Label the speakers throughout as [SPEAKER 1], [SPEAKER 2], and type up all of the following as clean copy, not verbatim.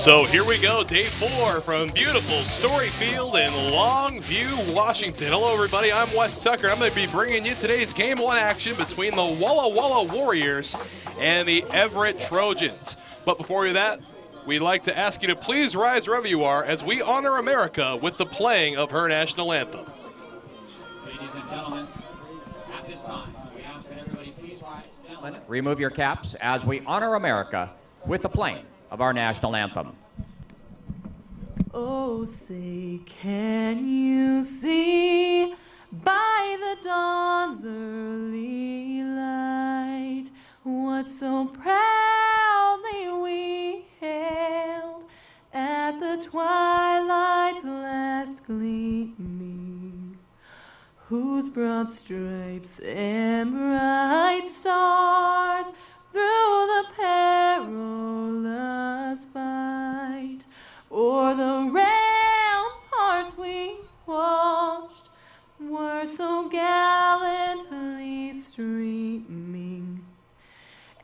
[SPEAKER 1] So here we go, day 4 from beautiful Storyfield in Longview, Washington. Hello everybody, I'm Wes Tucker. I'm going to be bringing you today's Game 1 action between the Walla Warriors and the Everett Trojans. But before we do that, we'd like to ask you to please rise wherever you are as we honor America with the playing of her national anthem.
[SPEAKER 2] Ladies and gentlemen, at this time, we ask that everybody please rise. Gentlemen,
[SPEAKER 3] remove your caps as we honor America with the playing of our national anthem.
[SPEAKER 4] Oh, say, can you see by the dawn's early light what so proudly we hailed at the twilight's last gleaming, whose broad stripes and bright stars through the perilous fight o'er the ramparts we watched were so gallantly streaming,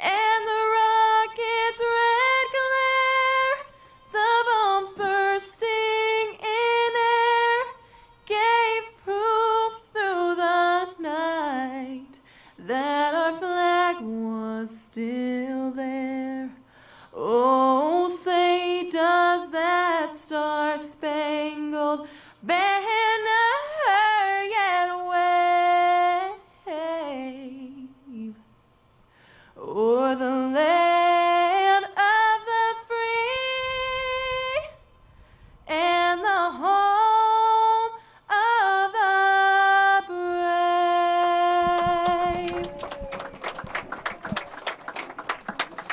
[SPEAKER 4] and the rocket's red glare, the bombs bursting in air, gave proof through the night that our flag was still there. Oh, say, does that star-spangled banner yet wave o'er the land of the free and the home of the brave?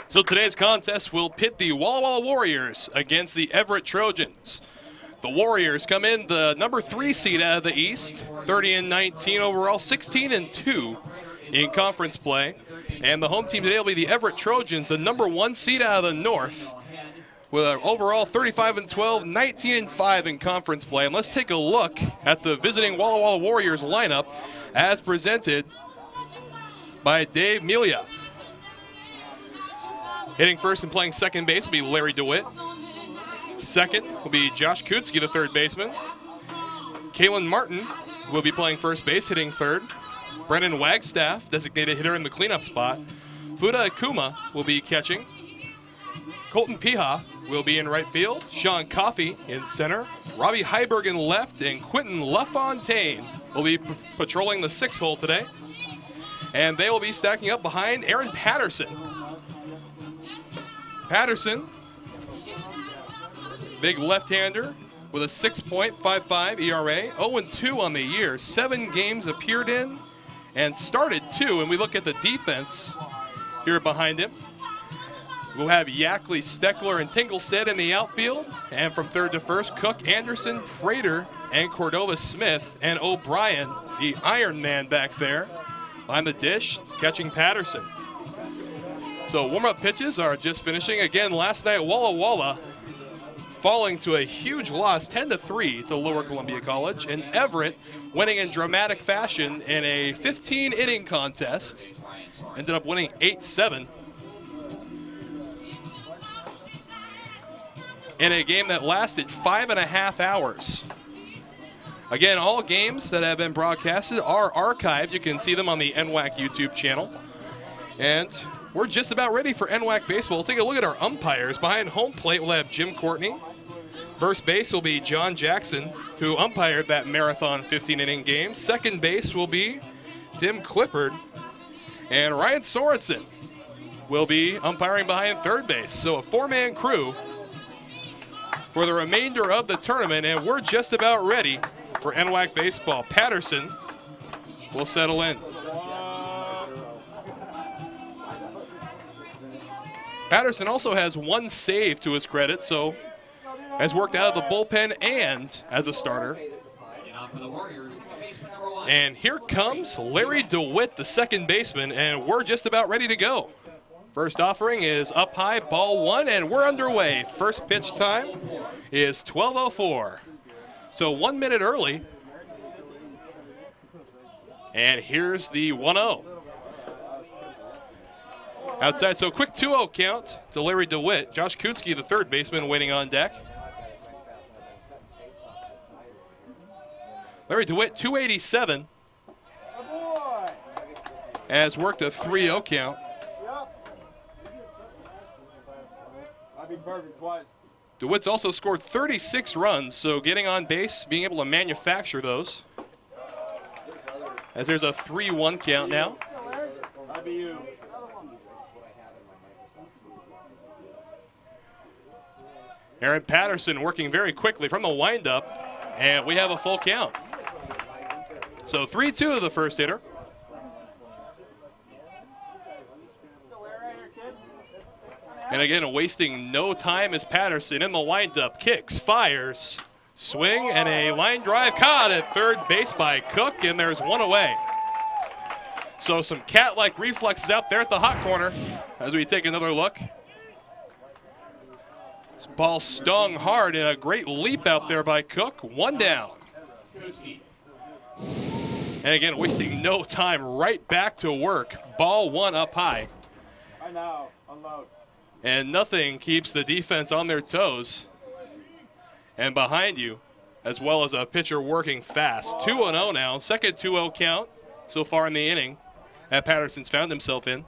[SPEAKER 1] So today's contest will pit the Walla Warriors against the Everett Trojans. The Warriors come in the number 3 seed out of the East, 30-19 overall, 16-2 in conference play. And the home team today will be the Everett Trojans, the number 1 seed out of the North, with an overall 35-12, 19-5 in conference play. And let's take a look at the visiting Walla Warriors lineup as presented by Dave Melia. Hitting first and playing second base will be Larry DeWitt. Second will be Josh Kutzke, the third baseman. Kalen Martin will be playing first base, hitting third. Brendan Wagstaff, designated hitter in the cleanup spot. Fuda Akuma will be catching. Colton Piha will be in right field. Sean Coffey in center. Robbie Heiberg in left, and Quentin LaFontaine will be patrolling the 6 hole today. And they will be stacking up behind Aaron Patterson. Patterson, big left-hander with a 6.55 ERA, 0-2 on the year, 7 games appeared in and started 2. And we look at the defense here behind him. We'll have Yackley, Steckler, and Tinglestead in the outfield. And from third to first, Cook, Anderson, Prater, and Cordova Smith, and O'Brien, the Iron Man back there, on the dish, catching Patterson. So warm-up pitches are just finishing. Again, last night, Walla falling to a huge loss, 10-3 to Lower Columbia College, and Everett winning in dramatic fashion in a 15-inning contest. Ended up winning 8-7 in a game that lasted 5.5 hours. Again, all games that have been broadcasted are archived. You can see them on the NWAC YouTube channel. And we're just about ready for NWAC baseball. We'll take a look at our umpires. Behind home plate, we'll have Jim Courtney. First base will be John Jackson, who umpired that marathon 15-inning game. Second base will be Tim Clippard. And Ryan Sorensen will be umpiring behind third base. So a 4-man crew for the remainder of the tournament, and we're just about ready for NWAC baseball. Patterson will settle in. Patterson also has 1 save to his credit, so has worked out of the bullpen and as a starter. And here comes Larry DeWitt, the second baseman, and we're just about ready to go. First offering is up high, ball 1, and we're underway. First pitch time is 12:04. So 1 minute early. And here's the 1-0. Outside, so quick 2-0 count to Larry DeWitt. Josh Kutzke, the third baseman, waiting on deck. Larry DeWitt, 287. Has worked a 3-0 count.
[SPEAKER 5] I'd be perfect twice.
[SPEAKER 1] DeWitt's also scored 36 runs, so getting on base, being able to manufacture those. As there's a 3-1 count now.
[SPEAKER 5] That'd be you.
[SPEAKER 1] Aaron Patterson working very quickly from the windup, and we have a full count. So 3-2 to the first hitter. And again, wasting no time is Patterson in the windup, kicks, fires, swing, and a line drive caught at third base by Cook, and there's one away. So some cat-like reflexes out there at the hot corner as we take another look. This ball stung hard and a great leap out there by Cook. One down. And again, wasting no time, right back to work. Ball one up high.
[SPEAKER 5] I know. Unload.
[SPEAKER 1] And nothing keeps the defense on their toes. And behind you, as well as a pitcher working fast. 2-0 now, second 2-0 count so far in the inning that Patterson's found himself in.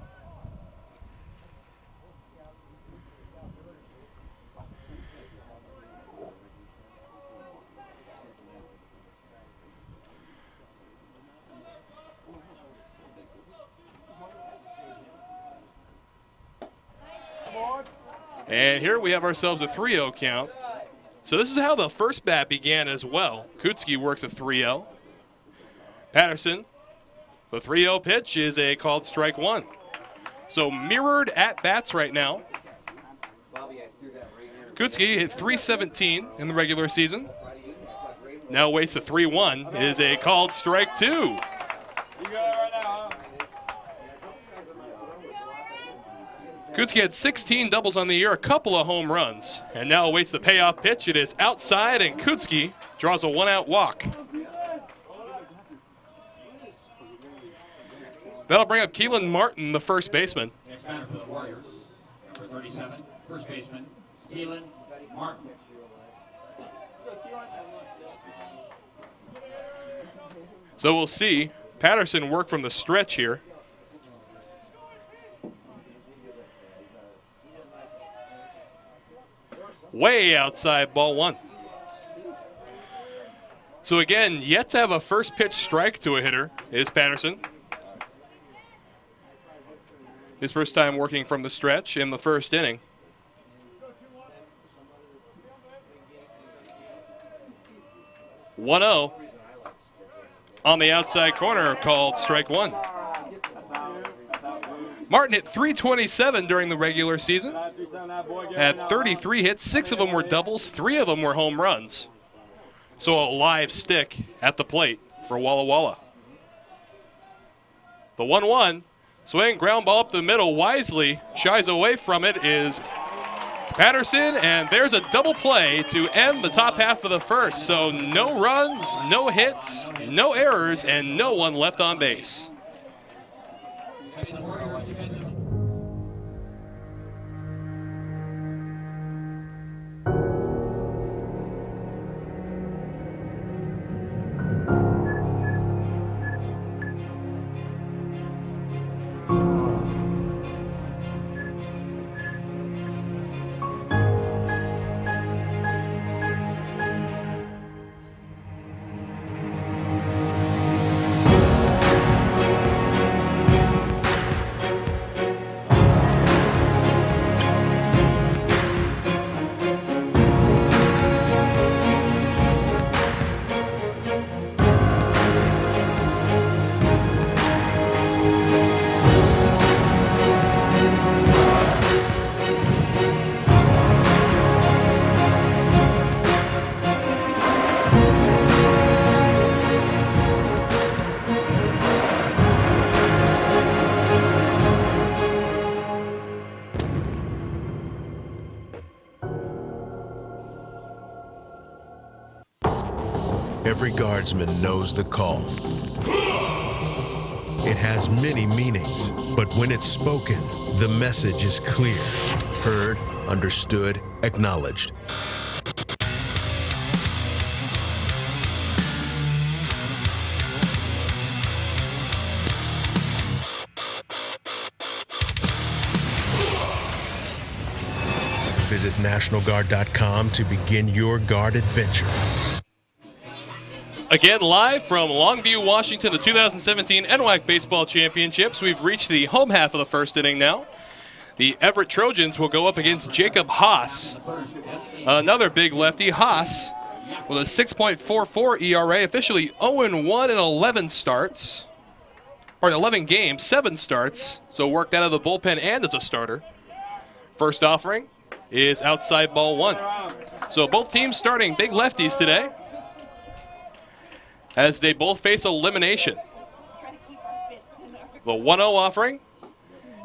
[SPEAKER 1] And here we have ourselves a 3-0 count. So this is how the first bat began as well. Kutzke works a 3-0. Patterson, the 3-0 pitch is a called strike one. So mirrored at bats right now. Kutzke hit .317 in the regular season. Now waits a 3-1 is a called strike two.
[SPEAKER 5] You got it right now, huh?
[SPEAKER 1] Kutzke had 16 doubles on the year, a couple of home runs, and now awaits the payoff pitch. It is outside, and Kutzke draws a one-out walk. That'll bring up Keelan Martin, the first baseman.
[SPEAKER 2] Next batter for the Warriors, number 37, first baseman, Keelan Martin.
[SPEAKER 1] So we'll see Patterson work from the stretch here. Way outside, ball one. So again, yet to have a first pitch strike to a hitter is Patterson. His first time working from the stretch in the first inning. (1-0) on the outside corner, called strike one. Martin hit .327 during the regular season. Had 33 hits, 6 of them were doubles, 3 of them were home runs. So a live stick at the plate for Walla Walla. The 1-1, swing, ground ball up the middle, wisely shies away from it is Patterson, and there's a double play to end the top half of the first. So no runs, no hits, no errors, and no one left on base.
[SPEAKER 2] Setting the Warriors defensive.
[SPEAKER 6] Every guardsman knows the call. It has many meanings, but when it's spoken, the message is clear. Heard, understood, acknowledged. Visit NationalGuard.com to begin your Guard adventure.
[SPEAKER 1] Again, live from Longview, Washington, the 2017 NWAC Baseball Championships. We've reached the home half of the first inning now. The Everett Trojans will go up against Jacob Haas. Another big lefty, Haas, with a 6.44 ERA, officially 0-1 in 11 starts. Or 11 games, 7 starts, so worked out of the bullpen and as a starter. First offering is outside ball 1. So both teams starting big lefties today as they both face elimination. The 1-0 offering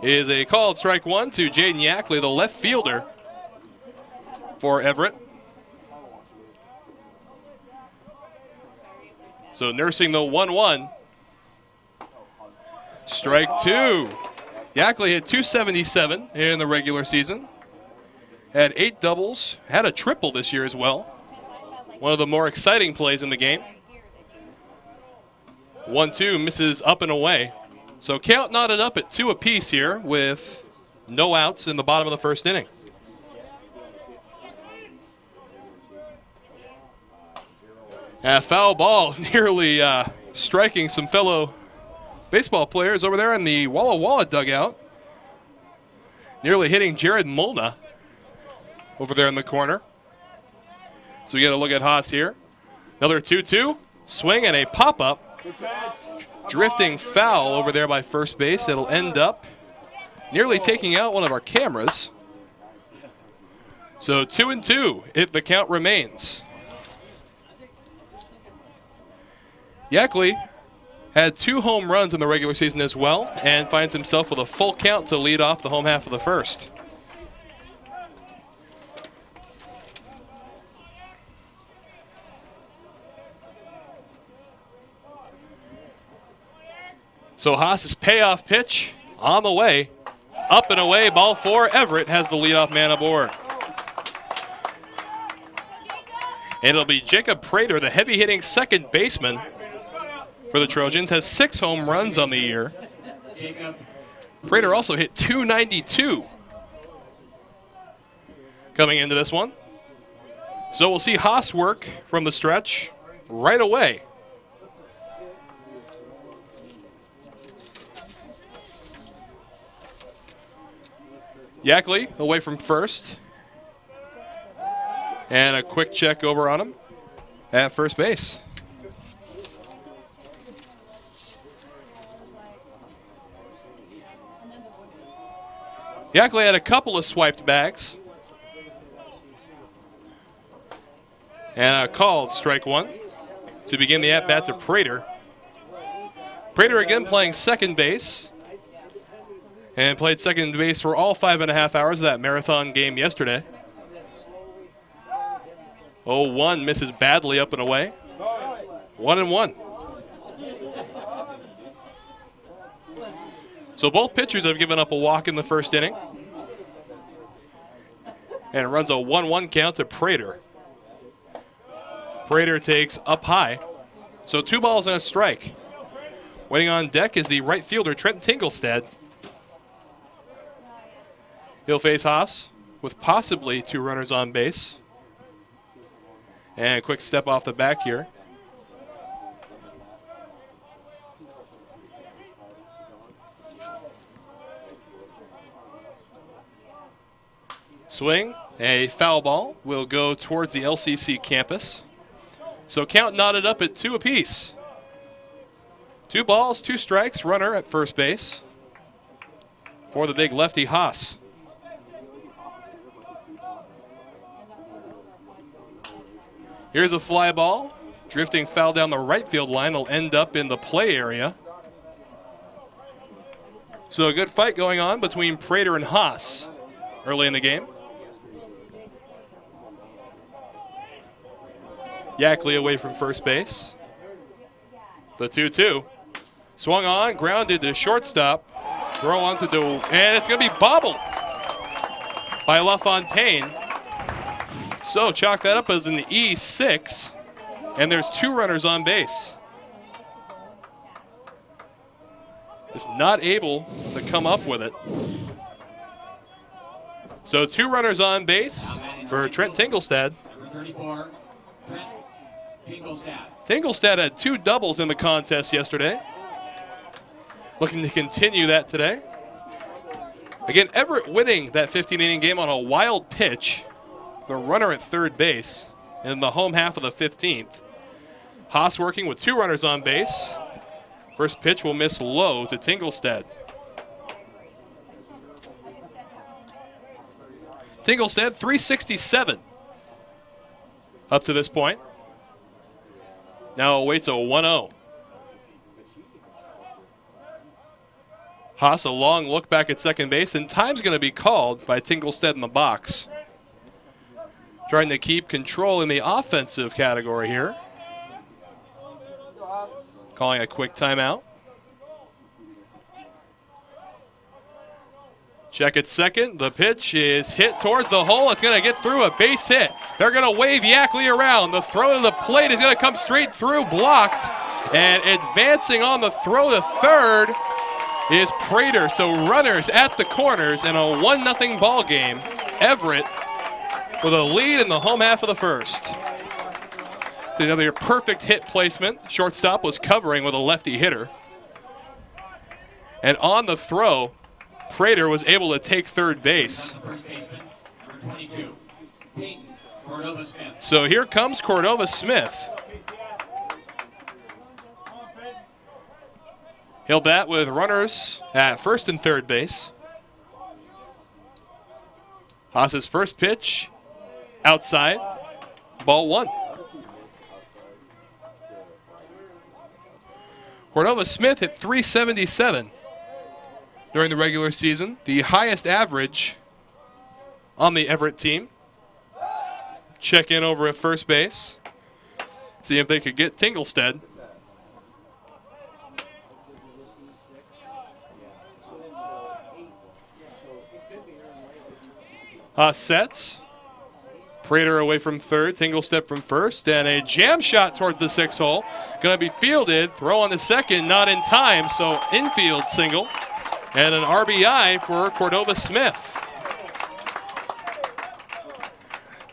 [SPEAKER 1] is a called strike 1 to Jaden Yackley, the left fielder for Everett. So nursing the 1-1. Strike 2. Yackley hit .277 in the regular season. Had 8 doubles, had a triple this year as well. One of the more exciting plays in the game. 1-2 misses up and away. So count knotted up at 2 apiece here with no outs in the bottom of the first inning. A foul ball nearly striking some fellow baseball players over there in the Walla dugout. Nearly hitting Jared Molna over there in the corner. So we get a look at Haas here. Another 2-2. Swing and a pop-up. Drifting foul over there by first base. It'll end up nearly taking out one of our cameras. So 2-2 if the count remains. Yackley had 2 home runs in the regular season as well and finds himself with a full count to lead off the home half of the first. So Haas's payoff pitch on the way. Up and away, ball 4. Everett has the leadoff man aboard. And it'll be Jacob Prater, the heavy-hitting second baseman for the Trojans, has 6 home runs on the year. Prater also hit .292 coming into this one. So we'll see Haas work from the stretch right away. Yackley away from first. And a quick check over on him at first base. Yackley had a couple of swiped bags. And a called strike 1 to begin the at-bats of Prater. Prater again playing second base. And played second base for all 5.5 hours of that marathon game yesterday. 0-1 misses badly up and away. 1-1. So both pitchers have given up a walk in the first inning. And it runs a 1-1 count to Prater. Prater takes up high. So 2 balls and a strike. Waiting on deck is the right fielder, Trent Tinglestad. He'll face Haas with possibly 2 runners on base. And a quick step off the back here. Swing, a foul ball will go towards the LCC campus. So count knotted up at 2 apiece. 2 balls, 2 strikes, runner at first base for the big lefty Haas. Here's a fly ball, drifting foul down the right field line. Will end up in the play area. So a good fight going on between Prater and Haas early in the game. Yackley away from first base. The 2-2. Swung on, grounded to shortstop. Throw onto and it's going to be bobbled by LaFontaine. So chalk that up as an E6, and there's 2 runners on base. Just not able to come up with it. So 2 runners on base for Trent Tingelstad.
[SPEAKER 2] Number 34, Trent Tingelstad.
[SPEAKER 1] Tingelstad had 2 doubles in the contest yesterday. Looking to continue that today. Again, Everett winning that 15-inning game on a wild pitch. The runner at third base in the home half of the 15th. Haas working with 2 runners on base. First pitch will miss low to Tingelstad. Tingelstad 367 up to this point. Now awaits a 1-0. Haas a long look back at second base, and time's going to be called by Tingelstad in the box. Trying to keep control in the offensive category here. Calling a quick timeout. Check at second. The pitch is hit towards the hole. It's going to get through a base hit. They're going to wave Yackley around. The throw to the plate is going to come straight through, blocked. And advancing on the throw to third is Prater. So runners at the corners in a 1-0 ball game. Everett with a lead in the home half of the first. So another perfect hit placement. Shortstop was covering with a lefty hitter. And on the throw, Prater was able to take third base.
[SPEAKER 2] First baseman, number 22, Peyton Cordova-Smith.
[SPEAKER 1] So here comes Cordova-Smith. He'll bat with runners at first and third base. Haas's first pitch, outside, ball 1. Cordova-Smith hit 377 during the regular season, the highest average on the Everett team. Check in over at first base, see if they could get Tingelstad. Sets. Prater away from third, Tingelstad from first, and a jam shot towards the 6 hole. Going to be fielded, throw on the second, not in time, so infield single. And an RBI for Cordova-Smith.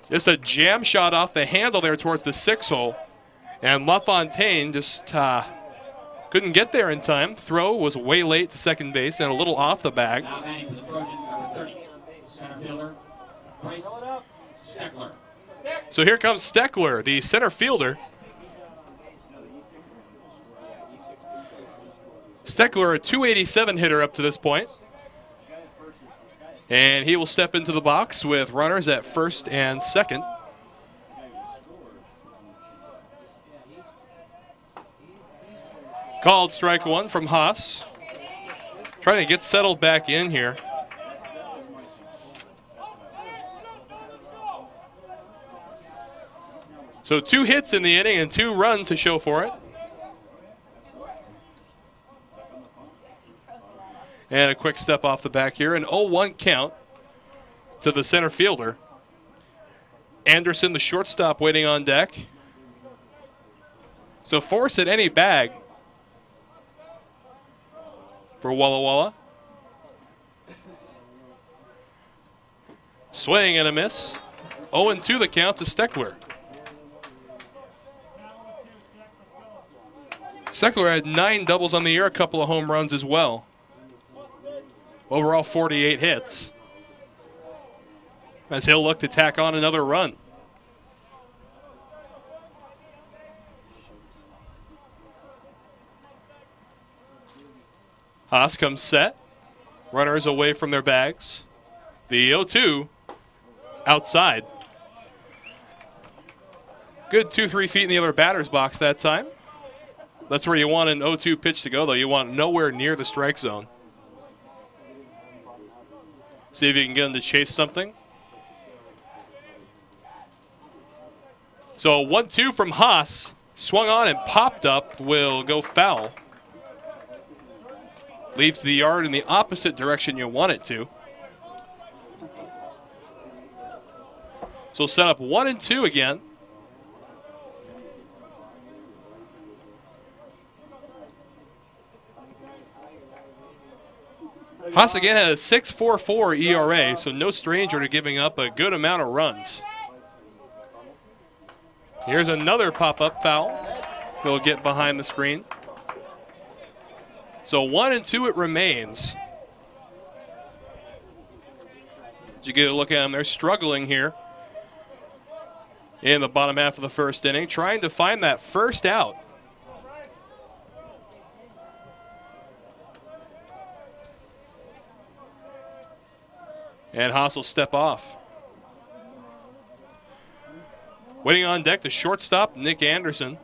[SPEAKER 1] Just a jam shot off the handle there towards the 6 hole. And LaFontaine just couldn't get there in time. Throw was way late to second base and a little off the bag.
[SPEAKER 2] Now batting for the Trojans, number 30, center fielder, Bryce Steckler.
[SPEAKER 1] So here comes Steckler, the center fielder. Steckler, a 287 hitter up to this point. And he will step into the box with runners at first and second. Called strike 1 from Haas. Trying to get settled back in here. So 2 hits in the inning and 2 runs to show for it. And a quick step off the back here. An 0-1 count to the center fielder. Anderson, the shortstop, waiting on deck. So force at any bag for Walla Walla. Swing and a miss. 0-2 the count to Steckler. Steckler had 9 doubles on the year, a couple of home runs as well. Overall 48 hits. As he'll look to tack on another run. Haas comes set. Runners away from their bags. The 0-2 outside. Good 2-3 feet in the other batter's box that time. That's where you want an 0-2 pitch to go, though. You want nowhere near the strike zone. See if you can get him to chase something. So a 1-2 from Haas. Swung on and popped up, will go foul. Leaves the yard in the opposite direction you want it to. So set up 1 and 2 again. Haas again had a 6.44 ERA, so no stranger to giving up a good amount of runs. Here's another pop-up foul. He'll get behind the screen. So 1 and 2 it remains. Did you get a look at them? They're struggling here in the bottom half of the first inning, trying to find that first out. And Haas will step off. Waiting on deck, the shortstop, Nick Anderson.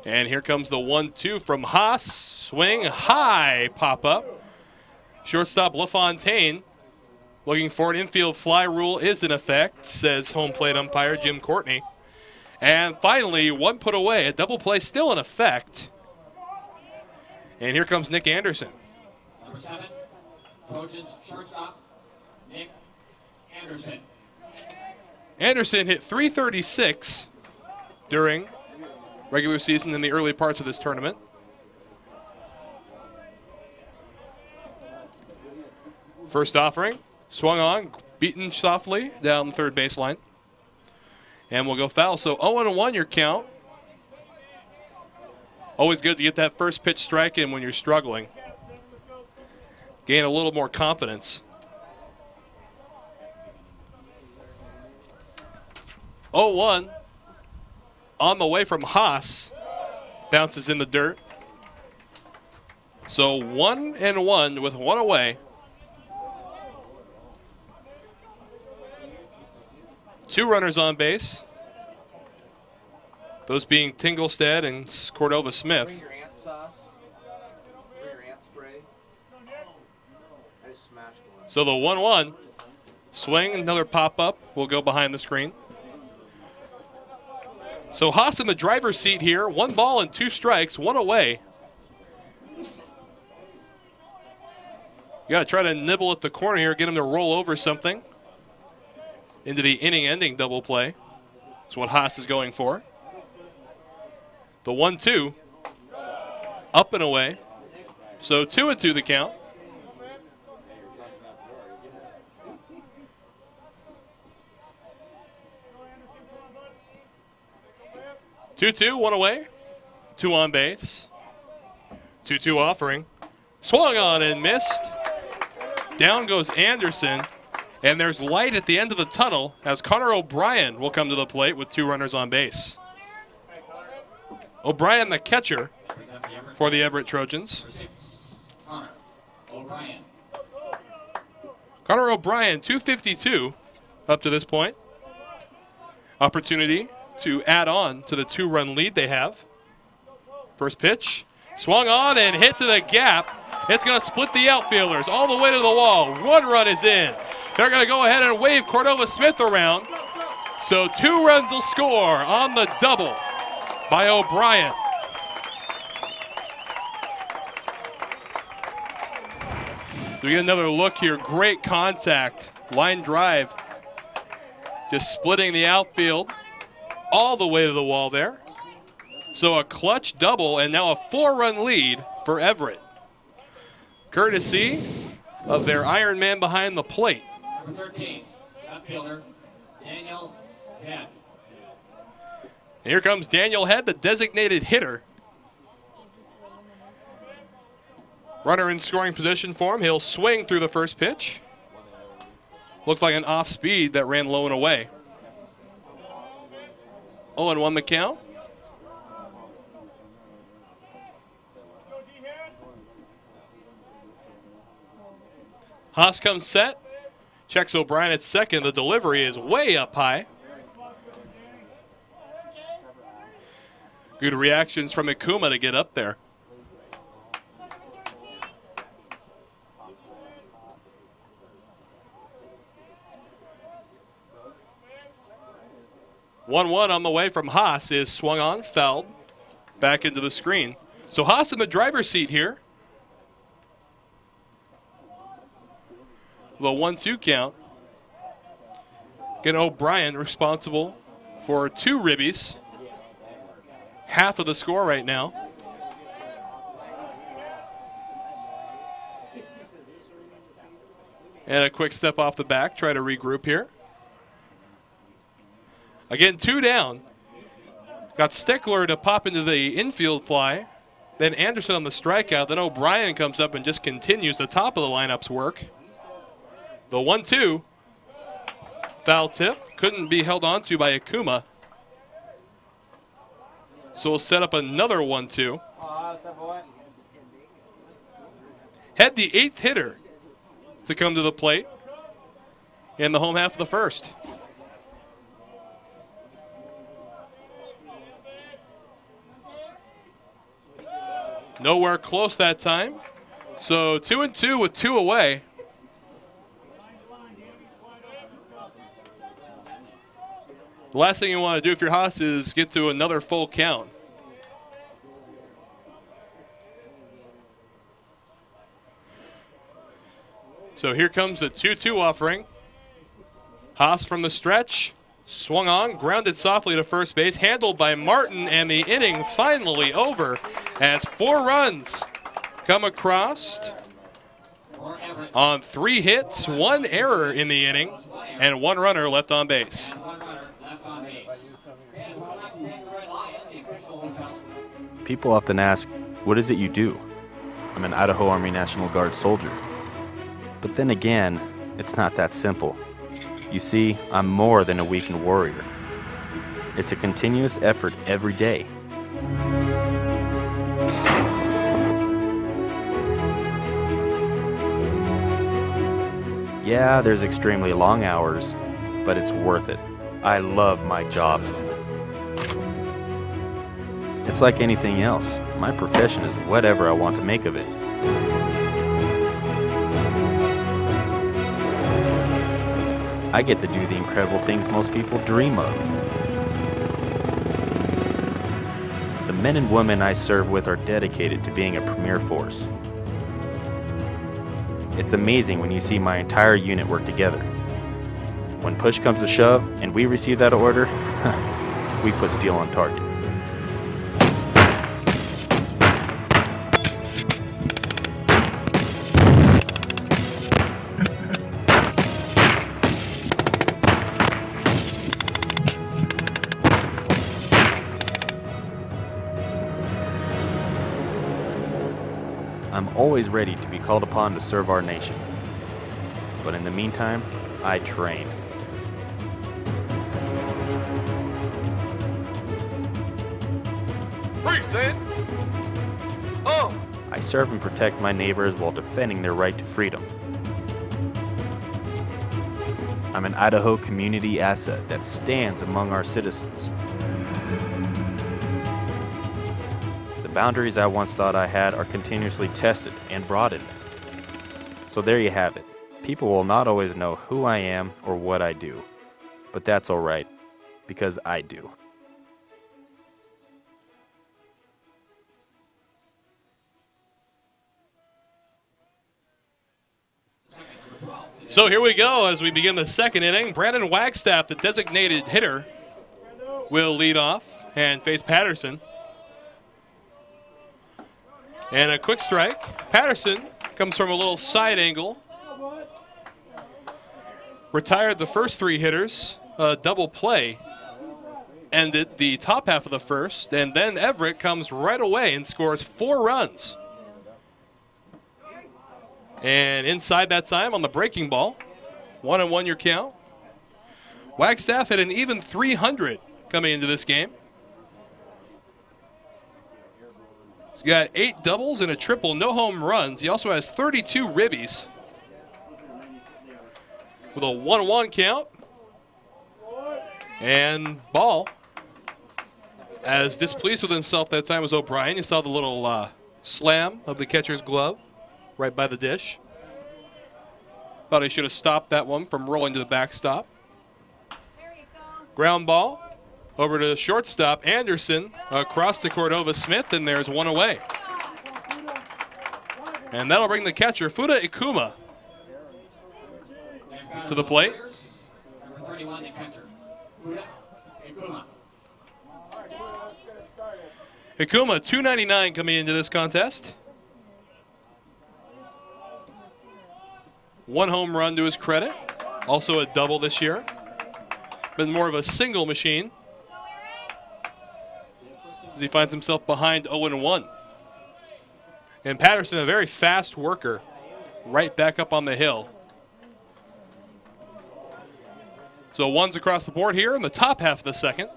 [SPEAKER 1] And here comes the 1-2 from Haas. Swing high, pop up. Shortstop LaFontaine looking for an infield fly rule is in effect, says home plate umpire Jim Courtney. And finally, 1 put away, a double play still in effect. And here comes Nick Anderson.
[SPEAKER 2] Number 7, Trojans shortstop, Nick Anderson.
[SPEAKER 1] Anderson hit .336 during regular season in the early parts of this tournament. First offering, swung on, beaten softly down the third baseline. And we'll go foul. So 0-1 your count. Always good to get that first pitch strike in when you're struggling. Gain a little more confidence. 0-1 on the way from Haas. Bounces in the dirt. So 1-1 with 1 away. 2 runners on base. Those being Tinglestead and Cordova Smith.
[SPEAKER 7] Bring your aunt sauce. Bring your aunt spray. I just smashed one.
[SPEAKER 1] So the 1-1 swing, another pop-up will go behind the screen. So Haas in the driver's seat here. 1 ball and 2 strikes, 1 away. You got to try to nibble at the corner here, get him to roll over something into the inning-ending double play. That's what Haas is going for. The 1-2, up and away. So 2-2 the count. Two, 1 away. 2 on base. 2-2 offering. Swung on and missed. Down goes Anderson. And there's light at the end of the tunnel as Connor O'Brien will come to the plate with 2 runners on base. O'Brien, the catcher for the Everett Trojans.
[SPEAKER 2] Connor O'Brien.
[SPEAKER 1] Connor O'Brien, 252 up to this point. Opportunity to add on to the 2-run lead they have. First pitch, swung on and hit to the gap. It's going to split the outfielders all the way to the wall. 1 run is in. They're going to go ahead and wave Cordova Smith around. So 2 runs will score on the double by O'Brien. We get another look here. Great contact. Line drive. Just splitting the outfield all the way to the wall there. So a clutch double and now a 4-run lead for Everett. Courtesy of their Iron Man behind the plate.
[SPEAKER 2] Number 13, outfielder Daniel Head.
[SPEAKER 1] And here comes Daniel Head, the designated hitter. Runner in scoring position for him. He'll swing through the first pitch. Looked like an off speed that ran low and away. 0-1 the count. Haas comes set. Checks O'Brien at second. The delivery is way up high. Good reactions from Ikuma to get up there. 1-1 on the way from Haas is swung on, fouled, back into the screen. So Haas in the driver's seat here. The 1-2 count. Again, O'Brien responsible for 2 ribbies. Half of the score right now. And a quick step off the back, try to regroup here. Again, 2 down. Got Stickler to pop into the infield fly. Then Anderson on the strikeout. Then O'Brien comes up and just continues the top of the lineup's work. The 1-2. Foul tip. Couldn't be held on to by Akuma. So we'll set up another 1-2. Head the 8th hitter to come to the plate in the home half of the first. Nowhere close that time. So 2-2 with 2 away. The last thing you want to do if you're Haas is get to another full count. So here comes the 2-2 offering. Haas from the stretch, swung on, grounded softly to first base, handled by Martin, and the inning finally over as 4 runs come across on 3 hits, 1 error in the inning, and 1 runner left on base.
[SPEAKER 8] People often ask, what is it you do? I'm an Idaho Army National Guard soldier. But then again, it's not that simple. You see, I'm more than a weekend warrior. It's a continuous effort every day. Yeah, there's extremely long hours, but it's worth it. I love my job. It's like anything else. My profession is whatever I want to make of it. I get to do the incredible things most people dream of. The men and women I serve with are dedicated to being a premier force. It's amazing when you see my entire unit work together. When push comes to shove and we receive that order, we put steel on target. I'm always ready to be called upon to serve our nation. But in the meantime, I train.
[SPEAKER 6] Present. Oh.
[SPEAKER 8] I serve and protect my neighbors while defending their right to freedom. I'm an Idaho community asset that stands among our citizens. The boundaries I once thought I had are continuously tested and broadened. So there you have it. People will not always know who I am or what I do. But that's all right, because I do.
[SPEAKER 1] So here we go as we begin the second inning. Brandon Wagstaff, the designated hitter, will lead off and face Patterson. And a quick strike. Patterson comes from a little side angle. Retired the first 3 hitters. A double play ended the top half of the first. And then Everett comes right away and scores 4 runs. And inside that time on the breaking ball, 1-1 your count. Wagstaff had an even 300 coming into this game. He's got 8 doubles and a triple, no home runs. He also has 32 ribbies. With a 1-1 count. And ball. As displeased with himself that time was O'Brien. You saw the little slam of the catcher's glove right by the dish. Thought he should have stopped that one from rolling to the backstop. Ground ball. Over to the shortstop, Anderson, across to Cordova Smith, and there's one away. And that'll bring the catcher, Fuda Ikuma, to the plate.
[SPEAKER 2] Number 31, the catcher, Fuda Ikuma.
[SPEAKER 1] Ikuma, 299 coming into this contest. 1 home run to his credit. Also a double this year. Been more of a single machine as he finds himself behind 0-1. And Patterson, a very fast worker, right back up on the hill. So ones across the board here in the top half of the second.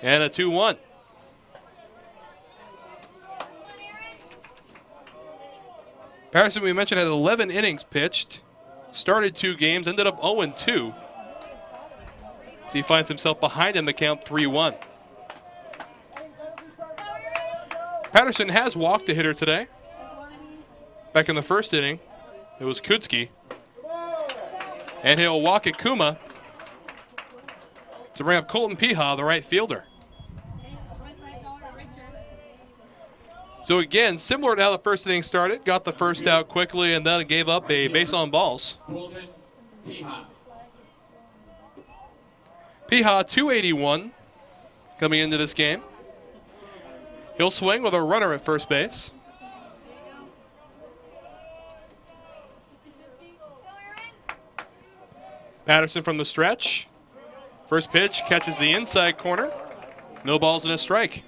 [SPEAKER 1] And a 2-1. Patterson, we mentioned, had 11 innings pitched. Started 2 games, ended up 0-2. So he finds himself behind in the count 3-1. Patterson has walked a hitter today. Back in the first inning, it was Kudzki. And he'll walk Ikuma to bring up Colton Piha, the right fielder. So again, similar to how the first inning started, got the first out quickly and then gave up a base on balls.
[SPEAKER 2] Colton Piha.
[SPEAKER 1] Piha, 281 coming into this game. He'll swing with a runner at first base. Patterson from the stretch. First pitch catches the inside corner. No balls and a strike.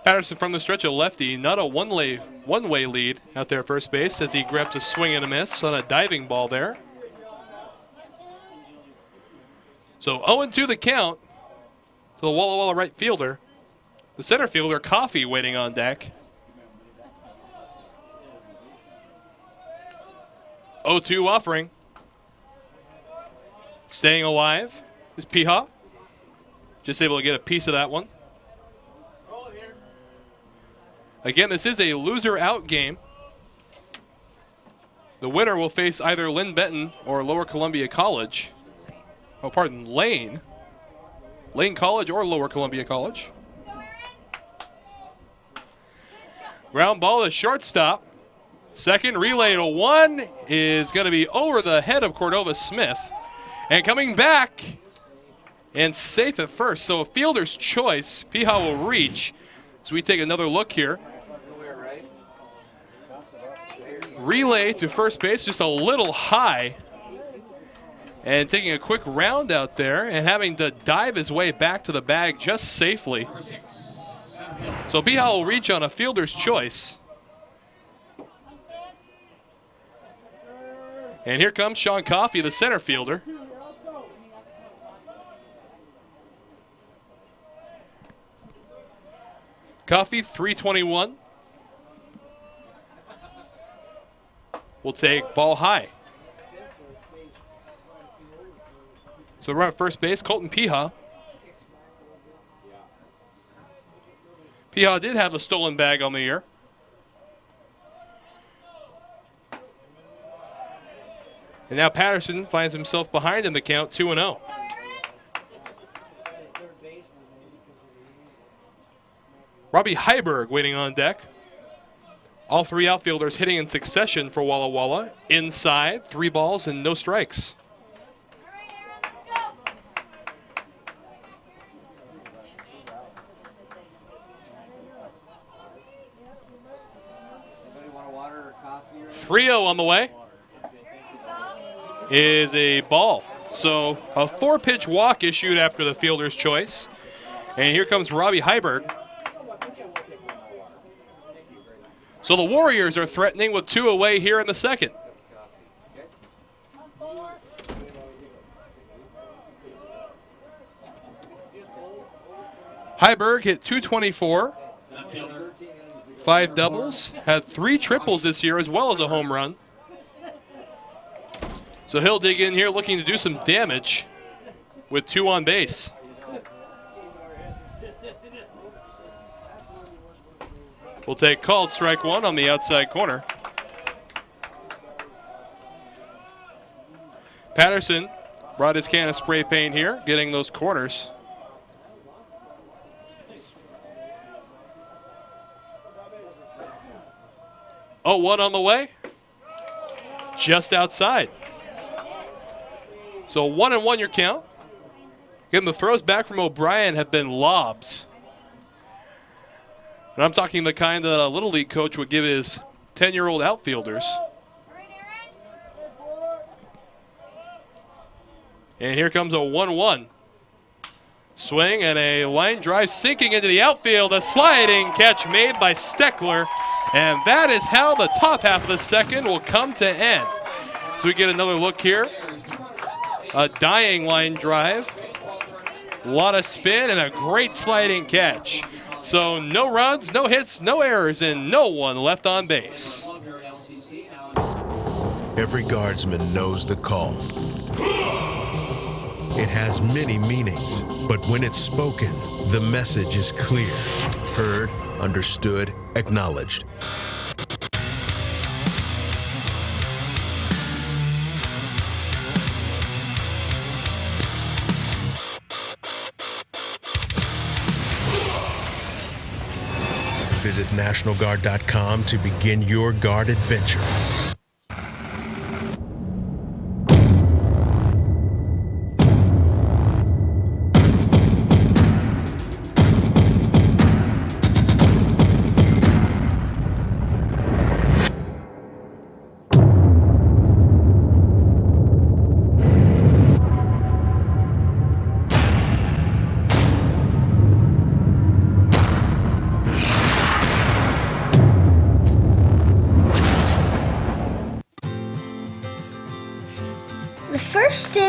[SPEAKER 1] Patterson from the stretch, a lefty, not a one-way lead out there at first base as he grabs a swing and a miss on a diving ball there. So 0-2 the count to the Walla Walla right fielder. The center fielder, Coffey, waiting on deck. 0-2 offering. Staying alive is Piha. Just able to get a piece of that one. Again, this is a loser-out game. The winner will face either Lynn Benton or Lower Columbia College. Oh, pardon, Lane. Lane College or Lower Columbia College. Ground ball to shortstop. Second relay to 1 is going to be over the head of Cordova Smith. And coming back and safe at first. So a fielder's choice. Piha will reach. So we take another look here. Relay to first base, just a little high. And taking a quick round out there and having to dive his way back to the bag just safely. So Piha will reach on a fielder's choice. And here comes Sean Coffey, the center fielder. Coffey, 321. Will take ball high. So we're at first base, Colton Piha. Piha did have a stolen bag on the year. And now Patterson finds himself behind in the count, 2-0. Robbie Heiberg waiting on deck. All 3 outfielders hitting in succession for Walla Walla. Inside, 3 balls and no strikes.
[SPEAKER 7] Anybody want a water or coffee?
[SPEAKER 1] 3-0 on the way. Is a ball. So a 4-pitch walk issued after the fielder's choice. And here comes Robbie Heiberg. So the Warriors are threatening with 2 away here in the second. Heiberg hit 224, 5 doubles, had 3 triples this year as well as a home run. So he'll dig in here looking to do some damage with 2 on base. We'll take called strike one on the outside corner. Patterson brought his can of spray paint here, getting those corners. Oh, one on the way. Just outside. So 1-1 your count. Again, the throws back from O'Brien have been lobs. And I'm talking the kind that a Little League coach would give his 10-year-old outfielders. And here comes a 1-1. Swing and a line drive sinking into the outfield. A sliding catch made by Steckler. And that is how the top half of the second will come to end. So we get another look here. A dying line drive. A lot of spin and a great sliding catch. So no runs, no hits, no errors, and no one left on base.
[SPEAKER 6] Every guardsman knows the call. It has many meanings, but when it's spoken, the message is clear. Heard, understood, acknowledged. Visit NationalGuard.com to begin your Guard adventure.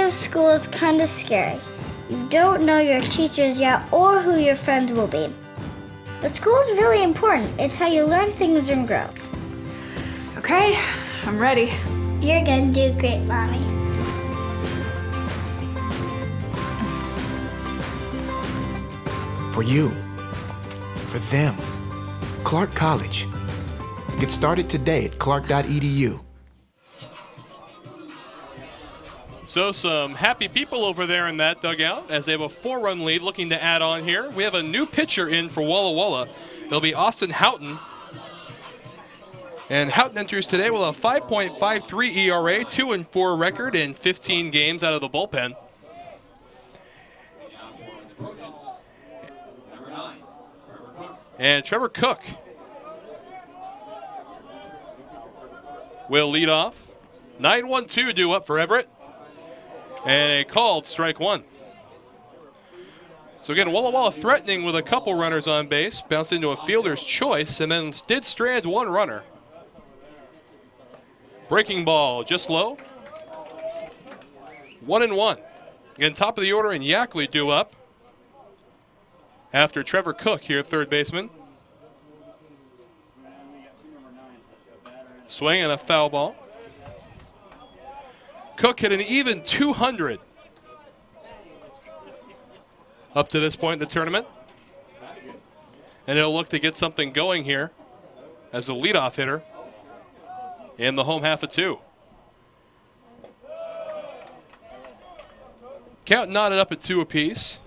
[SPEAKER 9] School is kind of scary. You don't know your teachers yet or who your friends will be. But school is really important. It's how you learn things and grow.
[SPEAKER 10] Okay, I'm ready.
[SPEAKER 9] You're gonna do great, Mommy.
[SPEAKER 11] For you. For them. Clark College. Get started today at clark.edu.
[SPEAKER 1] So some happy people over there in that dugout as they have a 4-run lead looking to add on here. We have a new pitcher in for Walla Walla. It'll be Austin Houghton. And Houghton enters today with a 5.53 ERA, 2-4 record in 15 games out of the bullpen. And Trevor Cook will lead off. 9-1-2 due up for Everett. And a called strike one. So again, Walla Walla threatening with a couple runners on base. Bounced into a fielder's choice and then did strand one runner. Breaking ball just low. 1-1. Again, top of the order and Yackley due up. After Trevor Cook here, third baseman. Swing and a foul ball. Cook hit an even 200 up to this point in the tournament. And he'll look to get something going here as a leadoff hitter in the home half of two. Count knotted up at 2 apiece.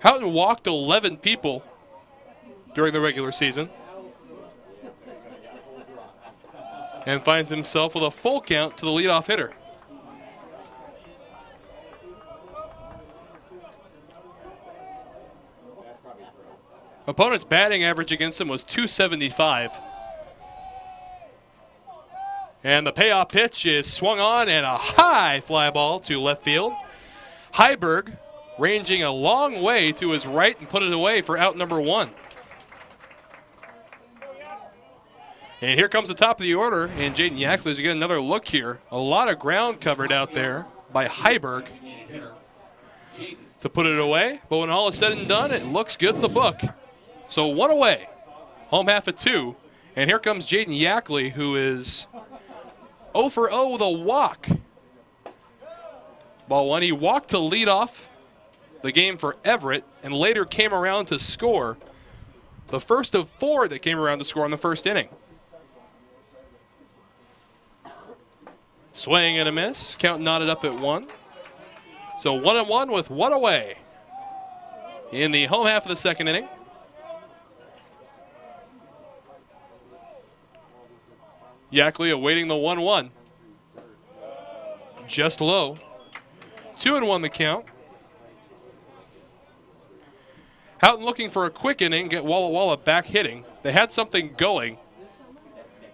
[SPEAKER 1] Houghton walked 11 people during the regular season. And finds himself with a full count to the leadoff hitter. Opponent's batting average against him was .275. And the payoff pitch is swung on and a high fly ball to left field. Heiberg ranging a long way to his right and put it away for out number 1. And here comes the top of the order, and Jaden Yackley as we get another look here. A lot of ground covered out there by Heiberg to put it away. But when all is said and done, it looks good in the book. So 1 away, home half of 2. And here comes Jaden Yackley, who is 0 for 0 with a walk. Ball one. He walked to lead off the game for Everett and later came around to score the first of 4 that came around to score in the first inning. Swing and a miss. Count knotted up at 1. So 1-1 with 1 away in the home half of the second inning. Yackley awaiting the 1-1. Just low. 2-1 the count. Houghton looking for a quick inning, get Walla back hitting. They had something going,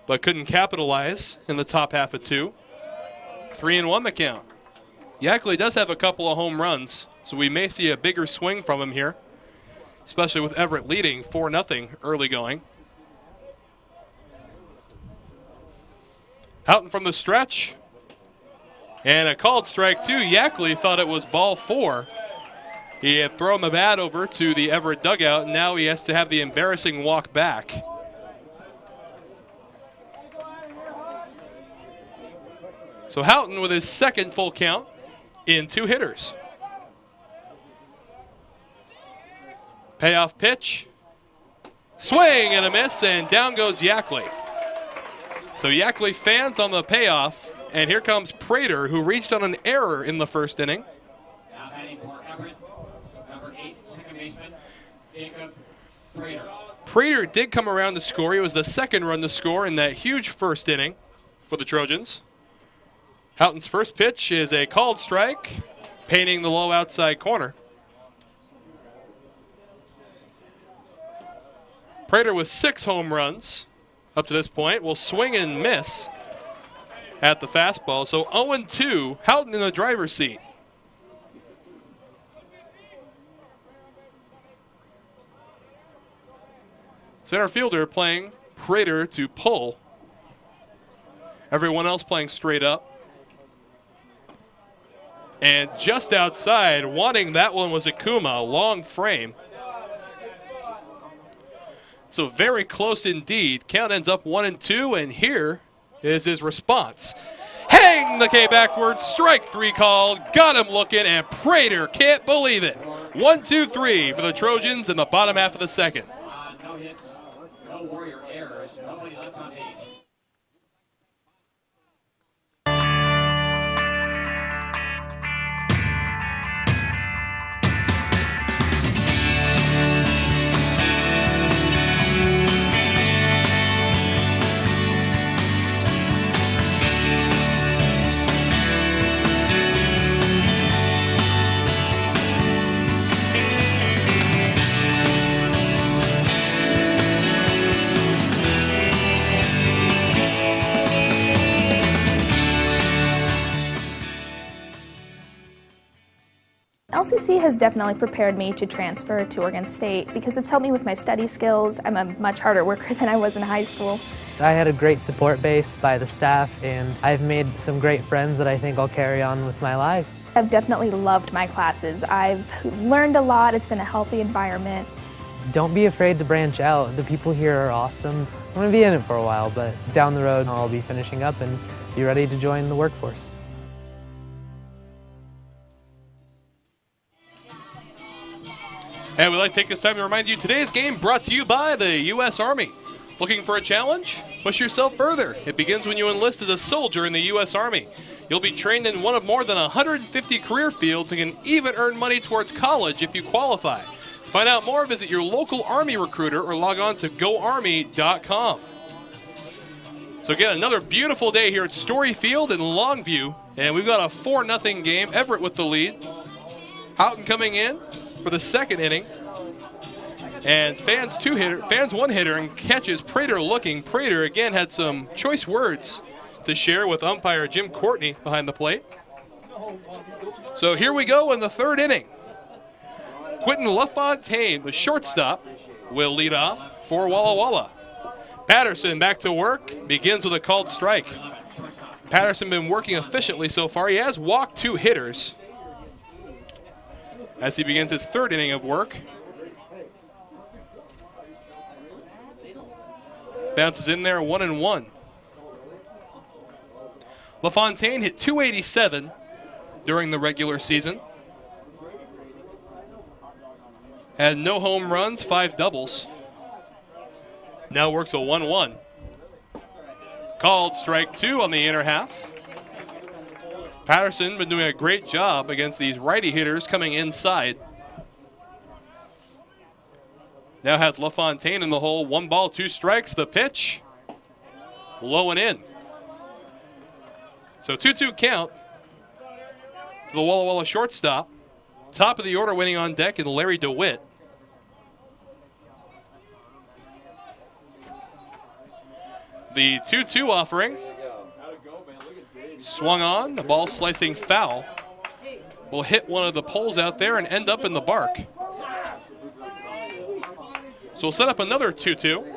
[SPEAKER 1] but couldn't capitalize in the top half of 2. 3-1 the count. Yackley does have a couple of home runs, so we may see a bigger swing from him here, especially with Everett leading 4-0 early going. Houghton from the stretch. And a called strike 2. Yackley thought it was ball 4. He had thrown the bat over to the Everett dugout, and now he has to have the embarrassing walk back. So Houghton with his second full count in 2 hitters. Payoff pitch. Swing and a miss, and down goes Yackley. So Yackley fans on the payoff, and here comes Prater, who reached on an error in the first inning.
[SPEAKER 2] Now batting for Everett, number 8, second baseman, Jacob Prater.
[SPEAKER 1] Prater did come around to score. He was the second run to score in that huge first inning for the Trojans. Houghton's first pitch is a called strike, painting the low outside corner. Prater with 6 home runs up to this point will swing and miss at the fastball. So 0-2, Houghton in the driver's seat. Center fielder playing Prater to pull. Everyone else playing straight up. And just outside, wanting that one was Akuma, long frame. So very close indeed. Count ends up 1-2, and here is his response. Hang the K backwards, strike 3 called, got him looking, and Prater can't believe it. 1-2-3 for the Trojans in the bottom half of the second.
[SPEAKER 2] No hits, no Warrior errors, nobody left on base.
[SPEAKER 12] LCC has definitely prepared me to transfer to Oregon State because it's helped me with my study skills. I'm a much harder worker than I was in high school.
[SPEAKER 13] I had a great support base by the staff, and I've made some great friends that I think I'll carry on with my life.
[SPEAKER 12] I've definitely loved my classes. I've learned a lot. It's been a healthy environment.
[SPEAKER 13] Don't be afraid to branch out. The people here are awesome. I'm going to be in it for a while, but down the road I'll be finishing up and be ready to join the workforce.
[SPEAKER 1] And we'd like to take this time to remind you today's game brought to you by the U.S. Army. Looking for a challenge? Push yourself further. It begins when you enlist as a soldier in the U.S. Army. You'll be trained in one of more than 150 career fields and can even earn money towards college if you qualify. To find out more, visit your local Army recruiter or log on to goarmy.com. So again, another beautiful day here at Story Field in Longview. And we've got a 4-0 game. Everett with the lead. Houghton coming in for the second inning. And fans one hitter and catches Prater looking. Prater again had some choice words to share with umpire Jim Courtney behind the plate. So here we go in the third inning. Quentin LaFontaine, the shortstop, will lead off for Walla Walla. Patterson back to work, begins with a called strike. Patterson been working efficiently so far. He has walked 2 hitters as he begins his third inning of work. Bounces in there, 1-1. LaFontaine hit .287 during the regular season. Had no home runs, 5 doubles. Now works a 1-1. Called strike 2 on the inner half. Patterson been doing a great job against these righty hitters coming inside. Now has LaFontaine in the hole. 1 ball, 2 strikes. The pitch, low and in. So 2-2 count to the Walla Walla shortstop. Top of the order waiting on deck and Larry DeWitt. The 2-2 offering. Swung on, the ball slicing foul. Will hit one of the poles out there and end up in the bark. So we'll set up another 2-2.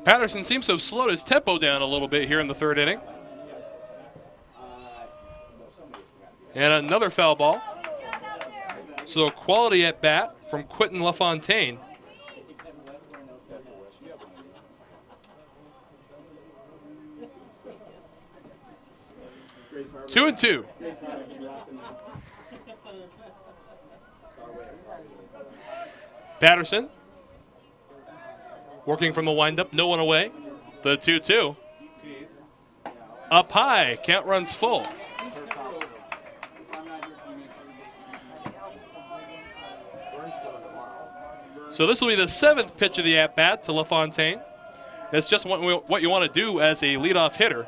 [SPEAKER 1] Patterson seems to have slowed his tempo down a little bit here in the 3rd inning. And another foul ball. So a quality at bat from Quentin LaFontaine. Two and two. Patterson working from the windup, no one away. The 2-2. Up high, count runs full. So this will be the 7th pitch of the at-bat to LaFontaine. That's just what you want to do as a leadoff hitter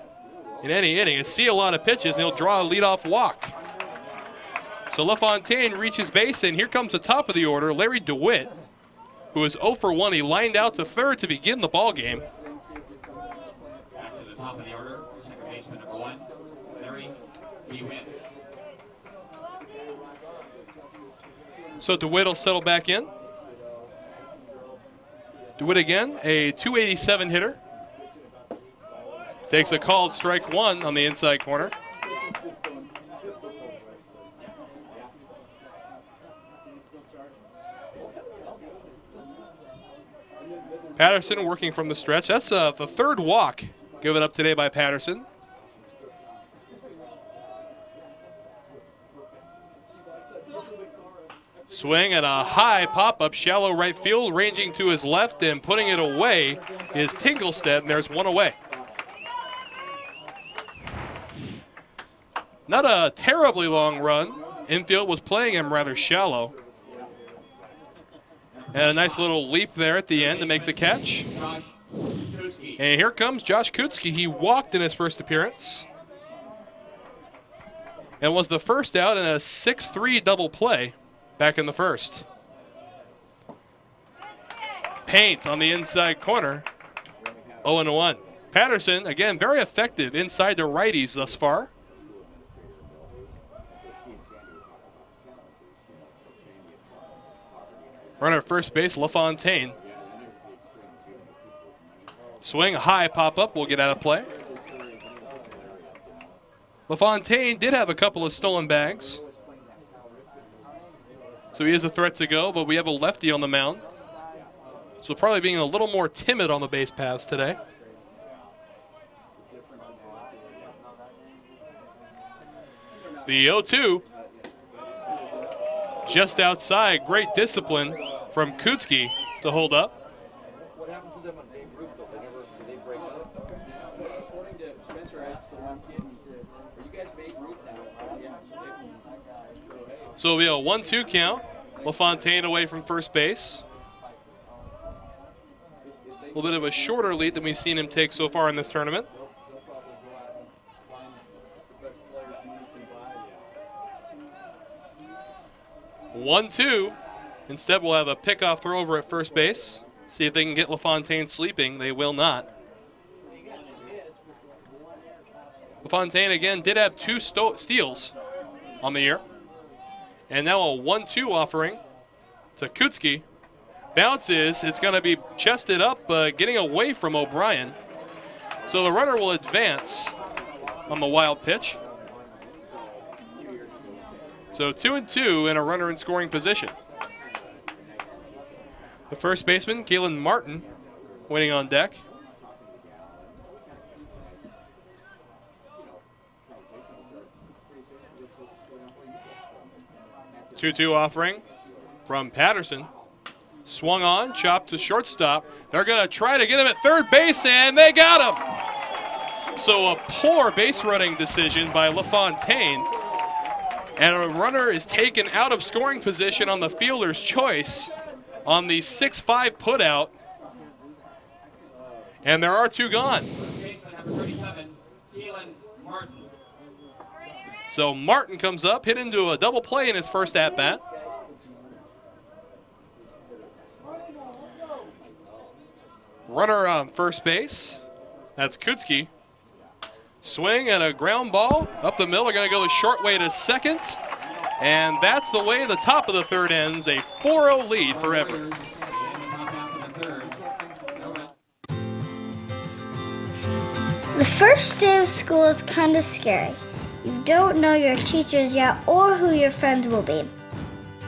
[SPEAKER 1] in any inning, is see a lot of pitches, and he'll draw a leadoff walk. So LaFontaine reaches base, and here comes the top of the order, Larry DeWitt, who is 0 for 1. He lined out to 3rd to begin the ball game.
[SPEAKER 2] Back to the top of the order, second baseman number 1, Larry DeWitt.
[SPEAKER 1] So DeWitt will settle back in. DeWitt again, a 287 hitter. Takes a called strike 1 on the inside corner. Patterson working from the stretch. That's the 3rd walk given up today by Patterson. Swing at a high pop-up, shallow right field, ranging to his left and putting it away is Tinglestead, and there's 1 away. Not a terribly long run. Infield was playing him rather shallow. And a nice little leap there at the end to make the catch. And here comes Josh Kutzke. He walked in his first appearance and was the first out in a 6-3 double play back in the 1st. Paint on the inside corner, 0-1. Patterson, again, very effective inside the righties thus far. Runner at first base, LaFontaine. Swing, high pop-up, will get out of play. LaFontaine did have a couple of stolen bags, so he is a threat to go, but we have a lefty on the mound. So probably being a little more timid on the base paths today. The 0-2. Just outside, great discipline from Kutzke to hold up.
[SPEAKER 7] What happens to them when they group though? They break up? According to Spencer asked the one kid, he said, "Are you guys made group now?" I said, "Yeah."
[SPEAKER 1] So it'll be a 1-2 count. LaFontaine away from first base. A little bit of a shorter lead than we've seen him take so far in this tournament. 1-2. Instead, we'll have a pickoff throw over at first base. See if they can get LaFontaine sleeping. They will not. LaFontaine, again, did have 2 steals on the year. And now a 1-2 offering to Kutzke. Bounces. It's going to be chested up, getting away from O'Brien. So the runner will advance on the wild pitch. So 2-2 and a runner in scoring position. The first baseman, Galen Martin, waiting on deck. 2-2 offering from Patterson. Swung on, chopped to shortstop. They're going to try to get him at third base, and they got him. So a poor base running decision by LaFontaine. And a runner is taken out of scoring position on the fielder's choice on the 6-5 putout. And there are 2 gone. So Martin comes up, hit into a double play in his first at-bat. Runner on first base. That's Kutzke. Swing and a ground ball up the middle. They're going to go the short way to second. And that's the way the top of the third ends. A 4-0 lead for Everett.
[SPEAKER 9] The first day of school is kind of scary. You don't know your teachers yet or who your friends will be.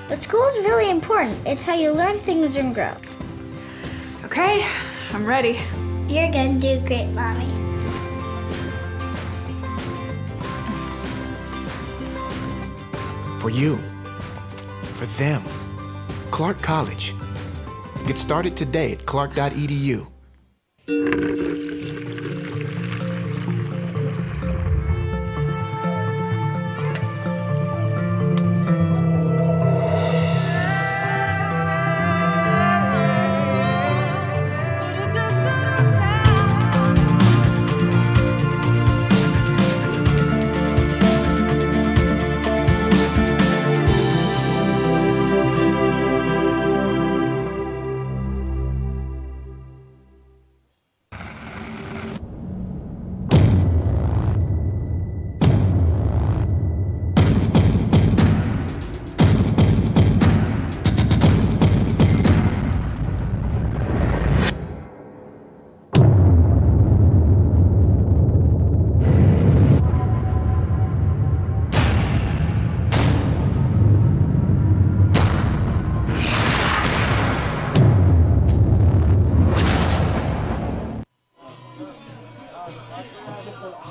[SPEAKER 9] But school is really important. It's how you learn things and grow.
[SPEAKER 10] Okay, I'm ready.
[SPEAKER 9] You're gonna do great, Mommy.
[SPEAKER 11] For you, for them, Clark College. Get started today at clark.edu.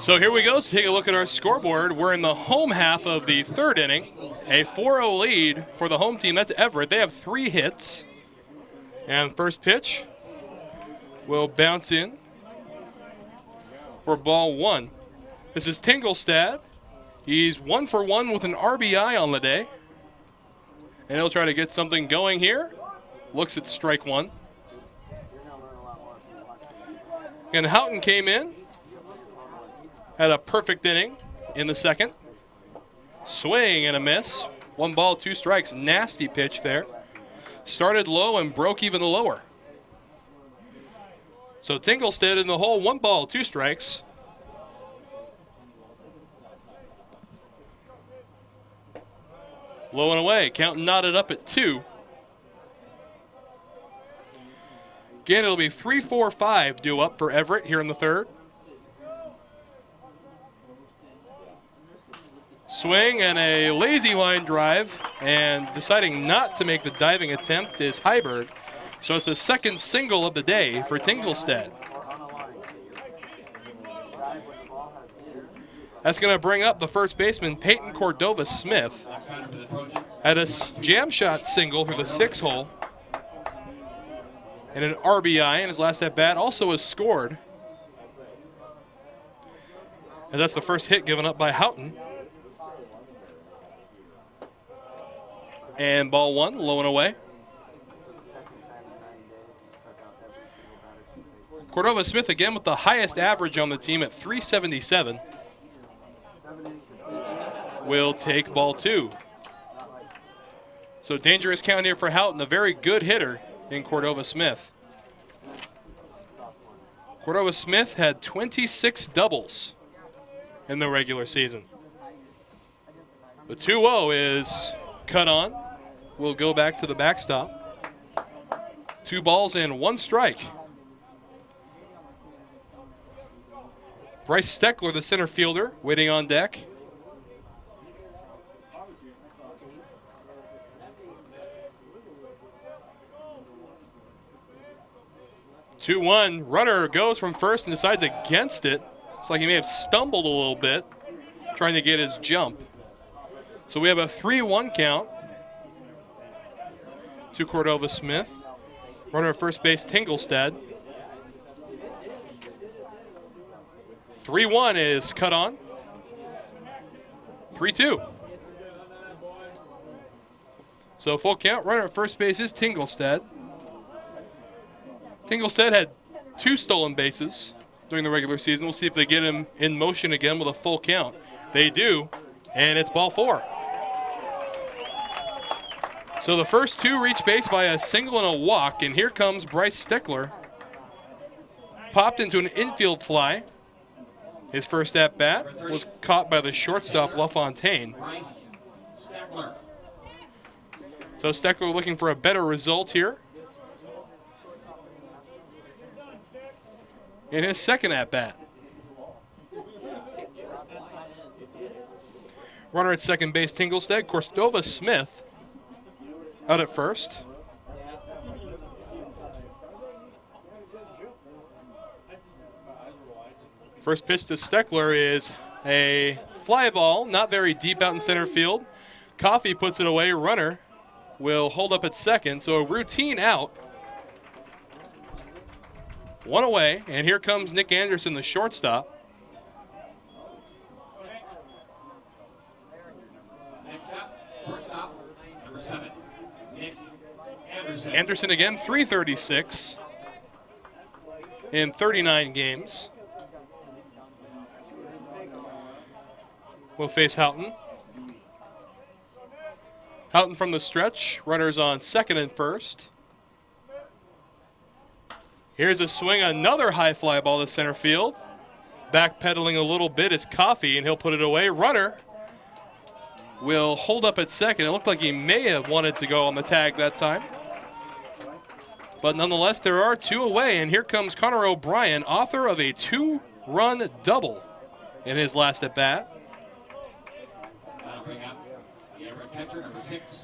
[SPEAKER 1] So here we go to take a look at our scoreboard. We're in the home half of the third inning. A 4-0 lead for the home team. That's Everett. They have 3 hits. And first pitch will bounce in for ball 1. This is Tingelstad. He's 1 for 1 with an RBI on the day. And he'll try to get something going here. Looks at strike 1. And Houghton came in. Had a perfect inning in the second. Swing and a miss. 1 ball, 2 strikes. Nasty pitch there. Started low and broke even lower. So Tingelstad in the hole. 1 ball, 2 strikes. Low and away. Count knotted up at 2. Again, it'll be 3-4-5 due up for Everett here in the third. Swing and a lazy line drive, and deciding not to make the diving attempt is Heiberg. So it's the second single of the day for Tingelstad. That's going to bring up the first baseman, Peyton Cordova-Smith. Had a jam shot single through the 6 hole. And an RBI in his last at-bat. Also has scored. And that's the first hit given up by Houghton. And ball 1, low and away. Cordova-Smith again with the highest average on the team at 377. Will take ball 2. So dangerous count here for Houghton, a very good hitter in Cordova-Smith. Cordova-Smith had 26 doubles in the regular season. The 2-0 is cut on. Will go back to the backstop. 2 balls and 1 strike. Bryce Steckler, the center fielder, waiting on deck. Two 2-1. Runner goes from first and decides against it. It's like he may have stumbled a little bit trying to get his jump. So we have a 3-1 count. to Cordova Smith. Runner at first base, Tinglestead. 3-1 is cut on. 3-2. So full count. Runner at first base is Tinglestead. Tinglestead had 2 stolen bases during the regular season. We'll see if they get him in motion again with a full count. They do, and it's ball 4. So the first 2 reach base via a single and a walk, and here comes Bryce Steckler. Popped into an infield fly. His first at-bat was caught by the shortstop LaFontaine. So Steckler looking for a better result here in his second at-bat. Runner at second base, Tinglestead. Cordova Smith out at first. First pitch to Steckler is a fly ball, not very deep out in center field. Coffey puts it away. Runner will hold up at second. So a routine out. 1 away, and here comes Nick Anderson, the shortstop. Anderson again, 336 in 39 games. Will face Houghton. Houghton from the stretch. Runners on second and first. Here's a swing, another high fly ball to center field. Backpedaling a little bit is Coffey, and he'll put it away. Runner will hold up at second. It looked like he may have wanted to go on the tag that time. But nonetheless, there are 2 away, and here comes Connor O'Brien, author of a 2-run double in his last at-bat.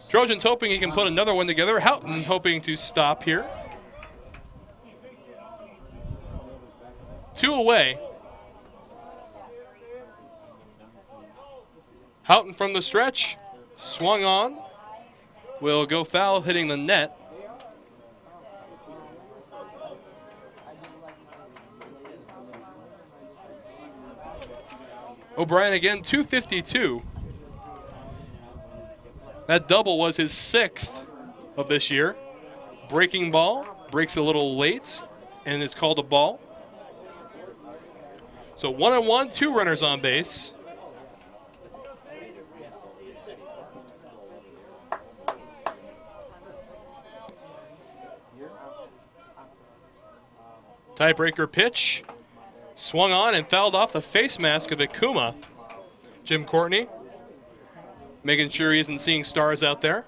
[SPEAKER 1] Trojans hoping he can put another one together. Houghton hoping to stop here. 2 away. Houghton from the stretch, swung on, will go foul, hitting the net. O'Brien again, 252. That double was his 6th of this year. Breaking ball, breaks a little late, and it's called a ball. So 1-1, 2 runners on base. Tiebreaker pitch. Swung on and fouled off the face mask of Ikuma. Jim Courtney making sure he isn't seeing stars out there.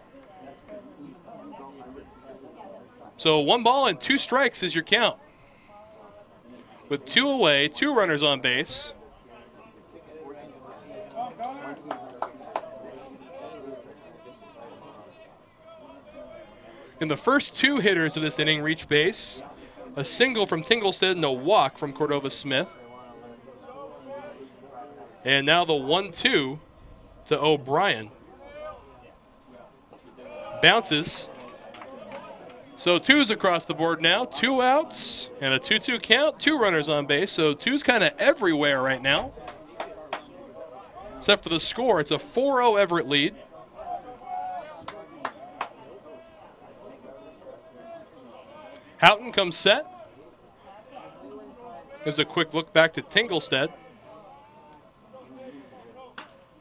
[SPEAKER 1] So 1 ball and 2 strikes is your count. With 2 away, 2 runners on base. And the first 2 hitters of this inning reach base. A single from Tinglestead and a walk from Cordova Smith. And now the 1-2 to O'Brien. Bounces. So 2's across the board now. 2 outs and a 2-2 count. 2 runners on base. So 2's kind of everywhere right now. Except for the score. It's a 4-0 Everett lead. Houghton comes set. Gives a quick look back to Tinglestead.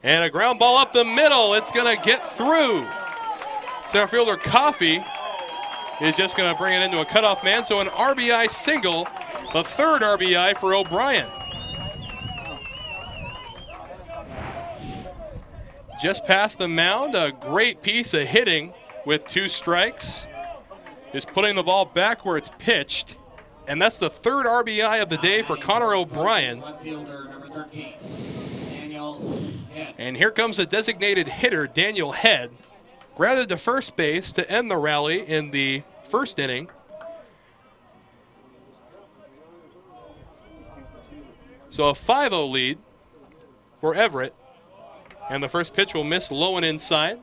[SPEAKER 1] And a ground ball up the middle. It's going to get through. Center fielder Coffey is just going to bring it into a cutoff man. So an RBI single, the 3rd RBI for O'Brien. Just past the mound, a great piece of hitting with 2 strikes. Is putting the ball back where it's pitched. And that's the 3rd RBI of the day for Connor O'Brien. And here comes a designated hitter, Daniel Head. Grounded to first base to end the rally in the 1st inning. So a 5-0 lead for Everett. And the first pitch will miss low and inside.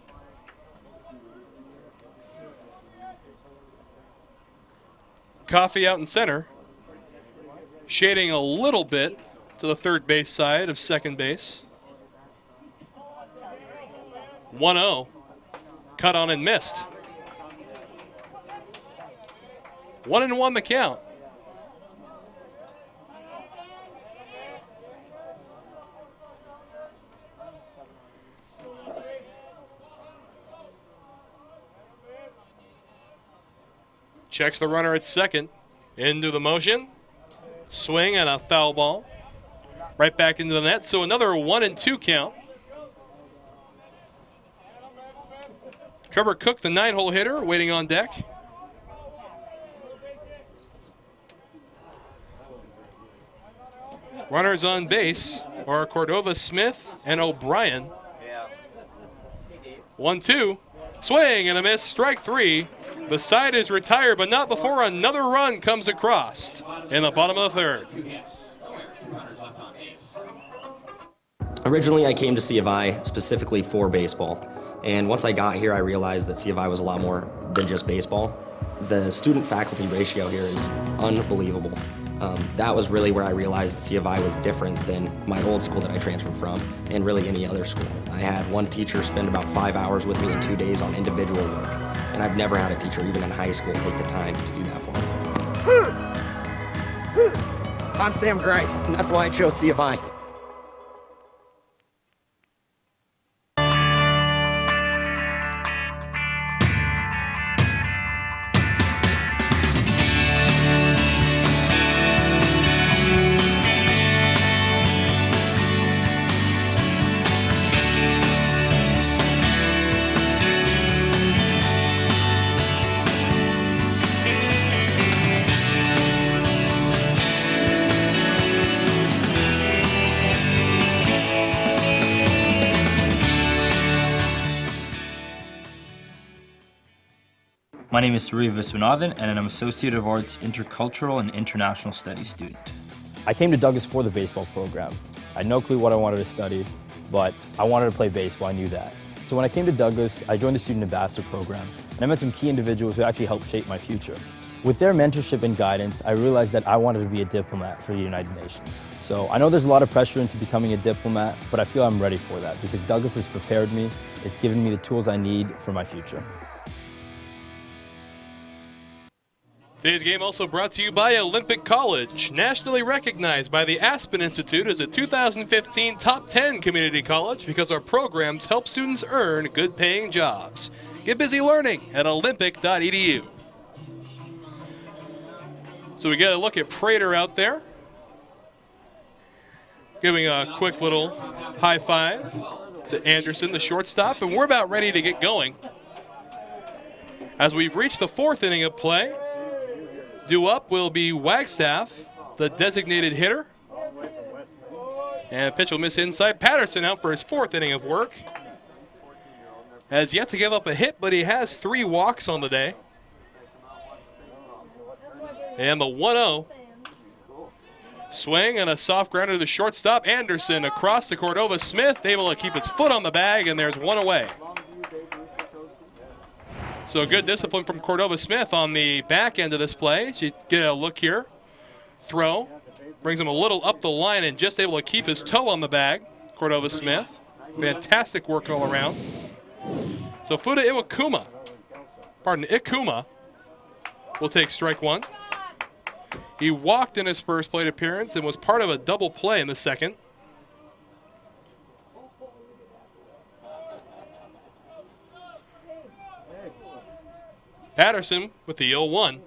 [SPEAKER 1] Coffee out in center. Shading a little bit to the third base side of second base. 1-0. Cut on and missed. 1-1 the count. Checks the runner at second. Into the motion. Swing and a foul ball. Right back into the net. So another 1-2 count. Trevor Cook, the 9-hole hitter, waiting on deck. Runners on base are Cordova Smith and O'Brien. 1-2. Swing and a miss. Strike three. The side is retired, but not before another run comes across in the bottom of the third.
[SPEAKER 14] Originally, I came to C of I specifically for baseball. And once I got here, I realized that C of I was a lot more than just baseball. The student-faculty ratio here is unbelievable. That was really where I realized that C of I was different than my old school that I transferred from, and really any other school. I had one teacher spend about 5 hours with me in 2 days on individual work, and I've never had a teacher, even in high school, take the time to do that for me. I'm Sam Grice, and that's why I chose C of I.
[SPEAKER 15] My name is Surya Viswanathan, and I'm an Associate of Arts Intercultural and International Studies student.
[SPEAKER 16] I came to Douglas for the baseball program. I had no clue what I wanted to study, but I wanted to play baseball, I knew that. So when I came to Douglas, I joined the Student Ambassador program, and I met some key individuals who actually helped shape my future. With their mentorship and guidance, I realized that I wanted to be a diplomat for the United Nations. So I know there's a lot of pressure into becoming a diplomat, but I feel I'm ready for that because Douglas has prepared me. It's given me the tools I need for my future.
[SPEAKER 1] Today's game also brought to you by Olympic College, nationally recognized by the Aspen Institute as a 2015 Top 10 community college because our programs help students earn good-paying jobs. Get busy learning at olympic.edu. So we got a look at Prater out there, giving a quick little high five to Anderson, the shortstop, and we're about ready to get going. As we've reached the fourth inning of play, due up will be Wagstaff, the designated hitter. And pitch will miss inside. Patterson out for his fourth inning of work. Has yet to give up a hit, but he has 3 walks on the day. And the 1-0. Swing and a soft grounder to the shortstop. Anderson across to Cordova Smith, able to keep his foot on the bag, and there's one away. So good discipline from Cordova Smith on the back end of this play. She get a look here. Throw. Brings him a little up the line and just able to keep his toe on the bag. Cordova Smith. Fantastic work all around. So Fuda Ikuma will take strike one. He walked in his first plate appearance and was part of a double play in the second. Patterson with the 0-1.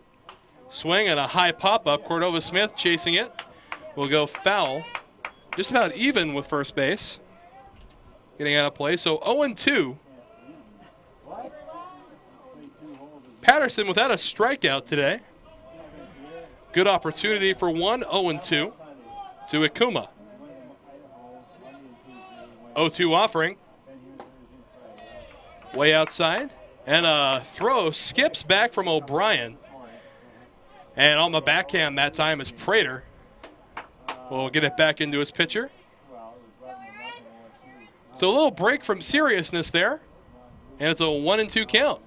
[SPEAKER 1] Swing and a high pop-up. Cordova Smith chasing it. Will go foul. Just about even with first base. Getting out of play. So 0-2. Patterson without a strikeout today. Good opportunity for one. 0-2 to Ikuma. 0-2 offering. Way outside. And a throw skips back from O'Brien. And on the backhand that time is Prater. We'll get it back into his pitcher. So a little break from seriousness there. And it's a 1-2 count.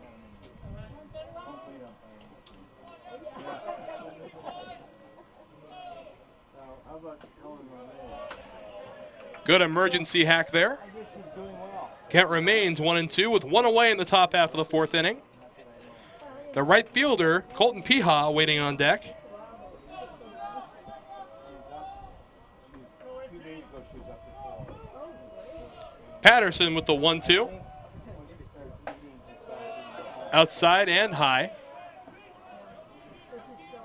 [SPEAKER 1] Good emergency hack there. Count remains 1-2 with one away in the top half of the fourth inning. The right fielder, Colton Piha, waiting on deck. Patterson with the 1-2. Outside and high.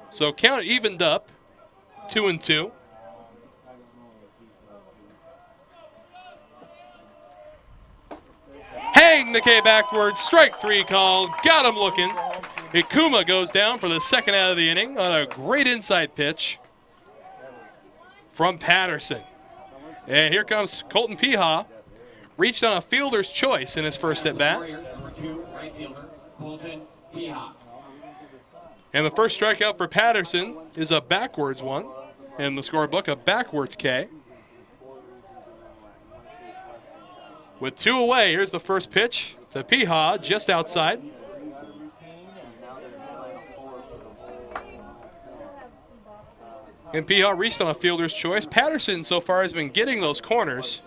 [SPEAKER 1] So count evened up, 2-2. Hang the K backwards, strike three called, got him looking. Ikuma goes down for the second out of the inning on a great inside pitch from Patterson. And here comes Colton Piha, reached on a fielder's choice in his first at bat. And the first strikeout for Patterson is a backwards one in the scorebook, a backwards K. With two away, here's the first pitch to Piha, just outside. And Piha reached on a fielder's choice. Patterson so far has been getting those corners.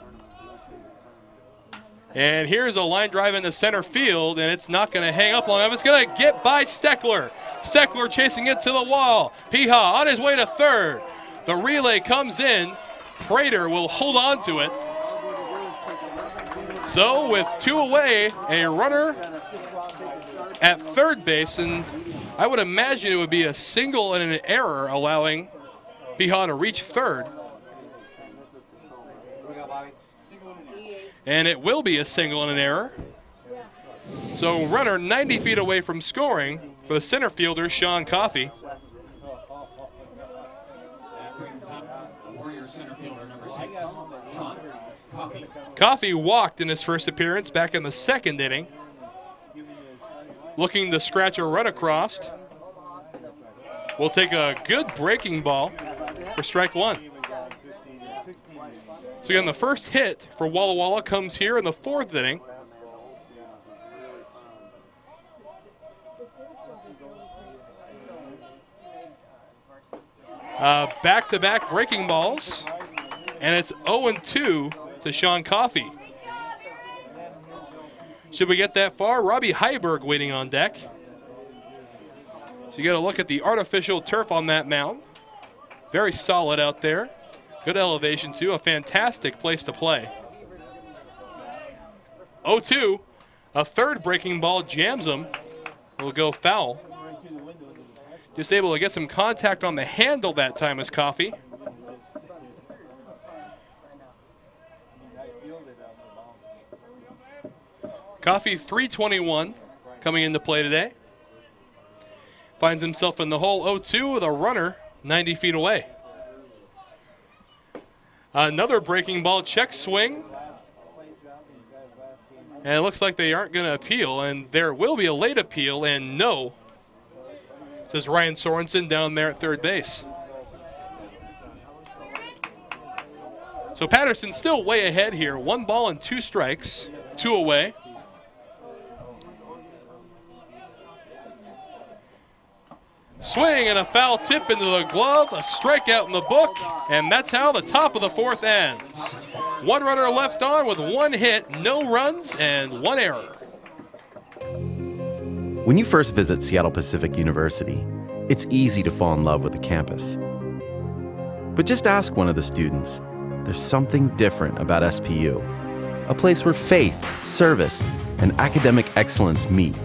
[SPEAKER 1] And here's a line drive into center field, and it's not going to hang up long enough. It's going to get by Steckler. Steckler chasing it to the wall. Piha on his way to third. The relay comes in. Prater will hold on to it. So with two away, a runner at third base, and I would imagine it would be a single and an error allowing Piha to reach third. And it will be a single and an error. So runner 90 feet away from scoring for the center fielder, Sean Coffey. Coffey walked in his first appearance back in the second inning. Looking to scratch a run across. We'll take a good breaking ball for strike one. So again, the first hit for Walla Walla comes here in the fourth inning. Back-to-back breaking balls, and it's 0-2 to Sean Coffey. Should we get that far? Robbie Heiberg waiting on deck. So you got to look at the artificial turf on that mound. Very solid out there. Good elevation, too. A fantastic place to play. 0-2. A third breaking ball jams him. Will go foul. Just able to get some contact on the handle that time as Coffey. Coffey, 321 coming into play today. Finds himself in the hole 0-2 with a runner 90 feet away. Another breaking ball check swing. And it looks like they aren't going to appeal, and there will be a late appeal, and no, says Ryan Sorensen down there at third base. So Patterson still way ahead here. 1 ball and 2 strikes, 2 away. Swing and a foul tip into the glove, a strikeout in the book, and that's how the top of the fourth ends. 1 runner left on with 1 hit, no runs, and 1 error.
[SPEAKER 17] When you first visit Seattle Pacific University, it's easy to fall in love with the campus. But just ask one of the students. There's something different about SPU, a place where faith, service, and academic excellence meet.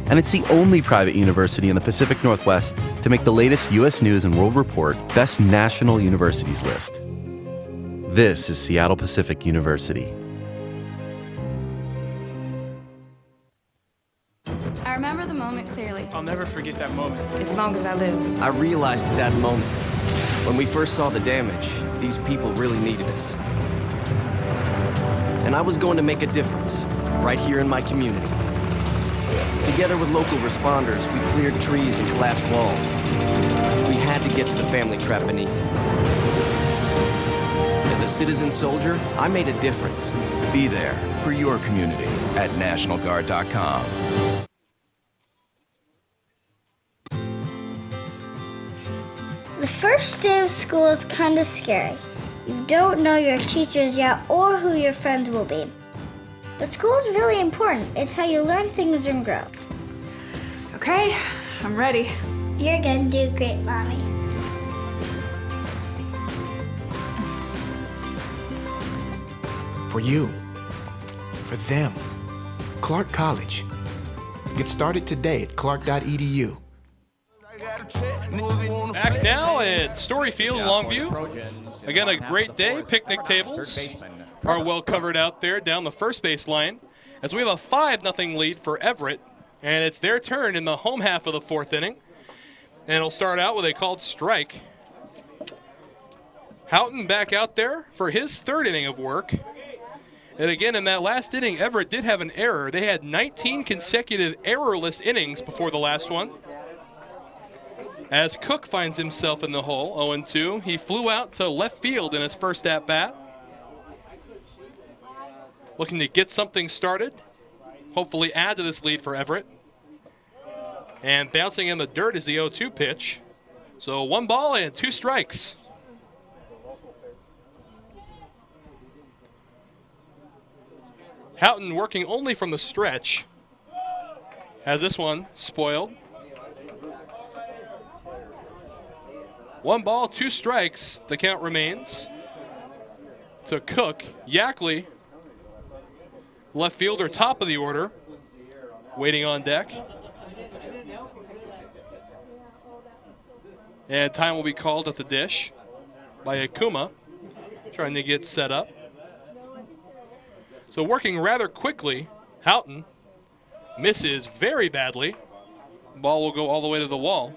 [SPEAKER 17] And it's the only private university in the Pacific Northwest to make the latest U.S. News and World Report Best National Universities list. This is Seattle Pacific University.
[SPEAKER 18] I remember the moment clearly.
[SPEAKER 19] I'll never forget that moment.
[SPEAKER 18] As long as I live.
[SPEAKER 20] I realized at that moment, when we first saw the damage, these people really needed us. And I was going to make a difference, right here in my community. Together with local responders, we cleared trees and collapsed walls. We had to get to the family trapped beneath. As a citizen soldier, I made a difference.
[SPEAKER 21] Be there for your community at NationalGuard.com.
[SPEAKER 9] The first day day of school is kind of scary. You don't know your teachers yet or who your friends will be. But school is really important. It's how you learn things and grow.
[SPEAKER 10] Okay, I'm ready.
[SPEAKER 9] You're gonna do great, Mommy.
[SPEAKER 11] For you, for them, Clark College. Get started today at clark.edu.
[SPEAKER 1] Back now at Storyfield, Longview. Again, a great day. Picnic tables are well covered out there down the first base line as we have a 5-0 lead for Everett, and it's their turn in the home half of the 4th inning. And it'll start out with a called strike. Houghton back out there for his 3rd inning of work. And again, in that last inning, Everett did have an error. They had 19 consecutive errorless innings before the last one. As Cook finds himself in the hole, 0-2. He flew out to left field in his first at-bat. Looking to get something started, hopefully add to this lead for Everett. And bouncing in the dirt is the 0-2 pitch. So 1 ball and 2 strikes. Houghton working only from the stretch. Has this one spoiled. 1 ball, 2 strikes. The count remains to Cook. Yackley, left fielder, top of the order, waiting on deck. And time will be called at the dish by Akuma, trying to get set up. So working rather quickly, Houghton misses very badly. Ball will go all the way to the wall.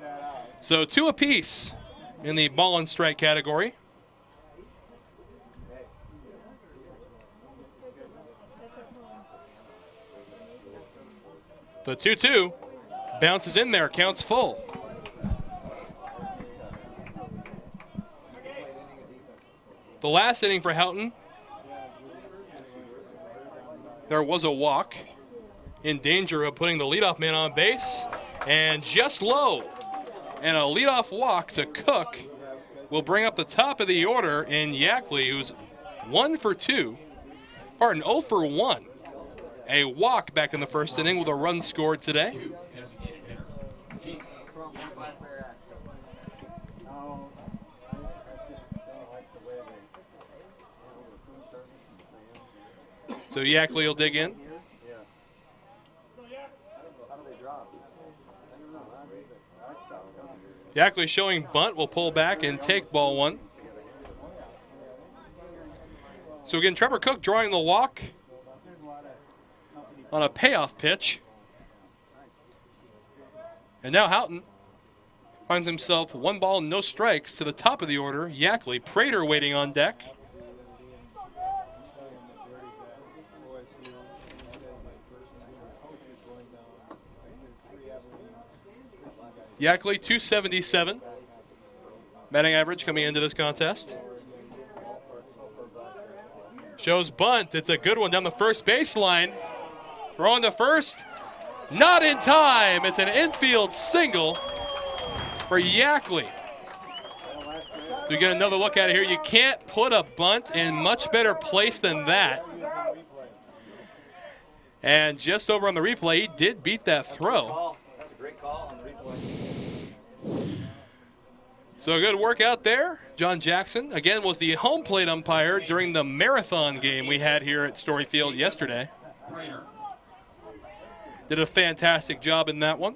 [SPEAKER 1] So 2 apiece in the ball and strike category. The 2-2 bounces in there, counts full. The last inning for Houghton, there was a walk, in danger of putting the leadoff man on base, and just low. And a leadoff walk to Cook will bring up the top of the order in Yackley, who's 1 for 2. Pardon, 0 for 1. A walk back in the first inning with a run scored today. So Yackley will dig in. Yackley showing bunt, will pull back and take ball 1. So again, Trevor Cook drawing the walk on a payoff pitch. And now Houghton finds himself 1 ball, no strikes to the top of the order. Yackley, Prater waiting on deck. Yackley, 277. Batting average coming into this contest. Shows bunt. It's a good one down the first baseline. Throwing to first. Not in time. It's an infield single for Yackley. We get another look at it here. You can't put a bunt in much better place than that. And just over on the replay, he did beat that throw.
[SPEAKER 3] That's a great call on the replay.
[SPEAKER 1] So good work out there. John Jackson, again, was the home plate umpire during the marathon game we had here at Storyfield yesterday. Did a fantastic job in that one.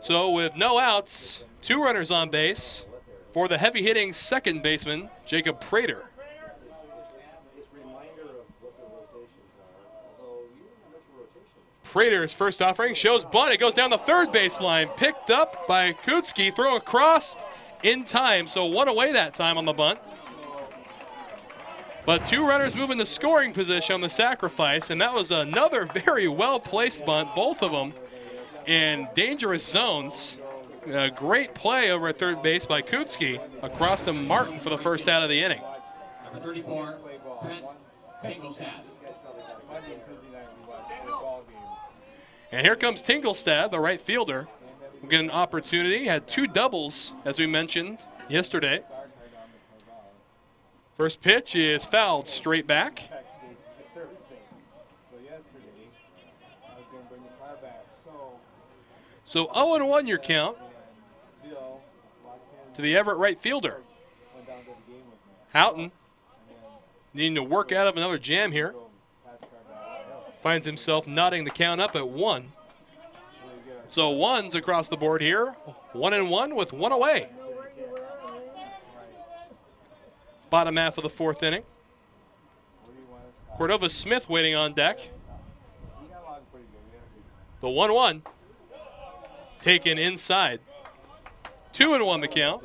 [SPEAKER 1] So with no outs, 2 runners on base for the heavy-hitting second baseman, Jacob Prater. Prater's first offering shows bunt. It goes down the third baseline. Picked up by Kutski. Throw across in time. So 1 away that time on the bunt. But 2 runners move into scoring position on the sacrifice. And that was another very well-placed bunt. Both of them in dangerous zones. A great play over at third base by Kutski. Across to Martin for the first out of the inning.
[SPEAKER 2] Number 34, Trent Fingelstad.
[SPEAKER 1] And here comes Tinglestad, the right fielder. will get an opportunity. Had 2 doubles, as we mentioned yesterday. First pitch is fouled straight back. So 0-1 your count to the Everett right fielder. Houghton needing to work out of another jam here. Finds himself knotting the count up at 1. So 1's across the board here. 1-1 with 1 away. Bottom half of the 4th inning. Cordova Smith waiting on deck. The 1-1 taken inside. 2-1 the count.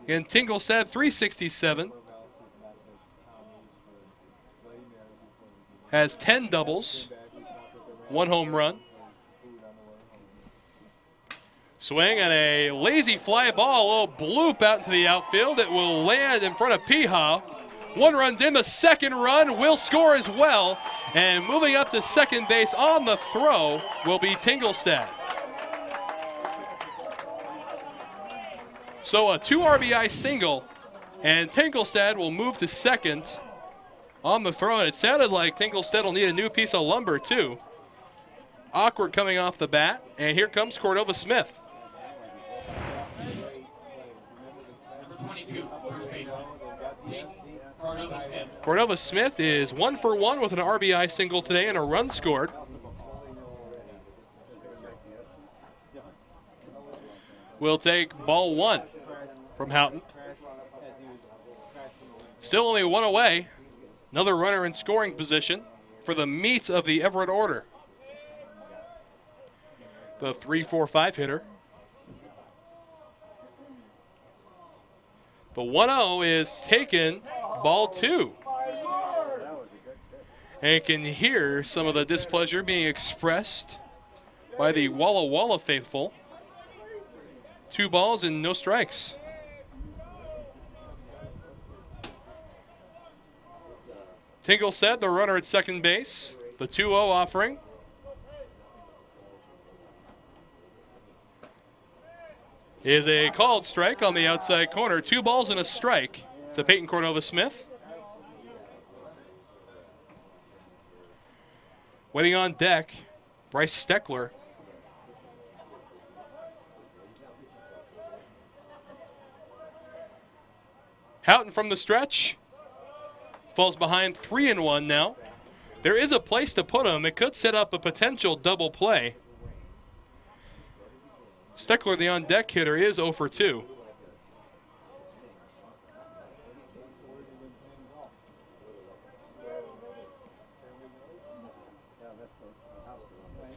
[SPEAKER 1] And Tinglestad 367. Has 10 doubles, 1 home run. Swing and a lazy fly ball, a little bloop out into the outfield. It will land in front of Piha. 1 run's in, the 2nd run will score as well. And moving up to second base on the throw will be Tinglestad. So a 2 RBI single, and Tinglestad will move to second on the throw. And it sounded like Tinglestad will need a new piece of lumber too. Awkward coming off the bat, and here comes Cordova Smith. Cordova Smith is 1 for 1 with an RBI single today and a run scored. We'll take ball 1 from Houghton. Still only 1 away. Another runner in scoring position for the meat of the Everett order. The 3-4-5 hitter. The 1-0 is taken, ball 2. And you can hear some of the displeasure being expressed by the Walla faithful. 2 balls and no strikes. Tinglestad, the runner at second base. The 2-0 offering. Is a called strike on the outside corner. 2 balls and a strike to Peyton Cordova Smith. Waiting on deck, Bryce Steckler. Houghton from the stretch. Falls behind 3-1 now. There is a place to put him. It could set up a potential double play. Steckler, the on-deck hitter, is 0 for 2.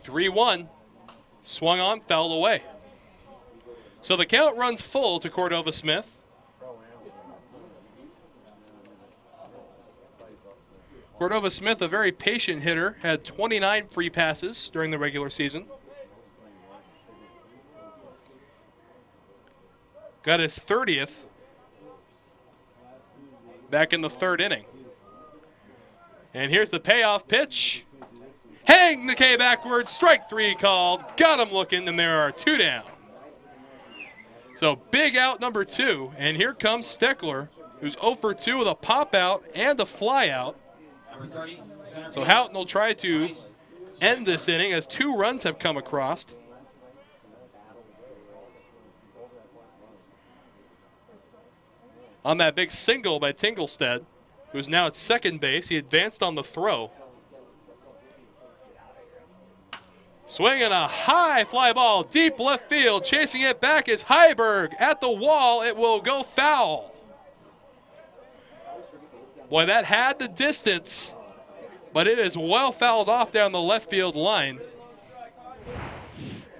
[SPEAKER 1] (3-1) swung on, fouled away. So the count runs full to Cordova Smith. Cordova Smith, a very patient hitter, had 29 free passes during the regular season. Got his 30th back in the 3rd inning. And here's the payoff pitch. Hang the K backwards, strike 3 called. Got him looking, and there are 2 down. So big out number 2, and here comes Steckler, who's 0 for 2 with a pop out and a fly out. So Houghton will try to end this inning as 2 runs have come across. On that big single by Tinglestad, who's now at second base, he advanced on the throw. Swinging a high fly ball, deep left field. Chasing it back is Heiberg. At the wall, it will go foul. Boy, that had the distance, but it is well fouled off down the left field line.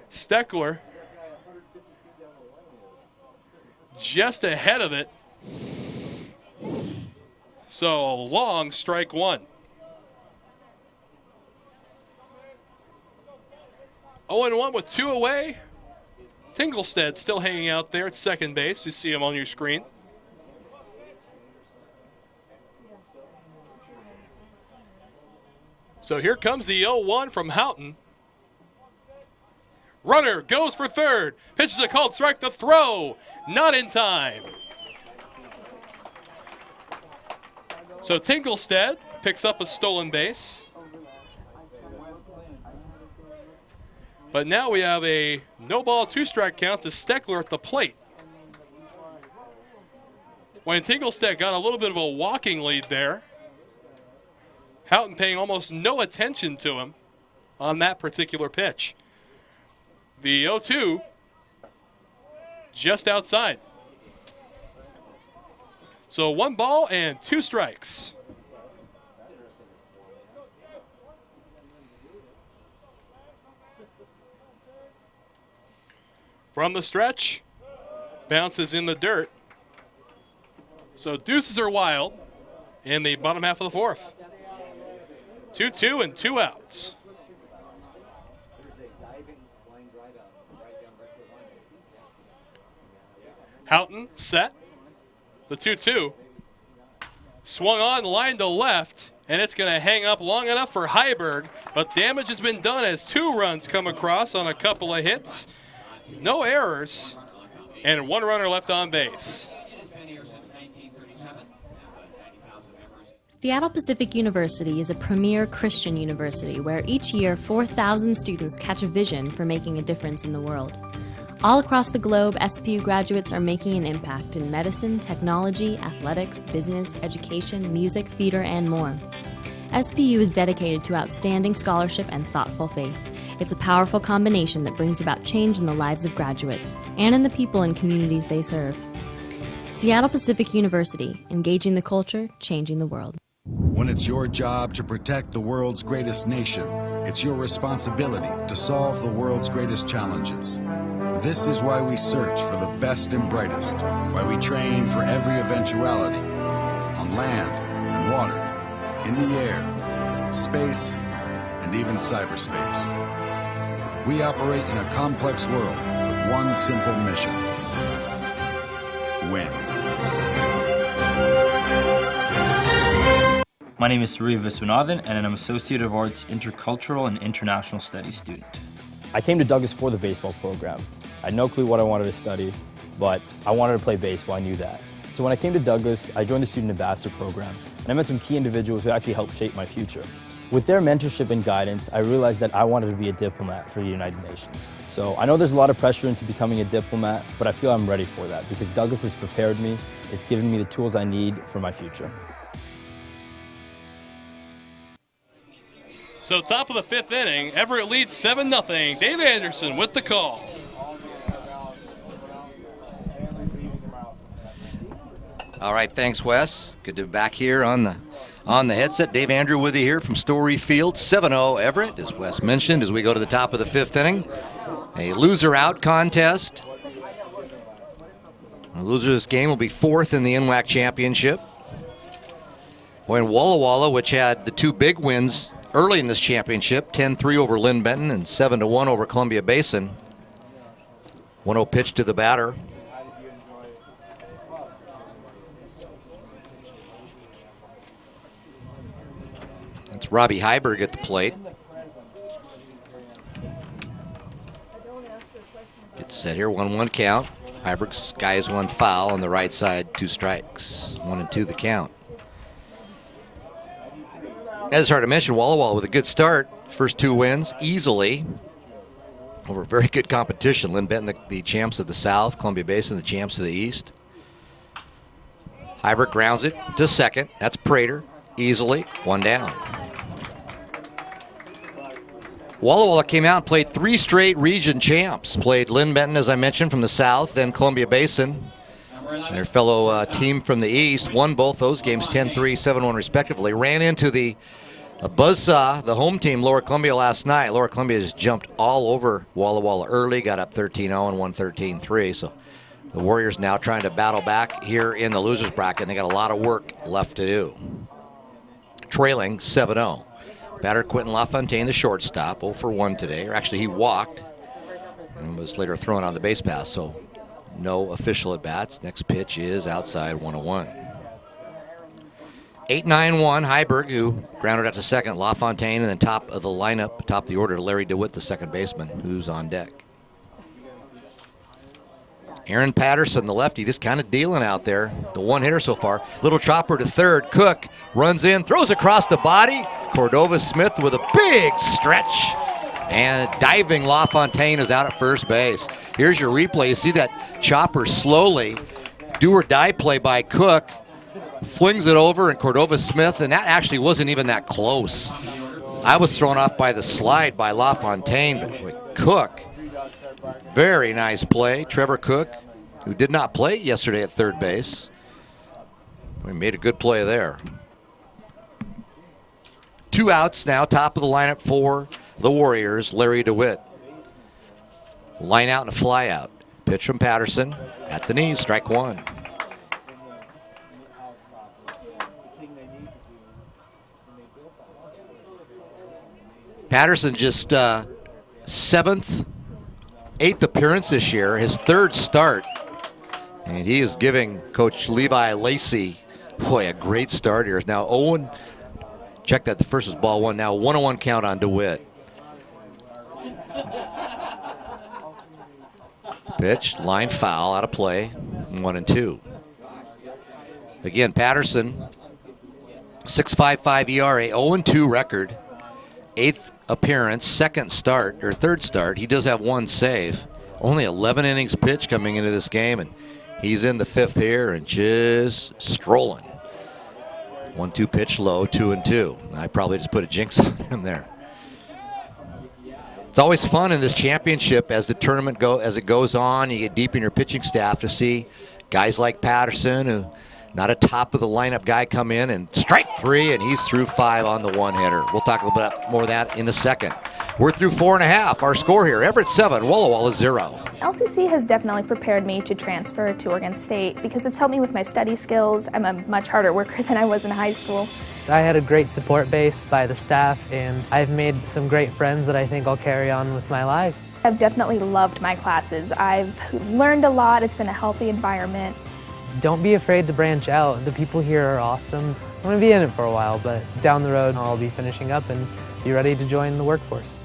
[SPEAKER 1] Steckler just ahead of it. So long, strike 1. 0-1 with 2 away. Tinglestad still hanging out there at second base. You see him on your screen. So here comes the 0-1 from Houghton. Runner goes for third. Pitches a called strike. The throw, not in time. So Tinglestead picks up a stolen base. But now we have a no ball, 2-strike count to Steckler at the plate. When Tinglestead got a little bit of a walking lead there, Houghton paying almost no attention to him on that particular pitch. The 0-2 just outside. So 1 ball and 2 strikes. From the stretch, bounces in the dirt. So deuces are wild in the bottom half of the 4th. 2-2 and 2 outs. Houghton set. The 2-2. Swung on, line to left, and it's going to hang up long enough for Heiberg, but damage has been done as 2 runs come across on a couple of hits. No errors, and 1 runner left on base.
[SPEAKER 19] Seattle Pacific University is a premier Christian university where each year 4,000 students catch a vision for making a difference in the world. All across the globe, SPU graduates are making an impact in medicine, technology, athletics, business, education, music, theater, and more. SPU is dedicated to outstanding scholarship and thoughtful faith. It's a powerful combination that brings about change in the lives of graduates and in the people and communities they serve. Seattle Pacific University, engaging the culture, changing the world.
[SPEAKER 22] When it's your job to protect the world's greatest nation, it's your responsibility to solve the world's greatest challenges. This is why we search for the best and brightest, why we train for every eventuality, on land and water, in the air, space, and even cyberspace. We operate in a complex world with one simple mission: win.
[SPEAKER 15] My name is Surya Viswanathan, and I'm an Associate of Arts Intercultural and International Studies student.
[SPEAKER 16] I came to Douglas for the baseball program. I had no clue what I wanted to study, but I wanted to play baseball, I knew that. So when I came to Douglas, I joined the Student Ambassador program, and I met some key individuals who actually helped shape my future. With their mentorship and guidance, I realized that I wanted to be a diplomat for the United Nations. So I know there's a lot of pressure into becoming a diplomat, but I feel I'm ready for that because Douglas has prepared me. It's given me the tools I need for my future.
[SPEAKER 1] So top of the 5th inning, Everett leads 7-0. Dave Anderson with the call.
[SPEAKER 23] All right, thanks, Wes. Good to be back here on the headset. Dave Andrew with you here from Story Field. 7-0 Everett, as Wes mentioned, as we go to the top of the 5th inning. A loser-out contest. The loser of this game will be 4th in the NWAC championship. When Walla Walla, which had the 2 big wins early in this championship, 10-3 over Lynn Benton and 7-1 over Columbia Basin. 1-0 pitch to the batter. It's Robbie Heiberg at the plate. It's set here, 1-1 count. Heiberg skies 1 foul on the right side, 2 strikes. 1-2 the count. As hard to mention, Walla Walla with a good start. First 2 wins easily over very good competition. Lynn Benton, the champs of the South. Columbia Basin, the champs of the East. Heiberg grounds it to second. That's Prater. Easily, 1 down. Walla Walla came out and played 3 straight region champs. Played Lynn Benton, as I mentioned, from the South, then Columbia Basin. Their fellow team from the East won both those games 10-3, 7-1 respectively. Ran into the buzzsaw, the home team, Lower Columbia, last night. Lower Columbia just jumped all over Walla Walla early, got up 13-0 and won 13-3. So the Warriors now trying to battle back here in the losers bracket, and they got a lot of work left to do. Trailing 7-0. Batter Quentin LaFontaine, the shortstop, 0 for 1 today. Or actually, he walked and was later thrown on the base pass, so no official at-bats. Next pitch is outside, 1-1. 8-9-1, Heiberg, who grounded out to second. LaFontaine, and then top of the lineup, top of the order, Larry DeWitt, the second baseman, who's on deck. Aaron Patterson, the lefty, just kind of dealing out there. The one hitter so far. Little chopper to third. Cook runs in, throws across the body. Cordova Smith with a big stretch. And diving LaFontaine is out at first base. Here's your replay. You see that chopper slowly. Do or die play by Cook. Flings it over, and Cordova Smith, and that actually wasn't even that close. I was thrown off by the slide by LaFontaine, but with Cook, very nice play. Trevor Cook, who did not play yesterday at third base. We made a good play there. 2 outs now, top of the lineup for the Warriors, Larry DeWitt. Line out and a fly out. Pitch from Patterson at the knees, strike one. Patterson just 8th appearance this year, his 3rd start. And he is giving Coach Levi Lacey, boy, a great start here. Now 0, check that, the first was ball 1, now 1-1 count on DeWitt. Pitch, line foul, out of play, 1-2. Again, Patterson, 6.55 ERA, 0-2 record, 8th appearance, 2nd start, or 3rd start. He does have 1 save. Only 11 innings pitched coming into this game, and he's in the 5th here and just strolling. 1-2 pitch low, 2-2. I probably just put a jinx on him there. It's always fun in this championship as the tournament as it goes on. You get deep in your pitching staff to see guys like Patterson, who not a top of the lineup guy, come in and strike 3, and he's through 5 on the 1 hitter. We'll talk a little bit more of that in a second. We're through 4.5. Our score here: Everett 7, Walla Walla 0.
[SPEAKER 12] LCC has definitely prepared me to transfer to Oregon State because it's helped me with my study skills. I'm a much harder worker than I was in high school.
[SPEAKER 13] I had a great support base by the staff, and I've made some great friends that I think I'll carry on with my life.
[SPEAKER 12] I've definitely loved my classes. I've learned a lot. It's been a healthy environment.
[SPEAKER 13] Don't be afraid to branch out. The people here are awesome. I'm going to be in it for a while, but down the road I'll be finishing up and be ready to join the workforce.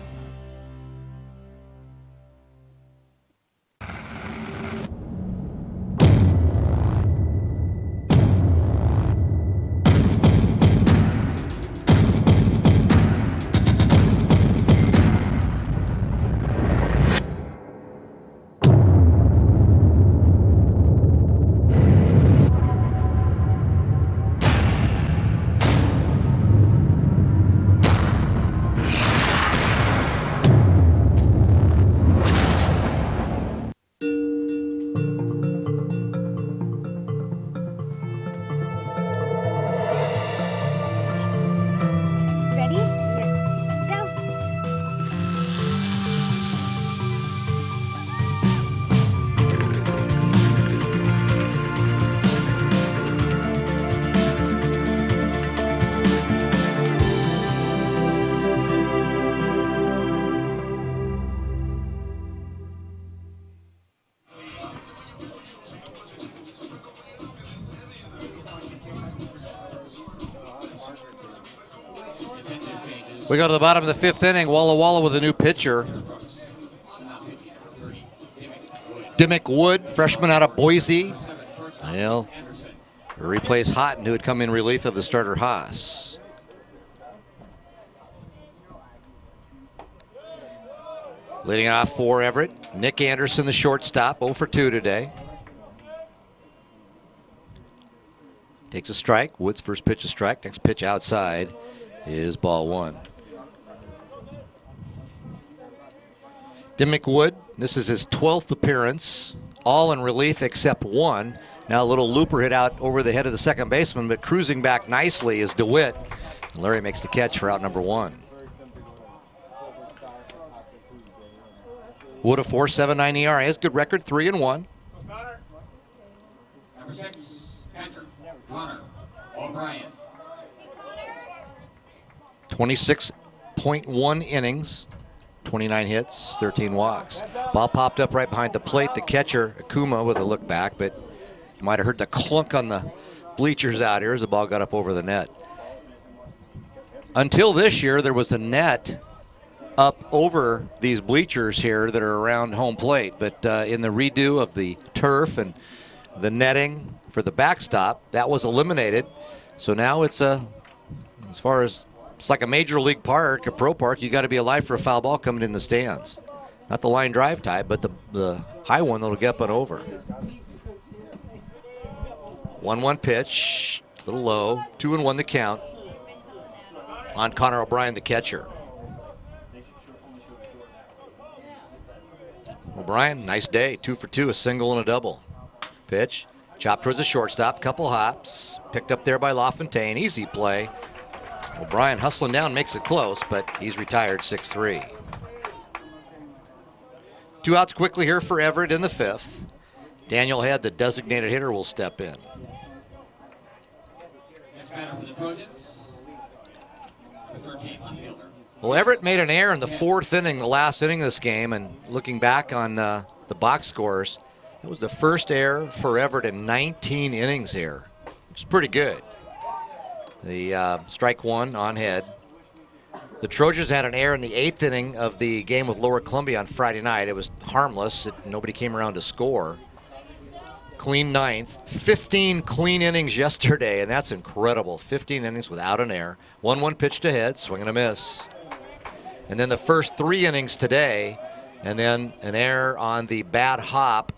[SPEAKER 23] We go to the bottom of the 5th inning. Walla Walla with a new pitcher. Dimmick Wood, freshman out of Boise. Well, replace Houghton, who had come in relief of the starter Haas. Leading off for Everett, Nick Anderson, the shortstop, 0 for 2 today. Takes a strike. Wood's first pitch a strike. Next pitch outside is ball 1. Dimmick Wood, this is his 12th appearance, all in relief except 1. Now a little looper hit out over the head of the second baseman, but cruising back nicely is DeWitt. Larry makes the catch for out number 1. Wood a 4.79 ERA, has good record, 3-1.
[SPEAKER 2] Number 6, catcher, Connor O'Brien.
[SPEAKER 23] 26.1 innings, 29 hits, 13 walks. Ball popped up right behind the plate. The catcher, Akuma, with a look back, but you might have heard the clunk on the bleachers out here as the ball got up over the net. Until this year, there was a net up over these bleachers here that are around home plate. But in the redo of the turf and the netting for the backstop, that was eliminated. So now it's as far as it's like a major league park, a pro park, you got to be alive for a foul ball coming in the stands. Not the line drive type, but the high one that'll get up and over. 1-1 pitch, a little low, 2-1 the count on Connor O'Brien, the catcher. O'Brien, nice day, 2 for 2, a single and a double. Pitch, chopped towards the shortstop, couple hops, picked up there by LaFontaine, easy play. O'Brien hustling down, makes it close, but he's retired 6-3. 2 outs quickly here for Everett in the 5th. Daniel Head, the designated hitter, will step in. Well, Everett made an error in the 4th inning, the last inning of this game, and looking back on the box scores, that was the first error for Everett in 19 innings here, which is pretty good. The strike 1 on Head. The Trojans had an error in the 8th inning of the game with Lower Columbia on Friday night. It was harmless. Nobody came around to score. Clean 9th. 15 clean innings yesterday, and that's incredible. 15 innings without an error. 1-1 pitch to Head, swing and a miss. And then the first 3 innings today, and then an error on the bad hop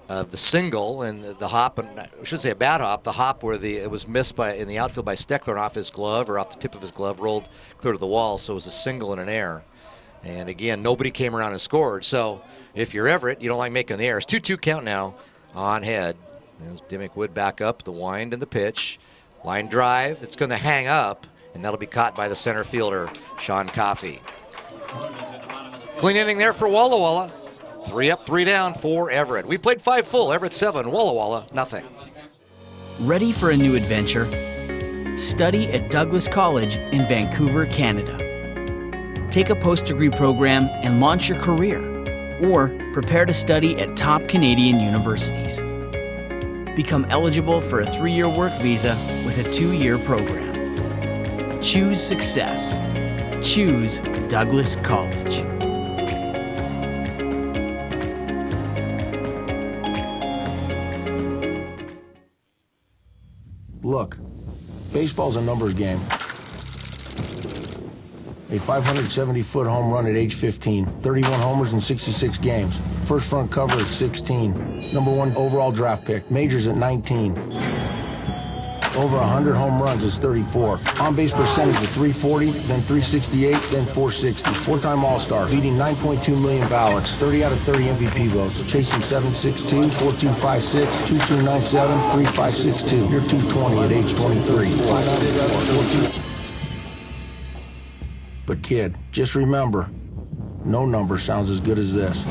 [SPEAKER 23] of the single, and the hop, and I shouldn't say a bad hop, the hop where it was missed in the outfield by Steckler and off his glove, or off the tip of his glove, rolled clear to the wall, so it was a single and an error. And again, nobody came around and scored. So if you're Everett, you don't like making the errors. 2-2 count now on Head. There's Dimmick Wood back up, the wind and the pitch. Line drive, it's going to hang up, and that'll be caught by the center fielder, Sean Coffey. Clean inning there for Walla Walla. 3 up, 3 down for Everett. We played 5 full, Everett 7, Walla Walla nothing.
[SPEAKER 4] Ready for a new adventure? Study at Douglas College in Vancouver, Canada. Take a post-degree program and launch your career, or prepare to study at top Canadian universities. Become eligible for a 3-year work visa with a 2-year program. Choose success. Choose Douglas College.
[SPEAKER 5] Look, baseball's a numbers game. A 570-foot home run at age 15, 31 homers in 66 games, first front cover at 16, #1 overall draft pick, majors at 19. Over 100 home runs is 34. On-base percentage of 340, then 368, then 460. 4-time All-Star, beating 9.2 million ballots, 30 out of 30 MVP votes, chasing 762, 4256, 2297, 3562. You're 220 at age 23. But kid, just remember, no number sounds as good as this.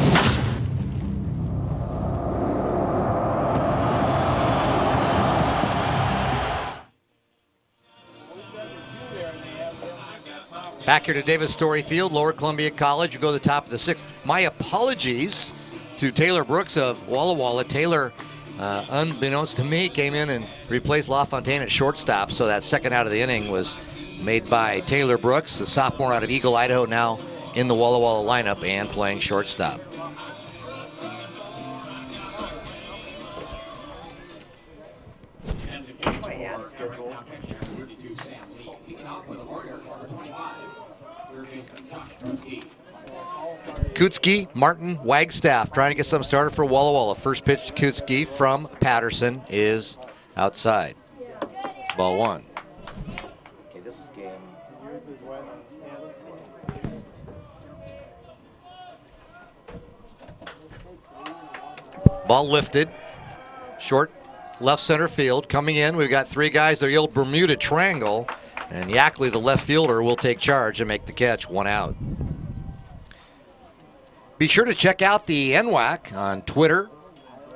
[SPEAKER 23] Back here to Davis Story Field, Lower Columbia College. You go to the top of the 6th. My apologies to Taylor Brooks of Walla Walla. Taylor, unbeknownst to me, came in and replaced LaFontaine at shortstop. So that second out of the inning was made by Taylor Brooks, the sophomore out of Eagle, Idaho, now in the Walla Walla lineup and playing shortstop. Kutzke, Martin, Wagstaff trying to get some started for Walla Walla. First pitch to Kutzke from Patterson is outside. Ball 1. Okay, this is game. Ball lifted. Short left center field. Coming in, we've got 3 guys. They're the old Bermuda Triangle. And Yackley, the left fielder, will take charge and make the catch. 1 out. Be sure to check out the NWAC on Twitter,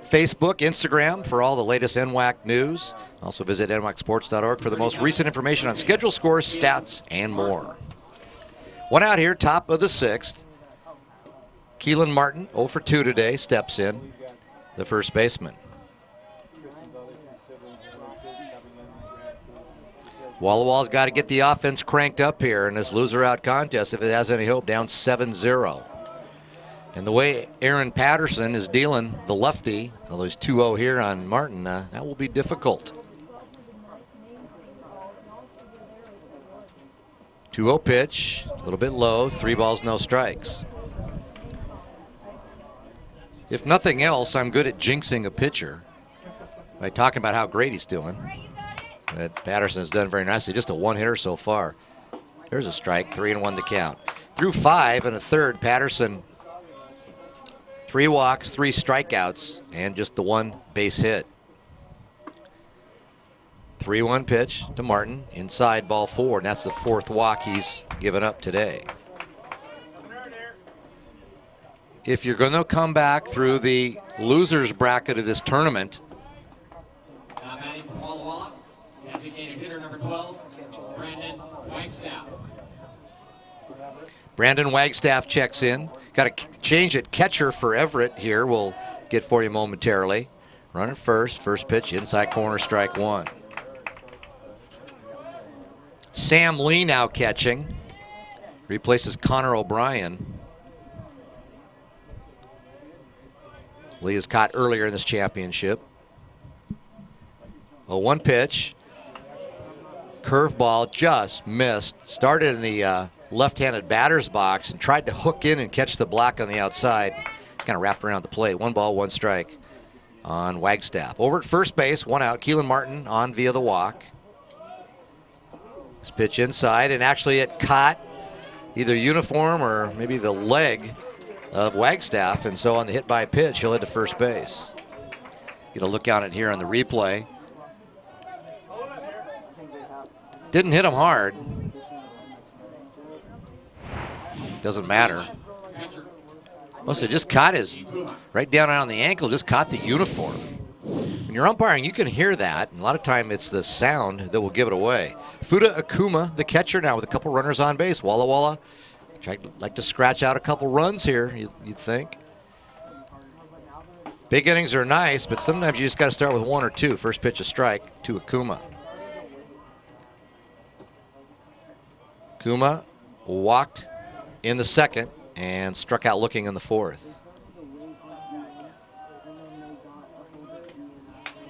[SPEAKER 23] Facebook, Instagram for all the latest NWAC news. Also visit nwacsports.org for the most recent information on schedule, scores, stats, and more. 1 out here, top of the 6th. Keelan Martin, 0 for 2 today, steps in, the first baseman. Walla Walla's got to get the offense cranked up here in this loser-out contest if it has any hope, down 7-0. And the way Aaron Patterson is dealing, the lefty, although he's 2-0 here on Martin, that will be difficult. 2-0 pitch, a little bit low, 3 balls, no strikes. If nothing else, I'm good at jinxing a pitcher by talking about how great he's doing. But Patterson has done very nicely, just a one-hitter so far. There's a strike, 3-1 to count. Through 5 and a third, Patterson 3 walks, 3 strikeouts, and just the 1 base hit. 3-1 pitch to Martin, inside ball 4, and that's the 4th walk he's given up today. If you're going to come back through the losers bracket of this tournament,
[SPEAKER 2] Now batting for Walla Walla, designated hitter number 12, Brandon Wagstaff.
[SPEAKER 23] Brandon Wagstaff checks in. Got to change at catcher for Everett here. We'll get for you momentarily. Running first pitch, inside corner, strike 1. Sam Lee now catching. Replaces Connor O'Brien. Lee is caught earlier in this championship. A 1 pitch. Curveball just missed. Started in the left-handed batter's box and tried to hook in and catch the block on the outside. Kind of wrapped around the plate. 1 ball, 1 strike on Wagstaff. Over at first base, 1 out. Keelan Martin on via the walk. This pitch inside, and actually it caught either uniform or maybe the leg of Wagstaff, and so on the hit by pitch, he'll head to first base. Get a look on it here on the replay. Didn't hit him hard. Doesn't matter. Also, just caught his, right down on the ankle, just caught the uniform. When you're umpiring, you can hear that, and a lot of time it's the sound that will give it away. Fuda Akuma, the catcher now with a couple runners on base. Walla Walla like to scratch out a couple runs here, you'd think. Big innings are nice, but sometimes you just got to start with 1 or 2. First pitch a strike to Akuma. Akuma walked in the 2nd and struck out looking in the 4th.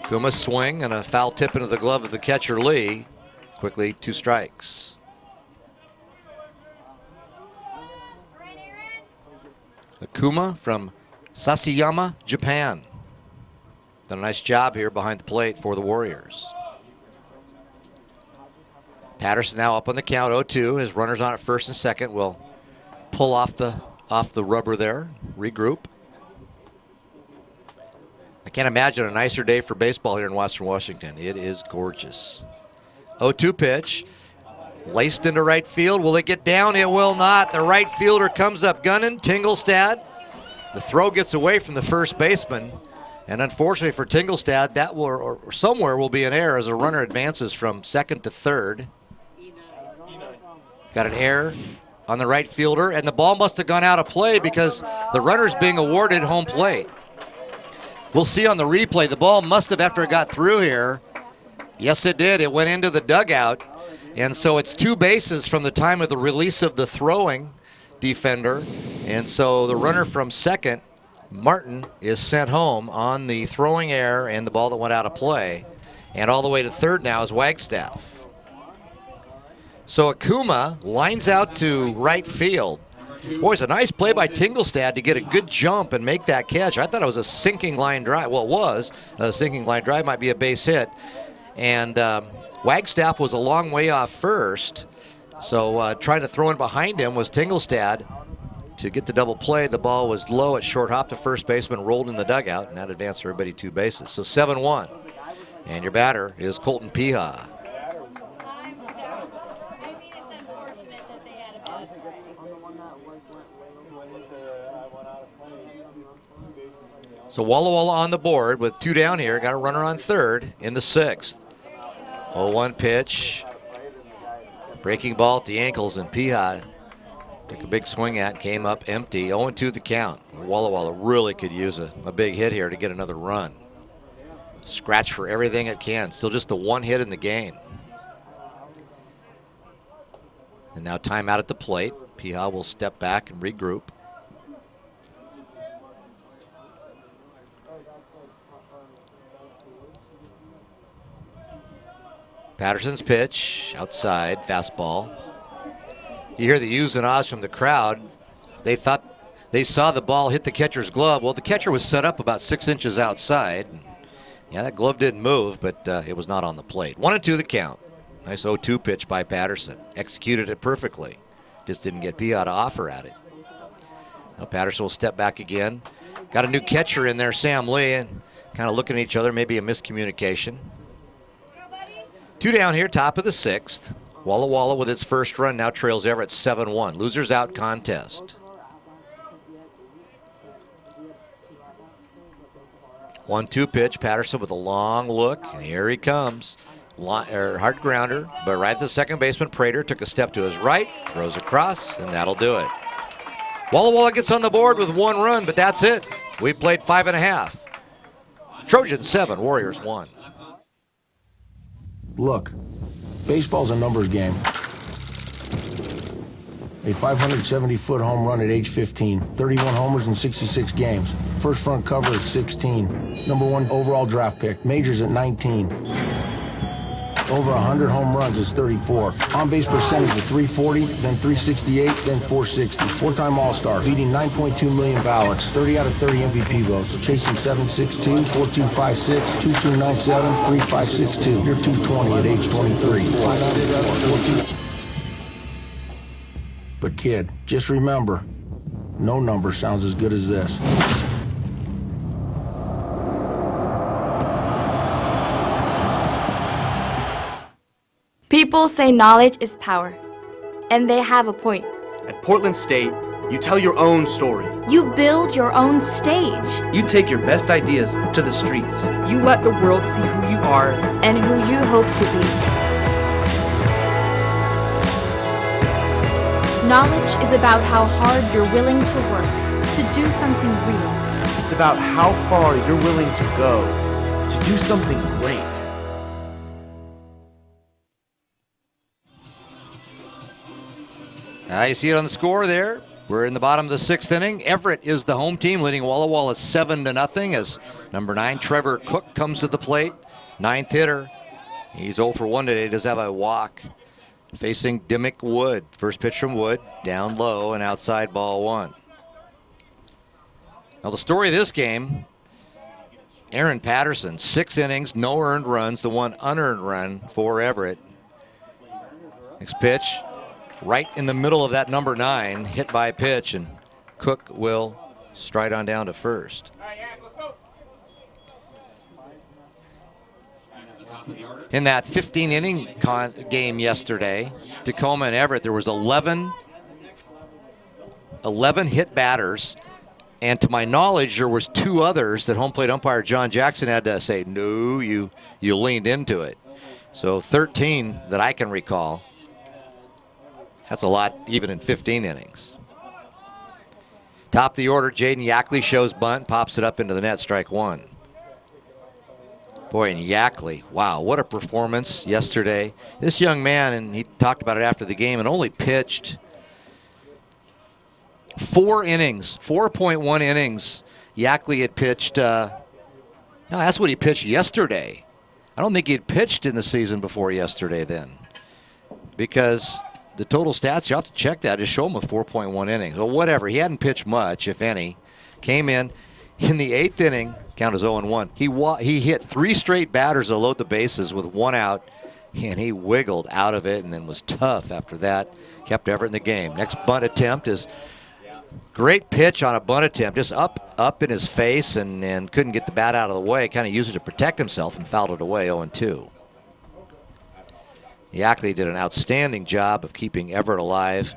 [SPEAKER 23] Akuma's swing and a foul tip into the glove of the catcher Lee. Quickly 2 strikes. Akuma from Sasayama, Japan. Done a nice job here behind the plate for the Warriors. Patterson now up on the count, 0-2. His runners on at first and second will pull off the rubber there, regroup. I can't imagine a nicer day for baseball here in Western Washington. It is gorgeous. 0-2 pitch. Laced into right field. Will it get down? It will not. The right fielder comes up gunning. Tingelstad. The throw gets away from the first baseman. And unfortunately for Tingelstad, that will, or somewhere will be an error as a runner advances from second to third. Got an error on the right fielder, and the ball must have gone out of play because the runner's being awarded home plate. We'll see on the replay. The ball must have, after it got through here, yes it did, it went into the dugout. And so it's 2 bases from the time of the release of the throwing defender. And so the runner from second, Martin, is sent home on the throwing error and the ball that went out of play. And all the way to third now is Wagstaff. So Akuma lines out to right field. Boy, it's a nice play by Tingelstad to get a good jump and make that catch. I thought it was a sinking line drive. Well, it was a sinking line drive, might be a base hit. And Wagstaff was a long way off first. So trying to throw in behind him was Tingelstad to get the double play. The ball was low at short hop to first baseman, rolled in the dugout, and that advanced everybody 2 bases. So 7-1. And your batter is Colton Piha. So Walla Walla on the board with 2 down here. Got a runner on third in the 6th. 0-1 pitch. Breaking ball at the ankles, and Piha took a big swing at, came up empty. 0-2 the count. Walla Walla really could use a big hit here to get another run. scratch for everything it can. Still just the one hit in the game. And now timeout at the plate. Piha will step back and regroup. Patterson's pitch, outside, fastball. You hear the oohs and ahs from the crowd. They thought they saw the ball hit the catcher's glove. Well, the catcher was set up about 6 inches outside. Yeah, that glove didn't move, but it was not on the plate. 1-2 the count. Nice 0-2 pitch by Patterson. Executed it perfectly. Just didn't get Piha to offer at it. Now Patterson will step back again. Got a new catcher in there, Sam Lee, and kind of looking at each other, maybe a miscommunication. 2 down here, top of the 6th. Walla Walla with its first run now trails Everett 7-1. Losers out contest. 1-2 pitch. Patterson with a long look, and here he comes. Hard grounder, but right at the second baseman, Prater took a step to his right, throws across, and that'll do it. Walla Walla gets on the board with 1 run, but that's it. We played 5.5. Trojans 7, Warriors 1.
[SPEAKER 5] Look, baseball's a numbers game. A 570-foot home run at age 15, 31 homers in 66 games. First front cover at 16. Number 1 overall draft pick. Majors at 19. Over 100 home runs is 34. On-base percentage at 340, then 368, then 460. 4-time All-Star, beating 9.2 million ballots, 30 out of 30 MVP votes. Chasing 762, 4256, 2297, 3562. You're 220 at age 23. But kid, just remember, no number sounds as good as this.
[SPEAKER 18] People say knowledge is power, and they have a point.
[SPEAKER 6] At Portland State, you tell your own story.
[SPEAKER 18] You build your own stage.
[SPEAKER 6] You take your best ideas to the streets.
[SPEAKER 7] You let the world see who you are
[SPEAKER 18] and who you hope to be. Knowledge is about how hard you're willing to work to do something real.
[SPEAKER 6] It's about how far you're willing to go to do something great.
[SPEAKER 23] You see it on the score there. We're in the bottom of the 6th inning. Everett is the home team, leading Walla Walla 7-0 as number 9, Trevor Cook, comes to the plate. 9th hitter. He's 0 for 1 today. Does have a walk. Facing Dimmick Wood. First pitch from Wood, down low and outside, ball 1. Now the story of this game, Aaron Patterson, 6 innings, no earned runs, the 1 unearned run for Everett. Next pitch, right in the middle of that number 9, hit by pitch, and Cook will stride on down to first. In that 15-inning game yesterday, Tacoma and Everett, there was 11 hit batters, and to my knowledge, there was 2 others that home plate umpire John Jackson had to say, no, you leaned into it. So 13 that I can recall. That's a lot, even in 15 innings. Top of the order, Jaden Yackley shows bunt, pops it up into the net, strike 1. Boy, and Yackley, wow, what a performance yesterday. This young man, and he talked about it after the game, and only pitched 4 innings, 4.1 innings. Yackley had pitched, no, that's what he pitched yesterday. I don't think he had pitched in the season before yesterday then, because the total stats, you have to check that, just show him with 4.1 innings. Well, whatever, he hadn't pitched much, if any. Came in the 8th inning, count as 0-1. He hit 3 straight batters to load the bases with 1 out, and he wiggled out of it and then was tough after that. Kept Everett in the game. Next bunt attempt is great pitch on a bunt attempt, just up in his face, and couldn't get the bat out of the way. Kind of used it to protect himself and fouled it away, 0-2. Yackley did an outstanding job of keeping Everett alive.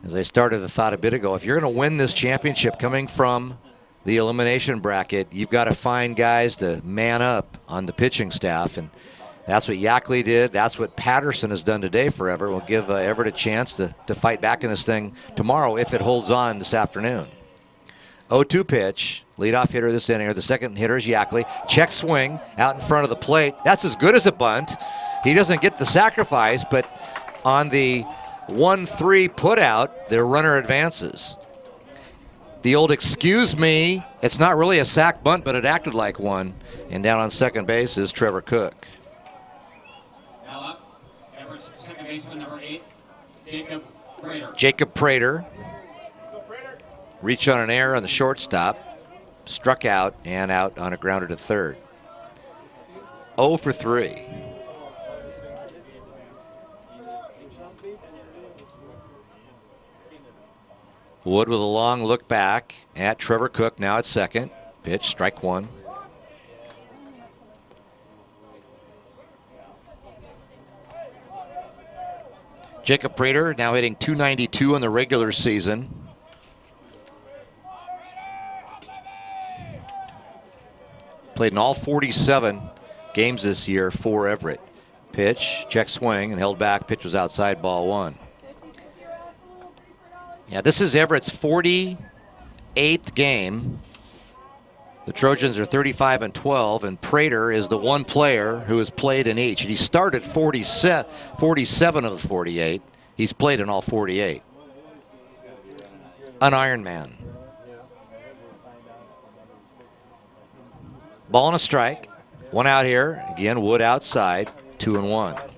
[SPEAKER 23] As I started the thought a bit ago, if you're going to win this championship coming from the elimination bracket, you've got to find guys to man up on the pitching staff, and that's what Yackley did. That's what Patterson has done today for Everett. We'll give Everett a chance to fight back in this thing tomorrow if it holds on this afternoon. 0-2 pitch. Leadoff hitter this inning, or the second hitter is Yackley. Check swing out in front of the plate. That's as good as a bunt. He doesn't get the sacrifice, but on the 1-3 put out, their runner advances. The old excuse me, it's not really a sac bunt, but it acted like one. And down on second base is Trevor Cook.
[SPEAKER 2] Now up, Everett's second baseman, number 8, Jacob Prater.
[SPEAKER 23] Jacob Prater. Reach on an error on the shortstop. Struck out and out on a grounder to third. 0 for 3. Wood with a long look back at Trevor Cook, now at second. Pitch, strike one. Jacob Prater now hitting .292 in the regular season. Played in all 47 games this year for Everett. Pitch, check swing, and held back. Pitch was outside, ball one. Yeah, this is Everett's 48th game. The Trojans are 35-12, and Prater is the one player who has played in each. And he started 47 of the 48. He's played in all 48. An Iron Man. Ball and a strike. One out here. Again, Wood outside. 2-1.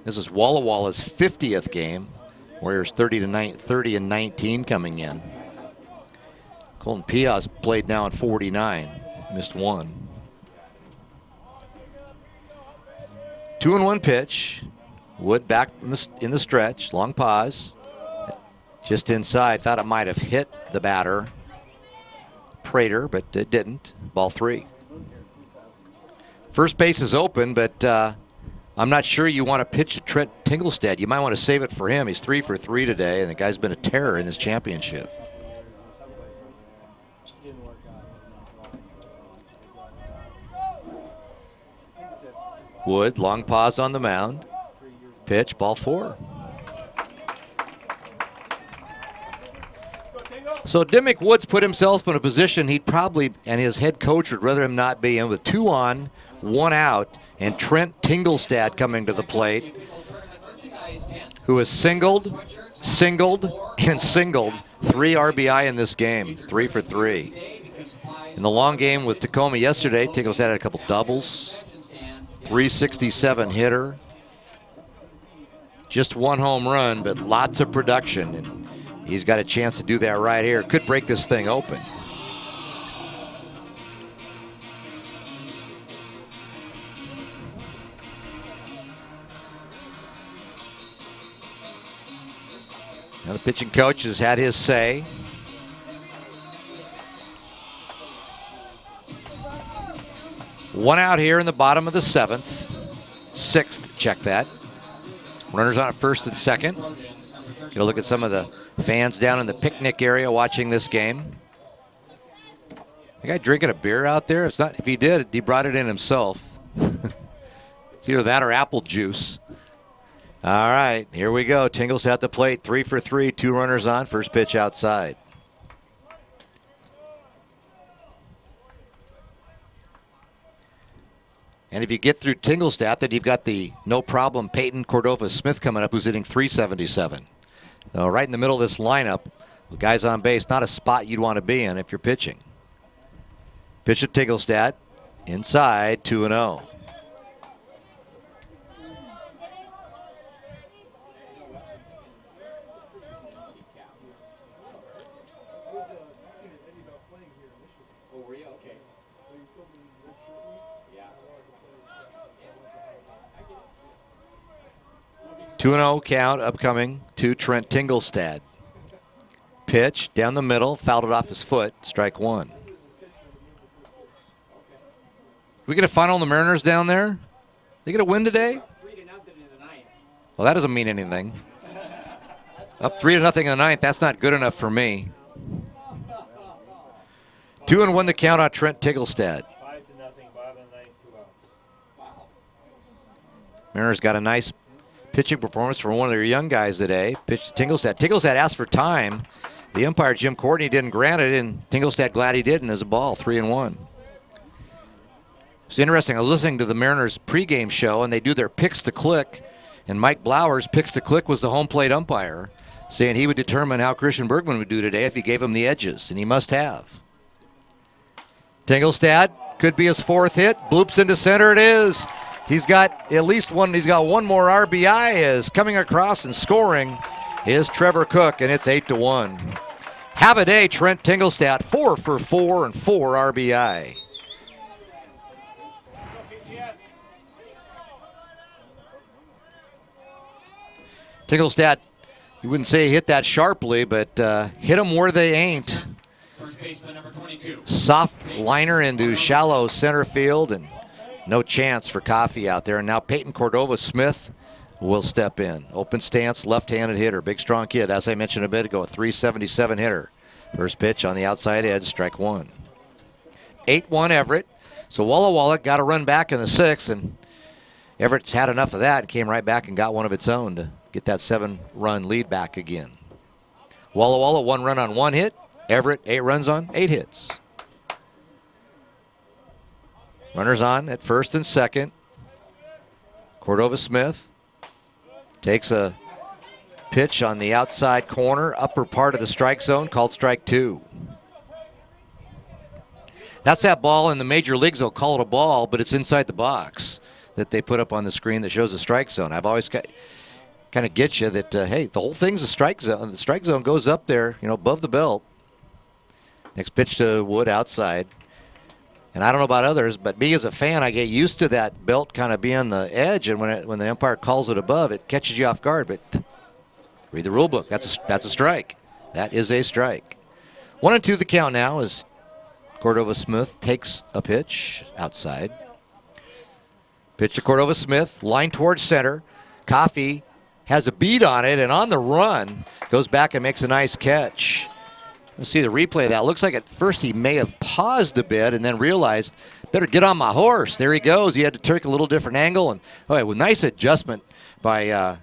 [SPEAKER 23] This is Walla Walla's 50th game. Warriors 30-19 coming in. Colton Piaz played now in 49. Missed one. 2-1 pitch. Wood back in the stretch. Long pause. Just inside. Thought it might have hit the batter, Prater, but it didn't. Ball 3. First base is open, but I'm not sure you want to pitch to Trent Tinglestad. You might want to save it for him. He's 3 for 3 today, and the guy's been a terror in this championship. Wood, long pause on the mound. Pitch, ball 4. So Dimmick Woods put himself in a position he'd probably, and his head coach would rather him not be in, with 2 on, 1 out, and Trent Tinglestad coming to the plate, who has singled, and singled. 3 RBI in this game, 3 for 3. In the long game with Tacoma yesterday, Tinglestad had a couple doubles, 367 hitter, just 1 home run, but lots of production, and he's got a chance to do that right here. Could break this thing open. Now the pitching coach has had his say. One out here in the bottom of the 7th. 6th, check that. Runners on at first and second. Get a look at some of the fans down in the picnic area watching this game. The guy drinking a beer out there? It's not. If he did, he brought it in himself. It's either that or apple juice. All right, here we go. Tingle's at the plate, 3 for 3, 2 runners on. First pitch outside. And if you get through Tinglestad, then you've got the no problem Peyton Cordova Smith coming up, who's hitting 377. So right in the middle of this lineup, with guys on base, not a spot you'd want to be in if you're pitching. Pitch at Tinglestad, inside, 2-0. Two 2-0 count upcoming to Trent Tinglestad. Pitch down the middle, fouled it off his foot, strike 1. We get a final on the Mariners down there? They get a win today? Well, that doesn't mean anything. Up 3-0 in the 9th, that's not good enough for me. 2-1 the count on Trent Tinglestad. Mariners got a nice pitching performance from one of their young guys today. Pitched to Tingelstad. Tingelstad asked for time. The umpire, Jim Courtney, didn't grant it, and Tingelstad glad he did, and there's a ball, 3-1. It's interesting. I was listening to the Mariners pregame show, and they do their picks to click, and Mike Blowers' picks to click was the home plate umpire, saying he would determine how Christian Bergman would do today if he gave him the edges, and he must have. Tingelstad could be his 4th hit. Bloops into center. It is. He's got at least one. He's got one more RBI. Is coming across and scoring is Trevor Cook, and it's 8-1. Have a day, Trent Tingelstad. 4 for 4 and 4 RBI. Tingelstad, you wouldn't say he hit that sharply, but hit them where they ain't. Soft liner into shallow center field, and no chance for Coffey out there. And now Peyton Cordova-Smith will step in. Open stance, left-handed hitter. Big, strong kid. As I mentioned a bit ago, a .377 hitter. First pitch on the outside edge, strike 1. 8-1 Everett. So Walla Walla got a run back in the 6th, and Everett's had enough of that and came right back and got one of its own to get that 7-run lead back again. Walla Walla 1 run on 1 hit. Everett 8 runs on 8 hits. Runners on at first and second. Cordova-Smith takes a pitch on the outside corner, upper part of the strike zone, called strike 2. That's that ball in the major leagues. They'll call it a ball, but it's inside the box that they put up on the screen that shows the strike zone. I've always kind of get you that, hey, the whole thing's a strike zone. The strike zone goes up there, above the belt. Next pitch to Wood outside. And I don't know about others, but me as a fan, I get used to that belt kind of being the edge, and when the umpire calls it above, it catches you off guard. But read the rule book. That's a strike. That is a strike. 1-2 the count now as Cordova-Smith takes a pitch outside. Pitch to Cordova-Smith, line towards center. Coffey has a beat on it, and on the run, goes back and makes a nice catch. Let's see the replay of that. Looks like at first he may have paused a bit and then realized, better get on my horse. There he goes. He had to take a little different angle. And with nice adjustment by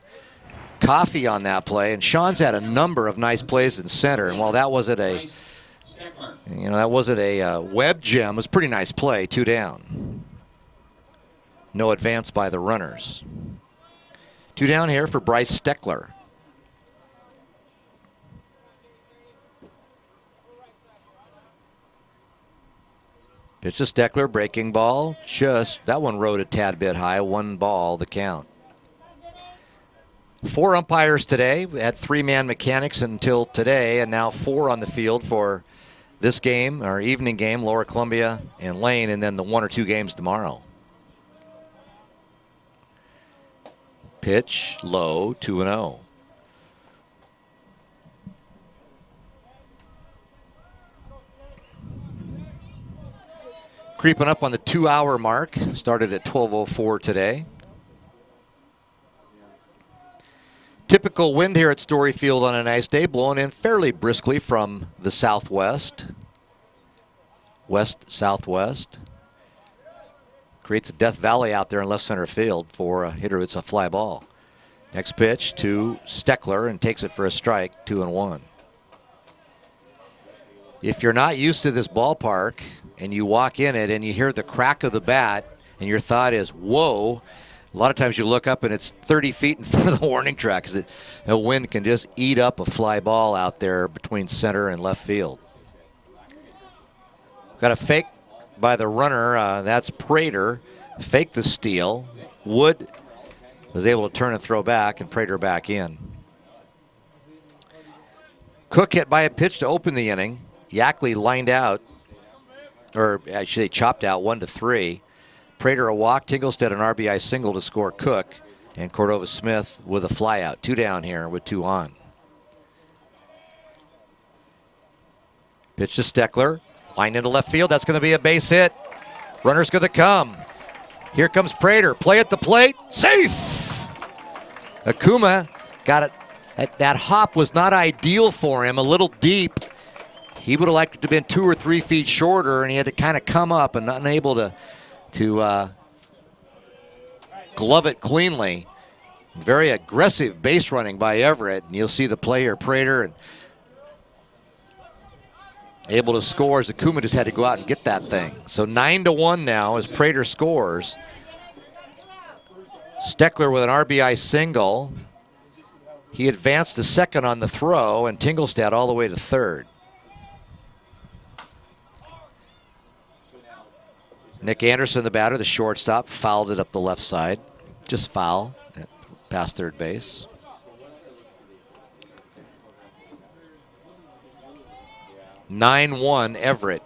[SPEAKER 23] Coffey on that play. And Sean's had a number of nice plays in center. And while that wasn't a web gem, it was a pretty nice play. 2 down. No advance by the runners. 2 down here for Bryce Steckler. Pitch to Steckler, breaking ball. That one rode a tad bit high. 1 ball, the count. 4 umpires today. We had 3-man mechanics until today, and now 4 on the field for this game, our evening game, Lower Columbia and Lane, and then the 1 or 2 games tomorrow. Pitch, low, 2-0. Creeping up on the 2-hour mark. Started at 12:04 today. Typical wind here at Story Field on a nice day, blowing in fairly briskly from the southwest. West-southwest. Creates a Death Valley out there in left center field for a hitter. It's a fly ball. Next pitch to Steckler, and takes it for a strike, 2-1. If you're not used to this ballpark and you walk in it and you hear the crack of the bat and your thought is, whoa, a lot of times you look up and it's 30 feet in front of the warning track because the wind can just eat up a fly ball out there between center and left field. Got a fake by the runner. That's Prater. Faked the steal. Wood was able to turn and throw back, and Prater back in. Cook hit by a pitch to open the inning. Yackley lined out, or I should say chopped out, 1-3. Prater a walk, Tingelstad an RBI single to score Cook, and Cordova-Smith with a fly out. 2 down here with 2 on. Pitch to Steckler, line into left field. That's going to be a base hit. Runner's going to come. Here comes Prater. Play at the plate. Safe! Akuma got it. That hop was not ideal for him. A little deep. He would have liked it to have been 2 or 3 feet shorter, and he had to kind of come up and unable to glove it cleanly. Very aggressive base running by Everett, and you'll see the play here, Prater, and able to score as Akuma just had to go out and get that thing. So 9-1 now as Prater scores. Steckler with an RBI single. He advanced to second on the throw, and Tingelstad all the way to third. Nick Anderson, the batter, the shortstop, fouled it up the left side. Just foul past third base. (9-1) Everett.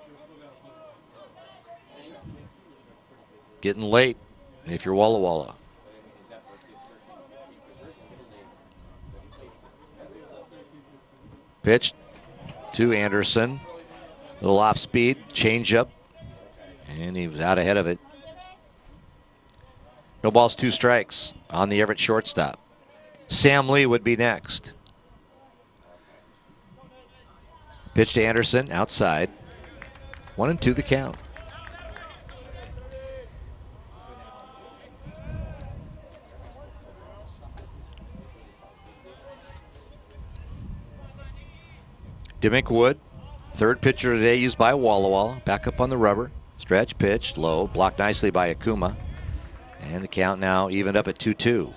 [SPEAKER 23] Getting late if you're Walla Walla. Pitch to Anderson. Little off speed, changeup, and he was out ahead of it. No balls, 2 strikes on the Everett shortstop. Sam Lee would be next. Pitch to Anderson, outside. 1-2 the count. Dimmick Wood, third pitcher today used by Walla Walla. Back up on the rubber. Stretch pitch, low, blocked nicely by Akuma. And the count now evened up at 2-2.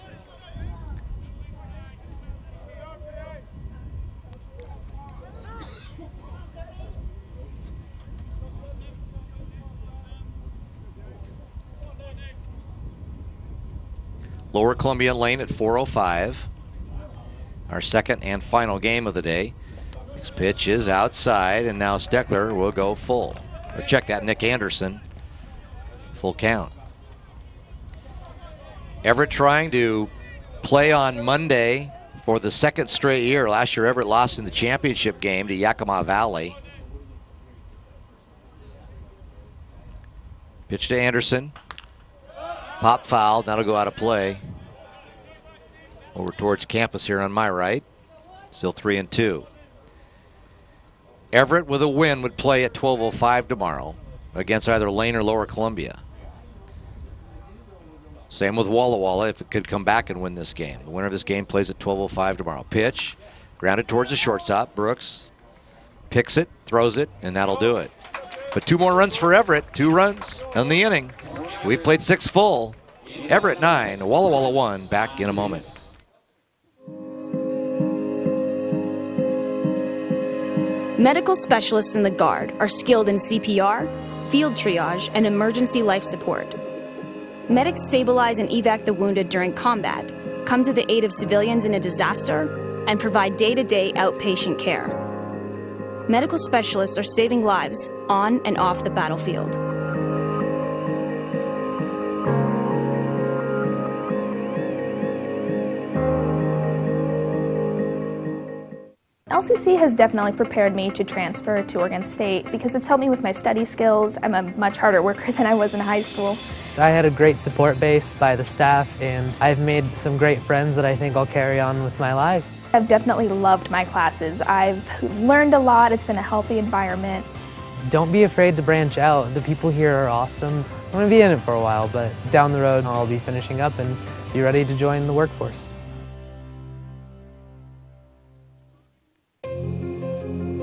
[SPEAKER 23] Lower Columbia Lane at 4:05. Our second and final game of the day. Next pitch is outside, and now Steckler will go full. Or check that, Nick Anderson. Full count. Everett trying to play on Monday for the second straight year. Last year, Everett lost in the championship game to Yakima Valley. Pitch to Anderson. Pop foul, that'll go out of play. Over towards campus here on my right. Still 3-2. Everett with a win would play at 12:05 tomorrow against either Lane or Lower Columbia. Same with Walla Walla if it could come back and win this game. The winner of this game plays at 12:05 tomorrow. Pitch, grounded towards the shortstop. Brooks picks it, throws it, and that'll do it. But 2 more runs for Everett. 2 runs in the inning. We've played 6 full. Everett 9, Walla Walla 1. Back in a moment.
[SPEAKER 8] Medical specialists in the Guard are skilled in CPR, field triage, and emergency life support. Medics stabilize and evac the wounded during combat, come to the aid of civilians in a disaster, and provide day-to-day outpatient care. Medical specialists are saving lives on and off the battlefield.
[SPEAKER 12] LCC has definitely prepared me to transfer to Oregon State because it's helped me with my study skills. I'm a much harder worker than I was in high school.
[SPEAKER 13] I had a great support base by the staff, and I've made some great friends that I think I'll carry on with my life.
[SPEAKER 12] I've definitely loved my classes. I've learned a lot. It's been a healthy environment.
[SPEAKER 13] Don't be afraid to branch out. The people here are awesome. I'm going to be in it for a while, but down the road I'll be finishing up and be ready to join the workforce.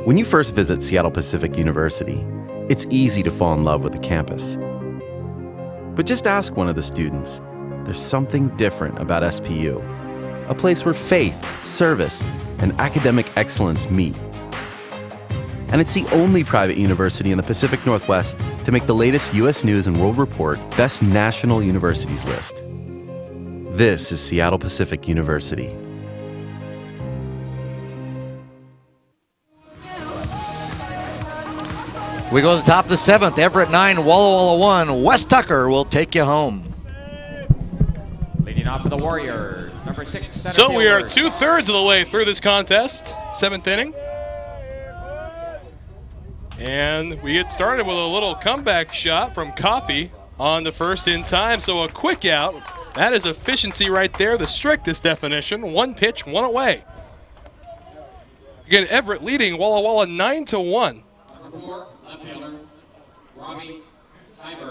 [SPEAKER 14] When you first visit Seattle Pacific University, it's easy to fall in love with the campus. But just ask one of the students. There's something different about SPU, a place where faith, service, and academic excellence meet. And it's the only private university in the Pacific Northwest to make the latest U.S. News and World Report Best National Universities list. This is Seattle Pacific University.
[SPEAKER 23] We go to the top of the 7th. Everett 9, Walla Walla 1. Wes Tucker will take you home.
[SPEAKER 3] Leading off for the Warriors, number 6.
[SPEAKER 1] So we are 2/3 of the way through this contest, 7th inning. And we get started with a little comeback shot from Coffey on the first in time. So a quick out. That is efficiency right there, the strictest definition. 1 pitch, 1 away. Again, Everett leading Walla Walla 9-1.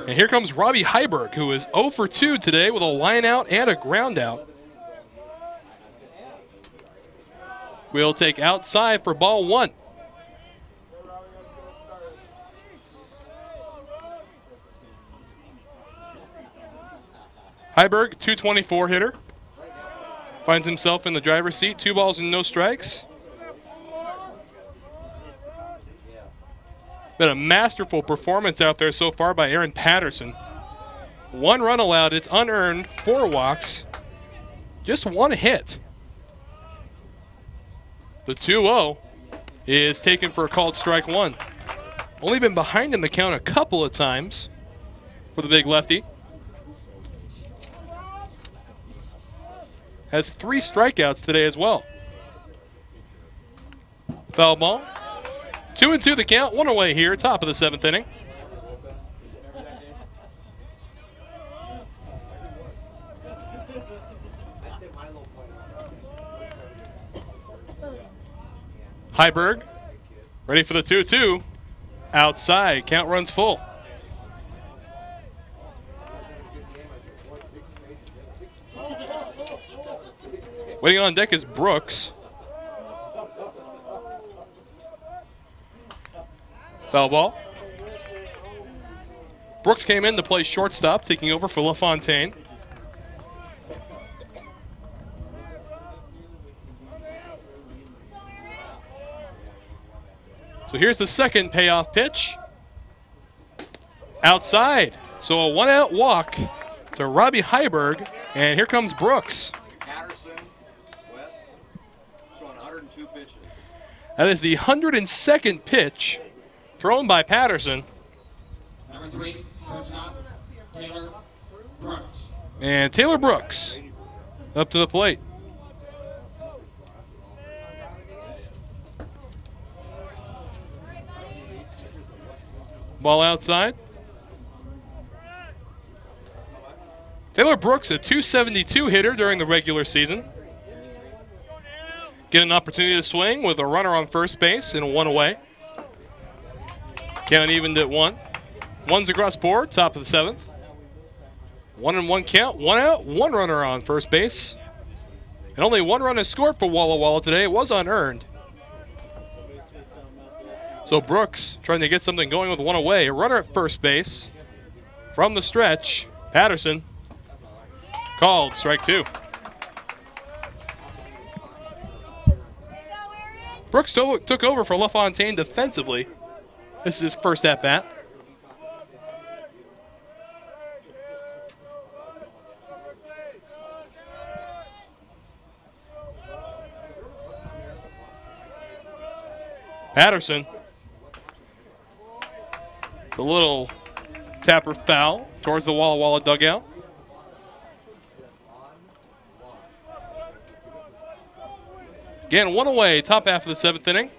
[SPEAKER 1] And here comes Robbie Heiberg, who is 0 for 2 today with a line out and a ground out. will take outside for ball 1. Heiberg, 224 hitter. Finds himself in the driver's seat. 2 balls and no strikes. Been a masterful performance out there so far by Aaron Patterson. 1 run allowed. It's unearned. 4 walks. Just 1 hit. The 2-0 is taken for a called strike 1. Only been behind in the count a couple of times for the big lefty. Has 3 strikeouts today as well. Foul ball. 2-2 the count, 1 away here, top of the 7th inning. Heiberg, ready for the 2-2. Outside, count runs full. Waiting on deck is Brooks. Foul ball. Brooks came in to play shortstop, taking over for LaFontaine. So here's the second payoff pitch. Outside. So a 1-out walk to Robbie Heiberg, and here comes Brooks. That is the 102nd pitch thrown by Patterson.
[SPEAKER 2] Number 3, shortstop, Taylor Brooks.
[SPEAKER 1] And Taylor Brooks up to the plate. Ball outside. Taylor Brooks, a .272 hitter during the regular season. Get an opportunity to swing with a runner on first base and 1 away. Count evened at 1. 1's across board, top of the 7th. 1-1 count, 1 out, 1 runner on first base. And only 1 run is scored for Walla Walla today. It was unearned. So Brooks trying to get something going with 1 away. A runner at first base from the stretch. Patterson called strike 2. Brooks took over for LaFontaine defensively. This is his first at-bat. Patterson. It's a little tapper foul towards the Walla Walla dugout. Again, 1 away, top half of the 7th inning.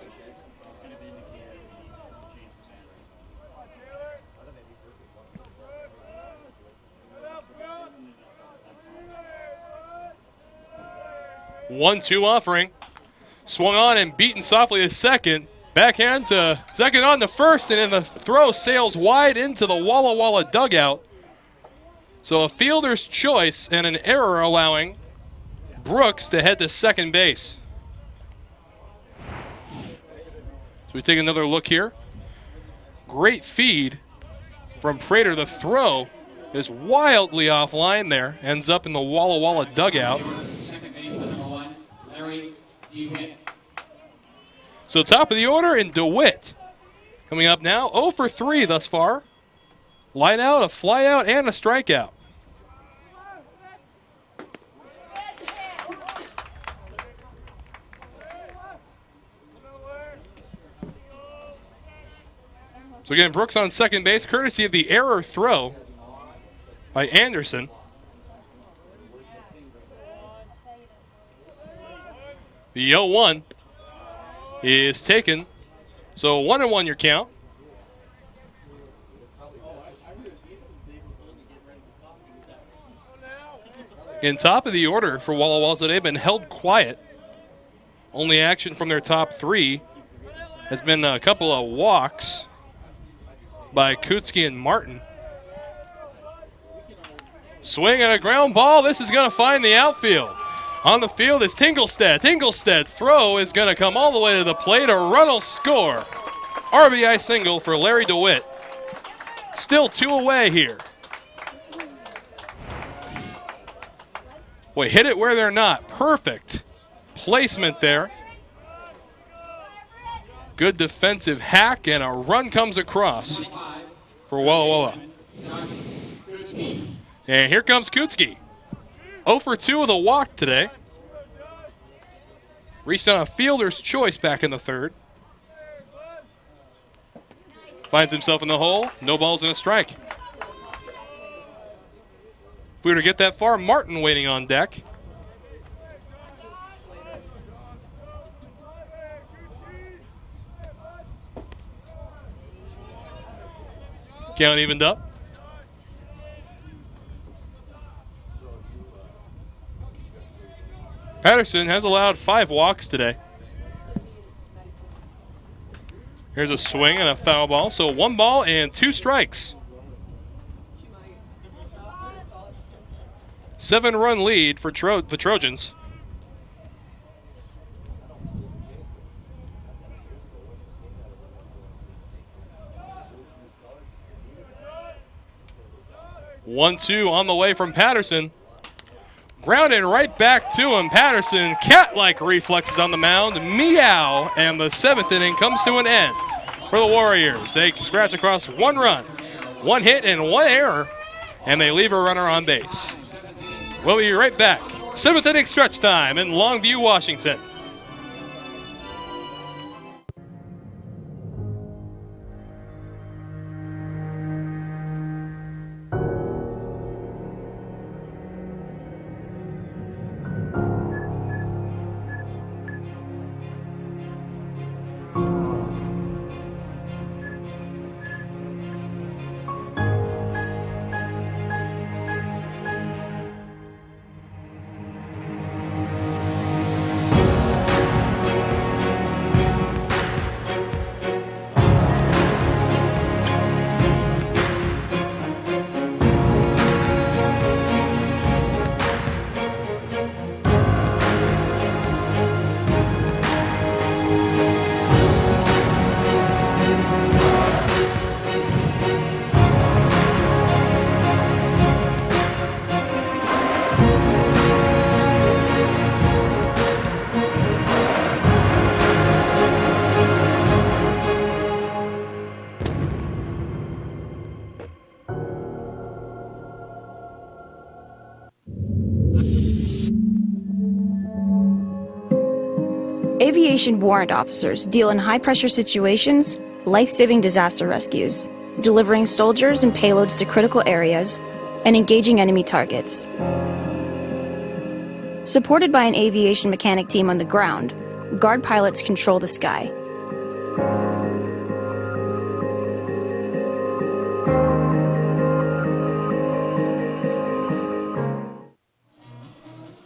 [SPEAKER 1] One-two offering. Swung on and beaten softly to second. Backhand to second on to first, and then the throw sails wide into the Walla Walla dugout. So a fielder's choice and an error allowing Brooks to head to second base. So we take another look here. Great feed from Prater. The throw is wildly offline there. Ends up in the Walla Walla dugout.
[SPEAKER 2] Second baseman, number 1, Larry DeWitt.
[SPEAKER 1] So top of the order in DeWitt. Coming up now, 0 for 3 thus far. Line out, a fly out, and a strikeout. So again, Brooks on second base, courtesy of the error throw by Anderson. The 0-1 is taken. So 1-1 your count. In top of the order for Walla Walla today, been held quiet. Only action from their top 3 has been a couple of walks by Kutzke and Martin. Swing and a ground ball. This is going to find the outfield. On the field is Tinglestead. Tinglestead's throw is going to come all the way to the plate. A run will score. RBI single for Larry DeWitt. Still 2 away here. Boy, hit it where they're not. Perfect placement there. Good defensive hack, and a run comes across for Walla Walla. And here comes Kutzke. 0 for 2 with a walk today. Reached on a fielder's choice back in the third. Finds himself in the hole. No balls and a strike. If we were to get that far, Martin waiting on deck. Count evened up. Patterson has allowed 5 walks today. Here's a swing and a foul ball. So 1 ball and 2 strikes. 7-run lead for the Trojans. One-two on the way from Patterson. Grounded right back to him. Patterson, cat-like reflexes on the mound. Meow, and the 7th inning comes to an end for the Warriors. They scratch across 1 run, 1 hit, and 1 error, and they leave a runner on base. We'll be right back. 7th inning stretch time in Longview, Washington.
[SPEAKER 8] Aviation warrant officers deal in high-pressure situations, life-saving disaster rescues, delivering soldiers and payloads to critical areas, and engaging enemy targets. Supported by an aviation mechanic team on the ground, guard pilots control the sky.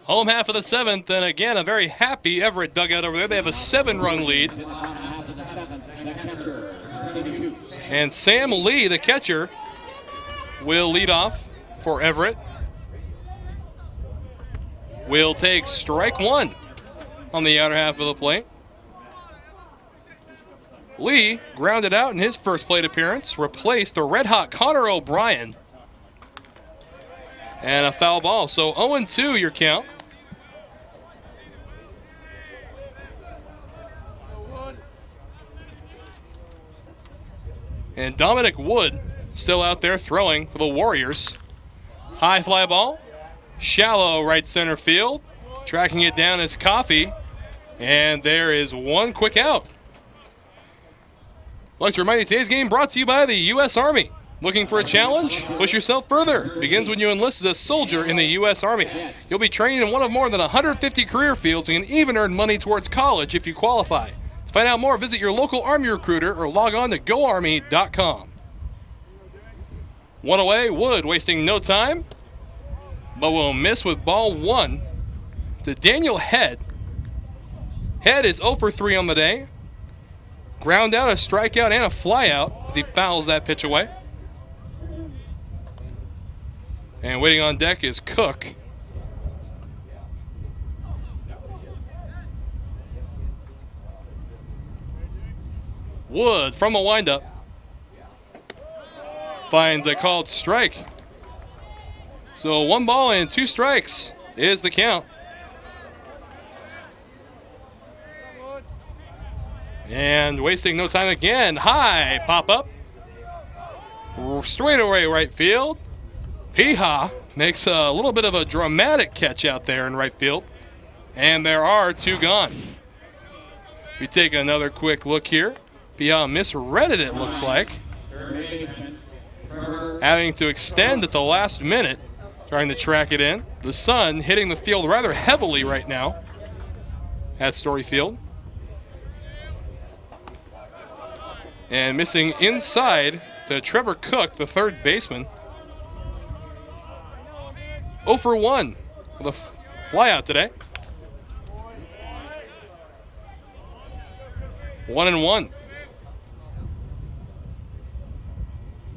[SPEAKER 1] Home half of the 7th, and again, a very happy Everett dugout over there. They have a 7-run lead. And Sam Lee, the catcher, will lead off for Everett. Will take strike 1 on the outer half of the plate. Lee grounded out in his first plate appearance, replaced the red-hot Connor O'Brien. And a foul ball, so 0-2 your count. And Dominic Wood still out there throwing for the Warriors. High fly ball, shallow right center field. Tracking it down is Coffey. And there is 1 quick out. I'd like to remind you today's game brought to you by the U.S. Army. Looking for a challenge? Push yourself further. Begins when you enlist as a soldier in the U.S. Army. You'll be trained in one of more than 150 career fields and can even earn money towards college if you qualify. To find out more, visit your local Army recruiter or log on to goarmy.com. 1 away, Wood wasting no time, but will miss with ball 1 to Daniel Head. Head is 0 for 3 on the day. Ground out, a strikeout, and a flyout as he fouls that pitch away. And waiting on deck is Cook. Wood from the windup finds a called strike. So 1 ball and 2 strikes is the count. And wasting no time again. High pop up. Straight away right field. Piha makes a little bit of a dramatic catch out there in right field. And there are 2 gone. We take another quick look here. Piha misread it looks like. Having to extend at the last minute, trying to track it in. The sun hitting the field rather heavily right now at Story Field. And missing inside to Trevor Cook, the third baseman. 0 for 1 with a fly out today. 1-1.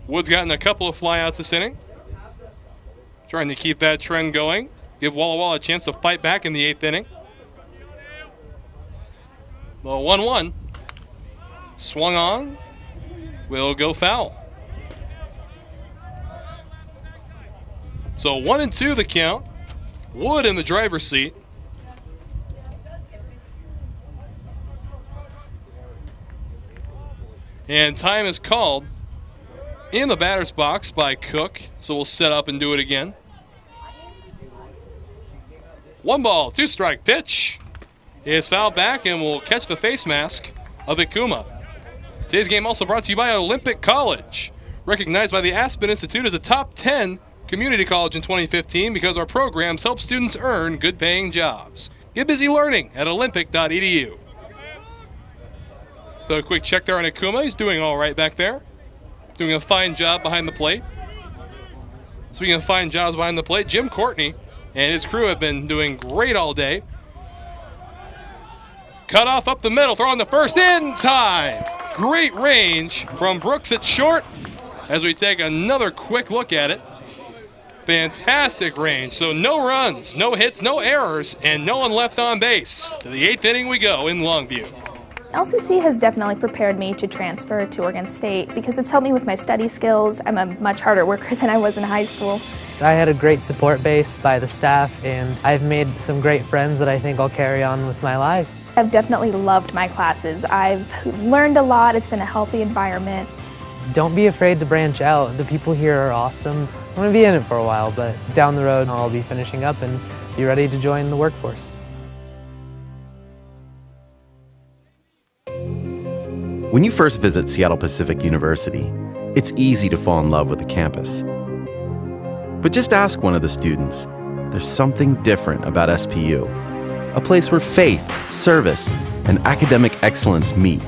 [SPEAKER 1] Wood's gotten a couple of flyouts this inning. Trying to keep that trend going. Give Walla Walla a chance to fight back in the 8th inning. The 1-1. Swung on. Will go foul. So 1-2 the count. Wood in the driver's seat. And time is called in the batter's box by Cook. So we'll set up and do it again. 1 ball, 2 strike pitch is fouled back and will catch the face mask of Ikuma. Today's game also brought to you by Olympic College, recognized by the Aspen Institute as a top 10 community college in 2015 because our programs help students earn good paying jobs. Get busy learning at olympic.edu. So a quick check there on Ikuma. He's doing all right back there. Doing a fine job behind the plate. Speaking of fine jobs behind the plate, Jim Courtney and his crew have been doing great all day. Cut off up the middle, throw on the first, in time. Great range from Brooks at short as we take another quick look at it. Fantastic range. So no runs, no hits, no errors, and no one left on base. To the 8th inning we go in Longview.
[SPEAKER 12] LCC has definitely prepared me to transfer to Oregon State because it's helped me with my study skills. I'm a much harder worker than I was in high school.
[SPEAKER 13] I had a great support base by the staff, and I've made some great friends that I think I'll carry on with my life.
[SPEAKER 12] I've definitely loved my classes. I've learned a lot. It's been a healthy environment.
[SPEAKER 13] Don't be afraid to branch out. The people here are awesome. I'm going to be in it for a while, but down the road I'll be finishing up and be ready to join the workforce.
[SPEAKER 14] When you first visit Seattle Pacific University, it's easy to fall in love with the campus. But just ask one of the students. There's something different about SPU, a place where faith, service, and academic excellence meet.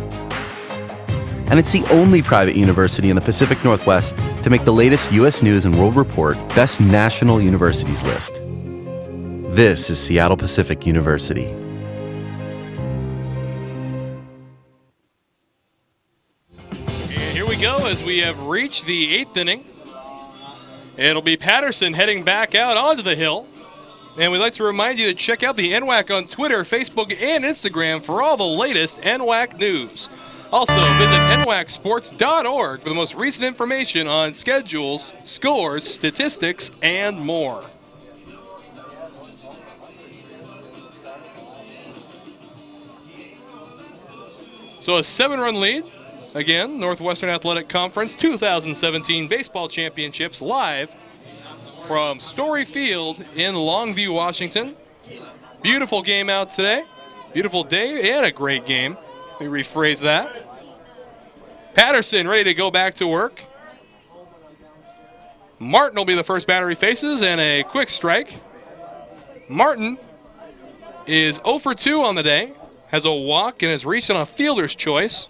[SPEAKER 14] And it's the only private university in the Pacific Northwest to make the latest U.S. News and World Report Best National Universities list. This is Seattle Pacific University.
[SPEAKER 1] And here we go as we have reached the 8th inning. It'll be Patterson heading back out onto the hill. And we'd like to remind you to check out the NWAC on Twitter, Facebook, and Instagram for all the latest NWAC news. Also, visit nwacsports.org for the most recent information on schedules, scores, statistics, and more. So a 7-run lead. Again, Northwestern Athletic Conference 2017 Baseball Championships live from Story Field in Longview, Washington. Beautiful game out today. Beautiful day and a great game. Let me rephrase that. Patterson ready to go back to work. Martin will be the first batter he faces, and a quick strike. Martin is 0 for 2 on the day, has a walk, and has reached on a fielder's choice.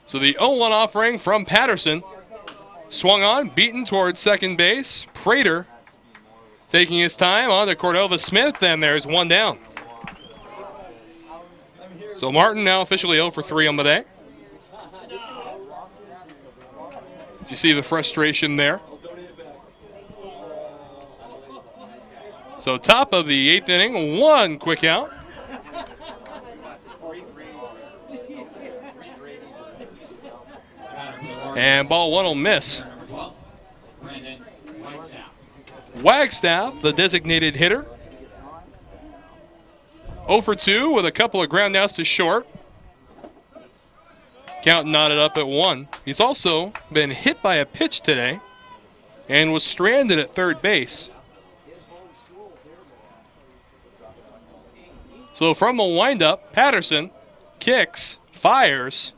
[SPEAKER 1] So the 0-1 offering from Patterson. Swung on, beaten towards second base. Prater taking his time on to Cordova Smith, and there's one down. So Martin now officially 0 for 3 on the day. Did you see the frustration there? So top of the 8th inning, one quick out. And ball one will miss. Wagstaff, the designated hitter. 0 for 2 with a couple of ground outs to short. Count knotted up at 1. He's also been hit by a pitch today and was stranded at third base. So from the windup, Patterson kicks, fires,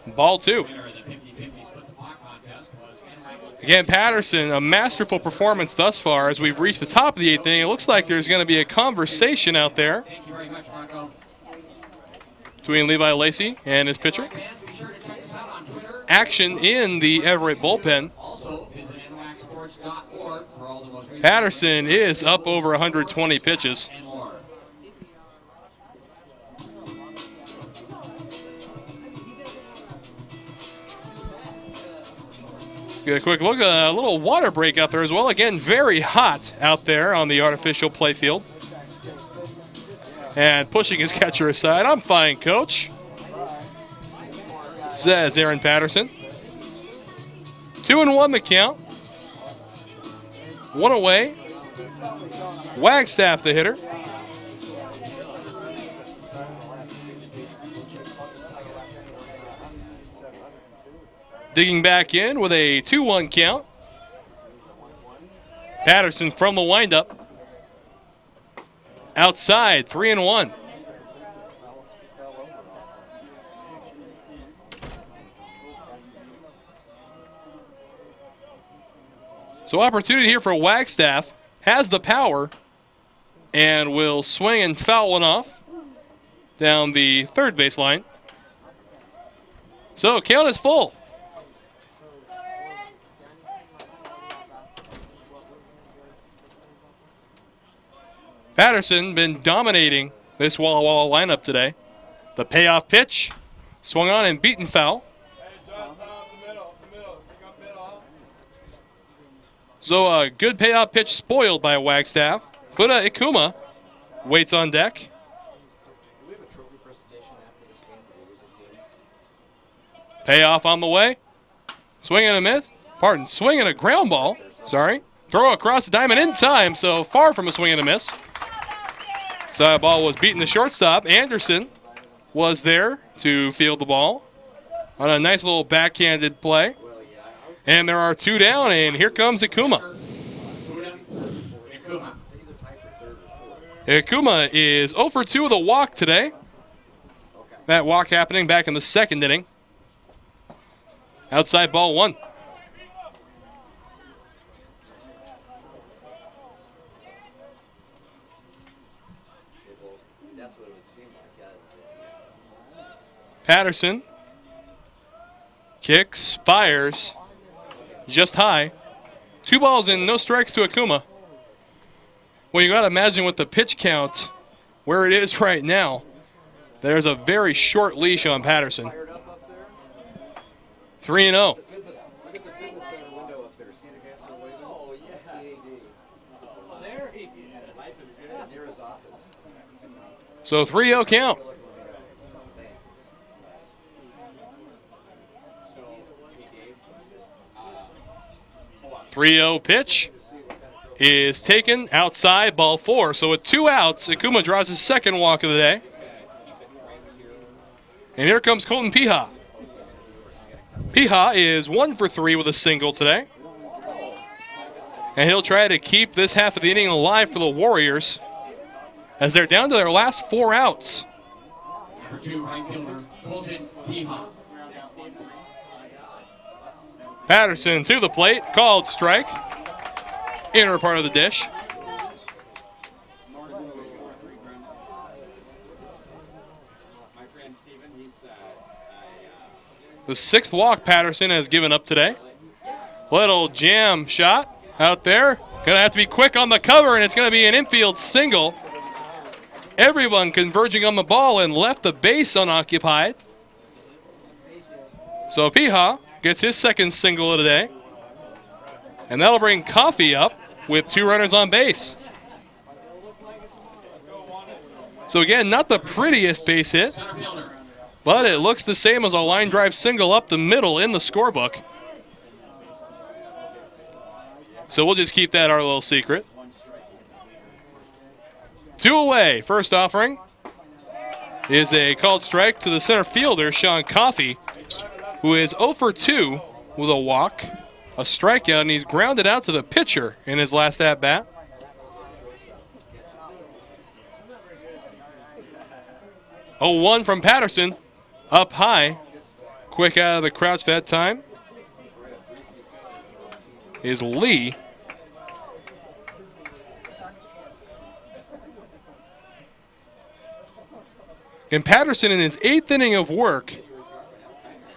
[SPEAKER 1] ball 2. Again, Patterson, a masterful performance thus far as we've reached the top of the 8th inning. It looks like there's going to be a conversation out there between Levi Lacey and his pitcher. Action in the Everett bullpen. Patterson is up over 120 pitches. Get a quick look, a little water break out there as well. Again, very hot out there on the artificial play field. And pushing his catcher aside. I'm fine, coach, says Aaron Patterson. 2-1 the count. 1 away. Wagstaff the hitter. Digging back in with a 2-1 count. Patterson from the windup. Outside, 3-1. So opportunity here for Wagstaff. Has the power and will swing and foul one off down the third base line. So count is full. Patterson been dominating this Walla Walla lineup today. The payoff pitch, swung on and beaten foul. So a good payoff pitch spoiled by Wagstaff. Fuda Ikuma waits on deck. Payoff on the way. Swing and a miss. Pardon, swing and a ground ball. Sorry. Throw across the diamond in time, so far from a swing and a miss. Side ball was beaten to shortstop. Anderson was there to field the ball on a nice little backhanded play. And there are 2 down, and here comes Ikuma. Ikuma is 0 for 2 with a walk today. That walk happening back in the 2nd inning. Outside ball 1. Patterson kicks, fires, just high. 2 balls and no strikes to Ikuma. Well, you got to imagine with the pitch count where it is right now, there's a very short leash on Patterson. 3-0. So 3-0 count. .30 pitch is taken outside, ball 4. So with 2 outs, Ikuma draws his 2nd walk of the day. And here comes Colton Piha. Piha is 1 for 3 with a single today. And he'll try to keep this half of the inning alive for the Warriors as they're down to their last 4 outs.
[SPEAKER 2] Number 2 right fielder, Colton Piha.
[SPEAKER 1] Patterson to the plate, called strike. Inner part of the dish. The 6th walk Patterson has given up today. Little jam shot out there. Gonna have to be quick on the cover, and it's gonna be an infield single. Everyone converging on the ball and left the base unoccupied. So Piha gets his 2nd single of the day. And that'll bring Coffee up with 2 runners on base. So again, not the prettiest base hit. but it looks the same as a line drive single up the middle in the scorebook. So we'll just keep that our little secret. 2 away. First offering is a called strike to the center fielder, Sean Coffey, who is 0 for 2 with a walk, a strikeout, and he's grounded out to the pitcher in his last at-bat. Oh, 1 from Patterson, up high, quick out of the crouch that time is Lee. And Patterson, in his 8th inning of work,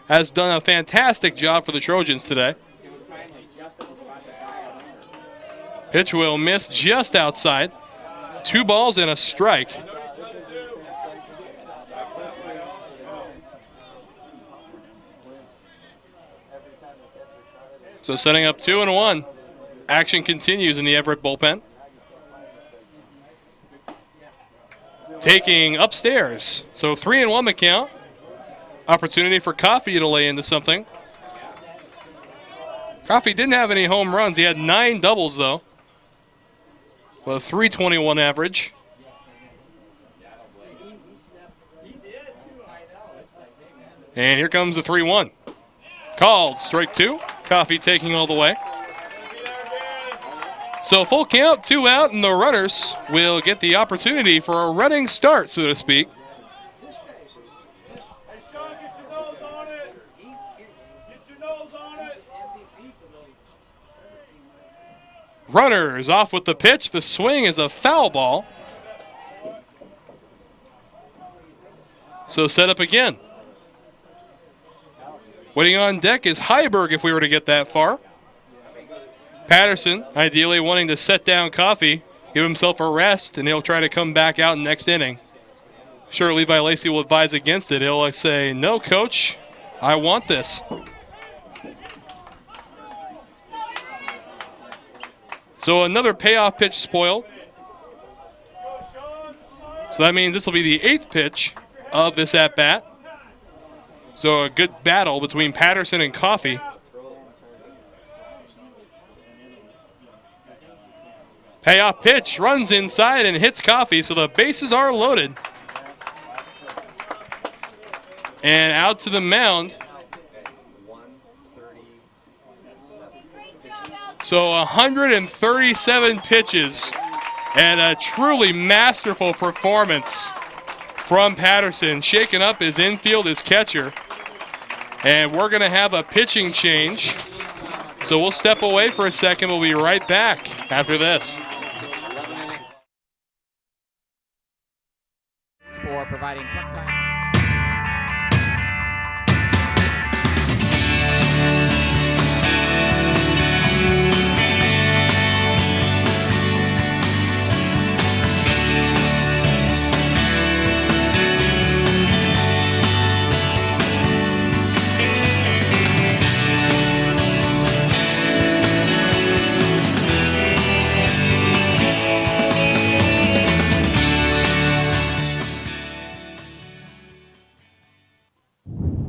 [SPEAKER 1] has done a fantastic job for the Trojans today. Pitch will miss just outside. 2 balls and a strike. So setting up 2-1. Action continues in the Everett bullpen. Taking upstairs. So 3-1 the count. Opportunity for Coffey to lay into something. Coffey didn't have any home runs. He had 9 doubles, though, with a .321 average. And here comes the 3-1. Called, strike 2. Coffey taking all the way. So full count, 2 out, and the runners will get the opportunity for a running start, so to speak. Runners off with the pitch. The swing is a foul ball. So set up again. Waiting on deck is Heiberg if we were to get that far. Patterson ideally wanting to set down Coffey, give himself a rest, and he'll try to come back out in next inning. Sure, Levi Lacey will advise against it. He'll say, no, coach, I want this. So another payoff pitch spoiled. So that means this will be the 8th pitch of this at-bat. So a good battle between Patterson and Coffey. Payoff pitch, runs inside and hits Coffey, so the bases are loaded. And out to the mound. So 137 pitches and a truly masterful performance from Patterson, shaking up his infield, his catcher. And we're going to have a pitching change. So we'll step away for a second. We'll be right back after this.
[SPEAKER 3] For providing tech time.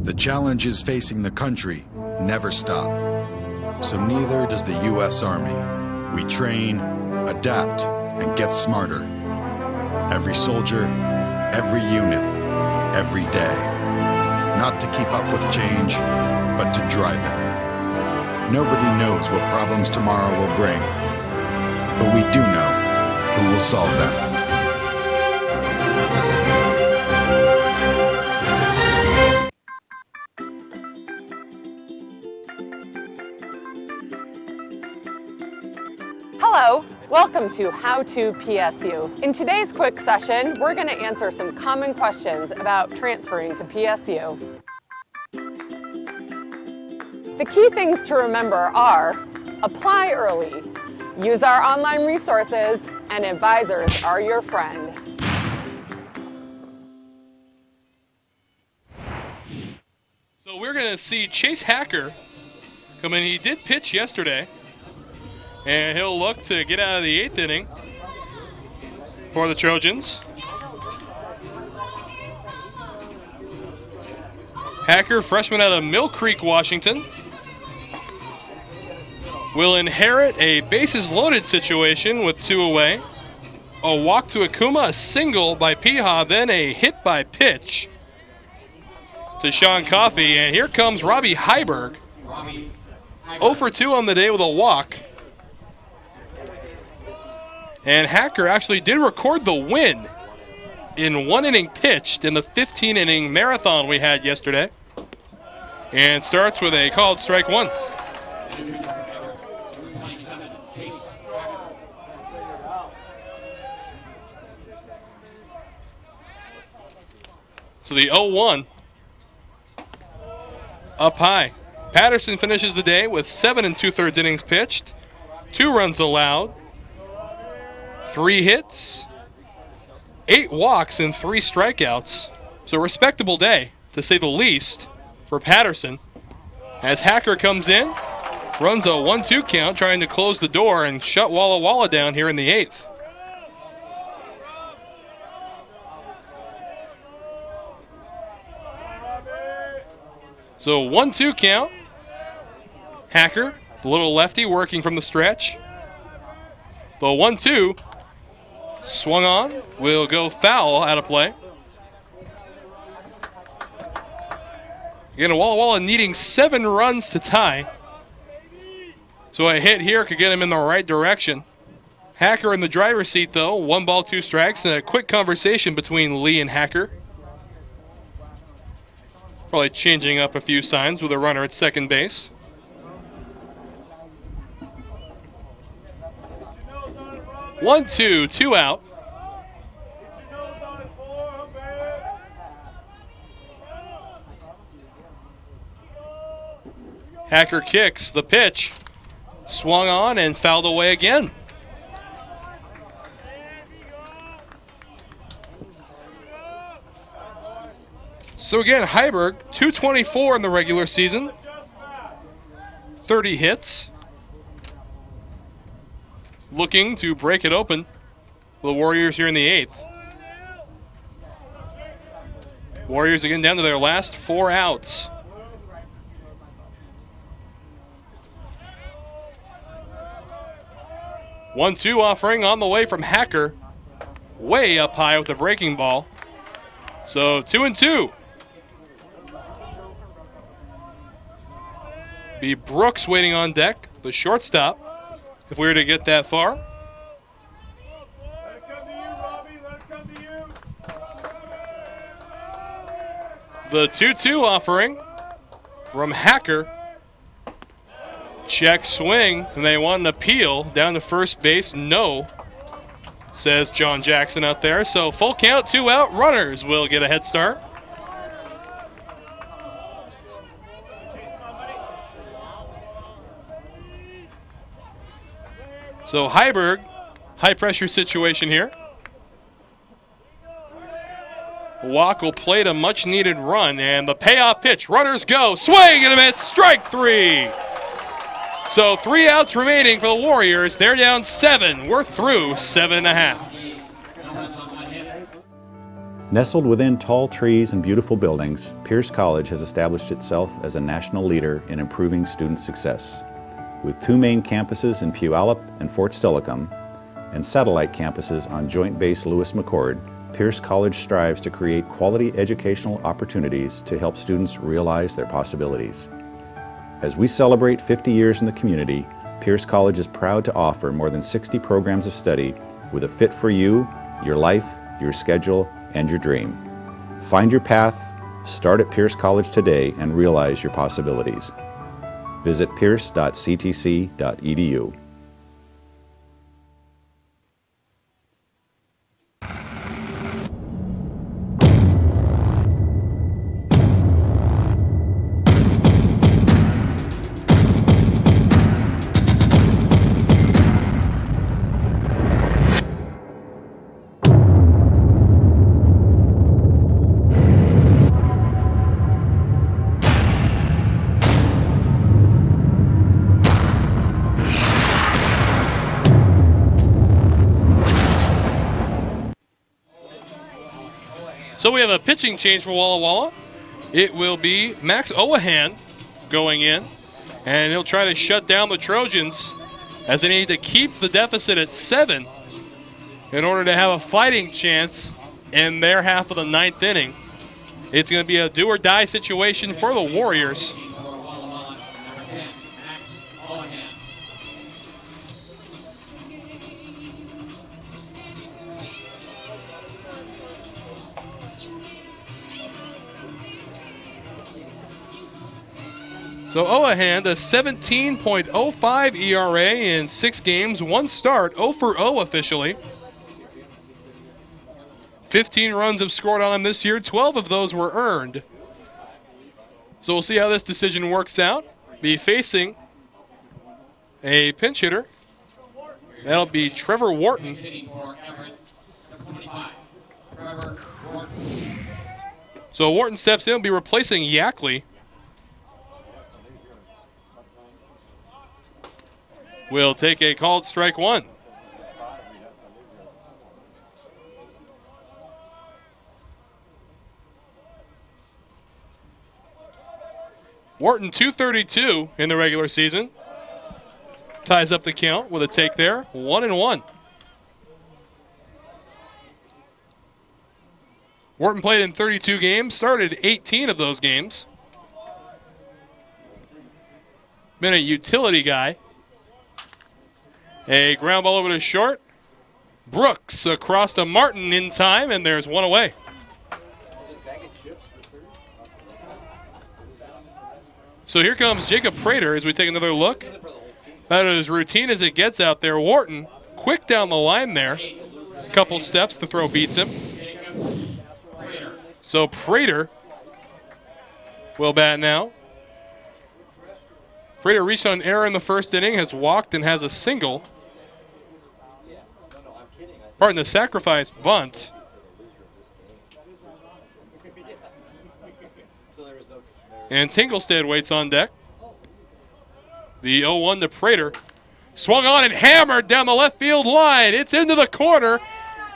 [SPEAKER 22] The challenges facing the country never stop. So neither does the U.S. Army. We train, adapt, and get smarter. Every soldier, every unit, every day. Not to keep up with change, but to drive it. Nobody knows what problems tomorrow will bring, but we do know who will solve them.
[SPEAKER 17] Hello, welcome to How to PSU. In today's quick session, we're going to answer some common questions about transferring to PSU. The key things to remember are: apply early, use our online resources, and advisors are your friend.
[SPEAKER 1] So we're going to see Chase Hacker come in. He did pitch yesterday. And he'll look to get out of the 8th inning for the Trojans. Hacker, freshman out of Mill Creek, Washington, will inherit a bases loaded situation with 2 away. A walk to Akuma, a single by Piha, then a hit by pitch to Sean Coffey. And here comes Robbie Heiberg. 0 for 2 on the day with a walk. And Hacker actually did record the win in 1 inning pitched in the 15-inning marathon we had yesterday. And starts with a called strike 1. So the 0-1 up high. Patterson finishes the day with 7 2/3 innings pitched, 2 runs allowed, 3 hits, 8 walks, and 3 strikeouts. So a respectable day, to say the least, for Patterson. As Hacker comes in, runs a 1-2 count, trying to close the door and shut Walla Walla down here in the 8th. So 1-2 count. Hacker, the little lefty, working from the stretch. The 1-2 swung on, will go foul out of play. Again, Walla Walla needing 7 runs to tie. So a hit here could get him in the right direction. Hacker in the driver's seat, though. 1 ball, 2 strikes, and a quick conversation between Lee and Hacker. Probably changing up a few signs with a runner at second base. One, two out. Hacker kicks the pitch. Swung on and fouled away again. So again, Heiberg, 224 in the regular season. 30 hits. Looking to break it open for the Warriors here in the 8th. Warriors again down to their last 4 outs. One-two offering on the way from Hacker. Way up high with the breaking ball. So 2-2. Be Brooks waiting on deck, the shortstop, if we were to get that far. The 2-2 offering from Hacker. Check swing, and they want an appeal down to first base. No, says John Jackson out there. So full count, 2 out. Runners will get a head start. So Heiberg, high pressure situation here. Walk will plate a much needed run, and the payoff pitch. Runners go, swing and a miss, strike 3. So 3 outs remaining for the Warriors. They're down 7. We're through 7.5.
[SPEAKER 10] Nestled within tall trees and beautiful buildings, Pierce College has established itself as a national leader in improving student success. With 2 main campuses in Puyallup and Fort Steilacoom, and satellite campuses on Joint Base Lewis-McChord, Pierce College strives to create quality educational opportunities to help students realize their possibilities. As we celebrate 50 years in the community, Pierce College is proud to offer more than 60 programs of study with a fit for you, your life, your schedule, and your dream. Find your path, start at Pierce College today, and realize your possibilities. Visit pierce.ctc.edu.
[SPEAKER 1] So we have a pitching change for Walla Walla. it will be Max Owahan going in, and he'll try to shut down the Trojans as they need to keep the deficit at 7 in order to have a fighting chance in their half of the 9th inning. It's going to be a do-or-die situation for the Warriors. So Owahan, a 17.05 ERA in 6 games, 1 start, 0 for 0 officially. 15 runs have scored on him this year, 12 of those were earned. So we'll see how this decision works out. Be facing a pinch hitter. That'll be Trevor Wharton. So Wharton steps in, will be replacing Yackley. Will take a called strike 1. Wharton .232 in the regular season. Ties up the count with a take there, 1-1. Wharton played in 32 games, started 18 of those games. Been a utility guy. A ground ball over to short. Brooks across to Martin in time, and there's 1 away. So here comes Jacob Prater as we take another look. About as routine as it gets out there. Wharton, quick down the line there. Couple steps, the throw beats him. So Prater will bat now. Prater reached on an error in the first inning, has walked and has a single. Pardon the sacrifice bunt. And Tinglestead waits on deck. The 0-1 to Prater. Swung on and hammered down the left field line. It's into the corner.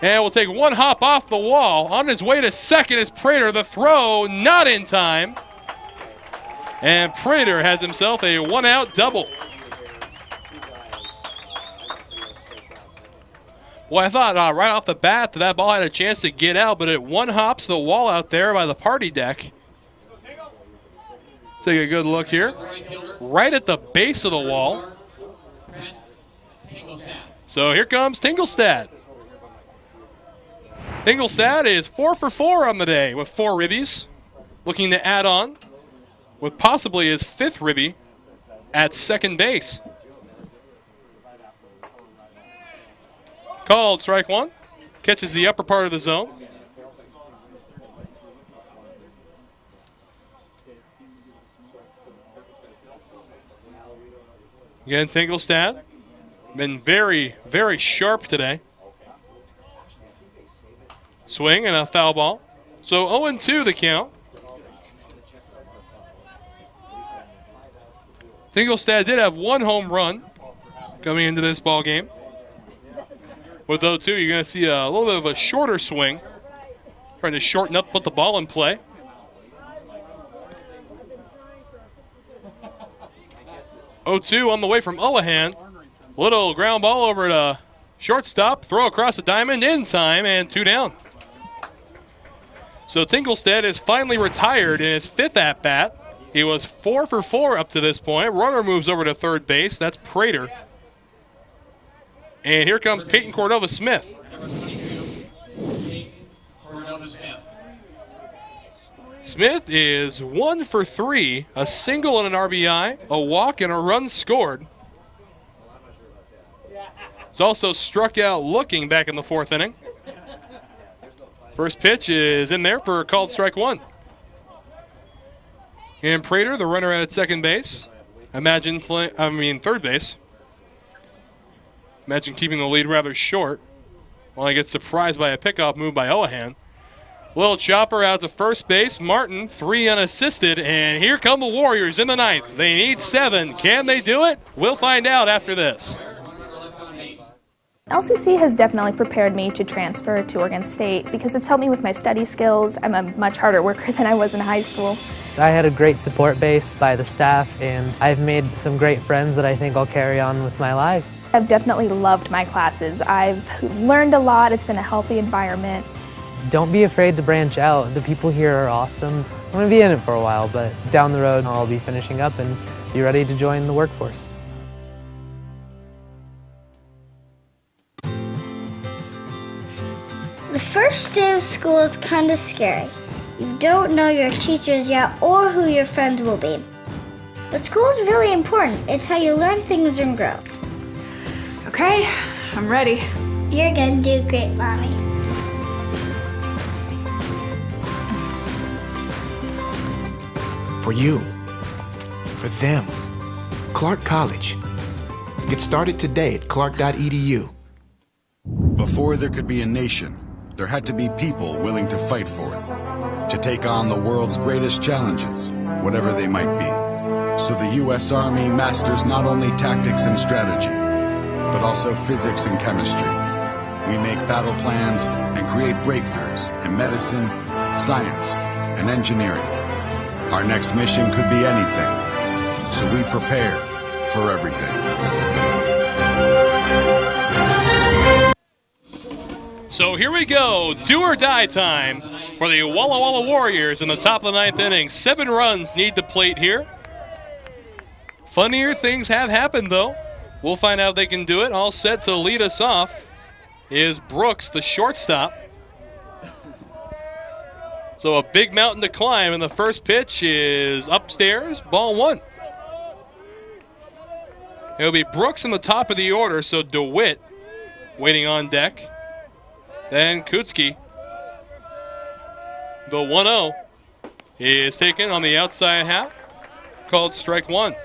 [SPEAKER 1] And will take 1 hop off the wall. On his way to second is Prater. The throw not in time. And Prater has himself a 1-out double. Well, I thought right off the bat that ball had a chance to get out, but it 1 hops the wall out there by the party deck. Take a good look here. Right at the base of the wall. So here comes Tinglestad. Tinglestad is 4 for 4 on the day with 4 ribbies. Looking to add on with possibly his 5th ribby at second base. Called strike 1. Catches the upper part of the zone. Again, Tinglestad. Been very, very sharp today. Swing and a foul ball. So 0-2 the count. Tinglestad did have 1 home run coming into this ball game. With 0-2, you're going to see a little bit of a shorter swing. Trying to shorten up, put the ball in play. Oh-2 on the way from Owahan. Little ground ball over to shortstop. Throw across the diamond in time, and 2 down. So Tinglestad is finally retired in his 5th at-bat. He was 4 for 4 up to this point. Runner moves over to third base. That's Prater. And here comes Peyton Cordova-Smith. Smith is 1 for 3, a single and an RBI, a walk and a run scored. He's also struck out looking back in the 4th inning. First pitch is in there for a called strike 1. And Prater, the runner at second base. Third base. Imagine keeping the lead rather short while he gets surprised by a pickoff move by Owahan. Little chopper out to first base. Martin, 3 unassisted, and here come the Warriors in the 9th. They need 7. Can they do it? We'll find out after this.
[SPEAKER 12] LCC has definitely prepared me to transfer to Oregon State because it's helped me with my study skills. I'm a much harder worker than I was in high school.
[SPEAKER 13] I had a great support base by the staff, and I've made some great friends that I think I'll carry on with my life.
[SPEAKER 12] I've definitely loved my classes. I've learned a lot. It's been a healthy environment.
[SPEAKER 13] Don't be afraid to branch out. The people here are awesome. I'm going to be in it for a while, but down the road I'll be finishing up and be ready to join the workforce.
[SPEAKER 9] The first day of school is kind of scary. You don't know your teachers yet or who your friends will be. But school is really important. It's how you learn things and grow.
[SPEAKER 20] Okay, I'm ready.
[SPEAKER 9] You're gonna do great, Mommy.
[SPEAKER 11] For you, for them, Clark College. Get started today at clark.edu.
[SPEAKER 22] Before there could be a nation, there had to be people willing to fight for it, to take on the world's greatest challenges, whatever they might be. So the U.S. Army masters not only tactics and strategy, but also physics and chemistry. We make battle plans and create breakthroughs in medicine, science, and engineering. Our next mission could be anything, so we prepare for everything.
[SPEAKER 1] So here we go, do or die time for the Walla Walla Warriors in the top of the 9th inning. 7 runs need to plate here. Funnier things have happened, though. We'll find out if they can do it. All set to lead us off is Brooks, the shortstop. So a big mountain to climb, and the first pitch is upstairs, ball 1. It'll be Brooks in the top of the order, so DeWitt waiting on deck. Then Kutzke. The 1-0 is taken on the outside half, called strike 1.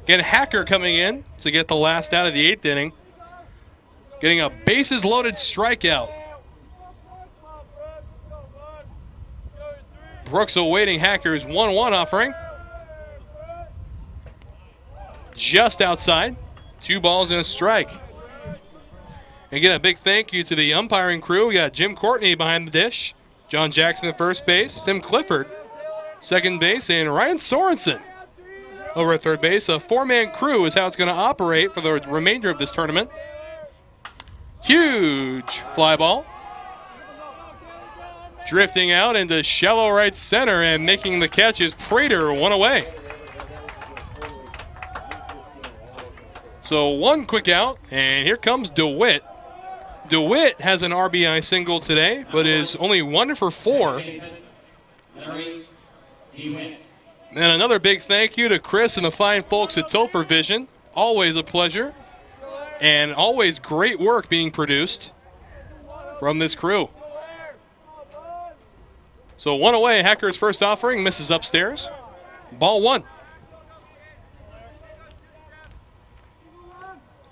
[SPEAKER 1] Again, Hacker coming in to get the last out of the 8th inning, getting a bases-loaded strikeout. Brooks awaiting Hacker's 1-1 offering. Just outside. 2 balls and a strike. Again, a big thank you to the umpiring crew. We got Jim Courtney behind the dish, John Jackson at first base, Tim Clifford second base, and Ryan Sorensen over at third base. A 4-man crew is how it's going to operate for the remainder of this tournament. Huge fly ball. Drifting out into shallow right center, and making the catch is Prater, 1 away. So 1 quick out, and here comes DeWitt. DeWitt has an RBI single today, but is only 1 for 4. And another big thank you to Chris and the fine folks at Topher Vision. Always a pleasure, and always great work being produced from this crew. So 1 away, Hacker's first offering, misses upstairs. Ball 1.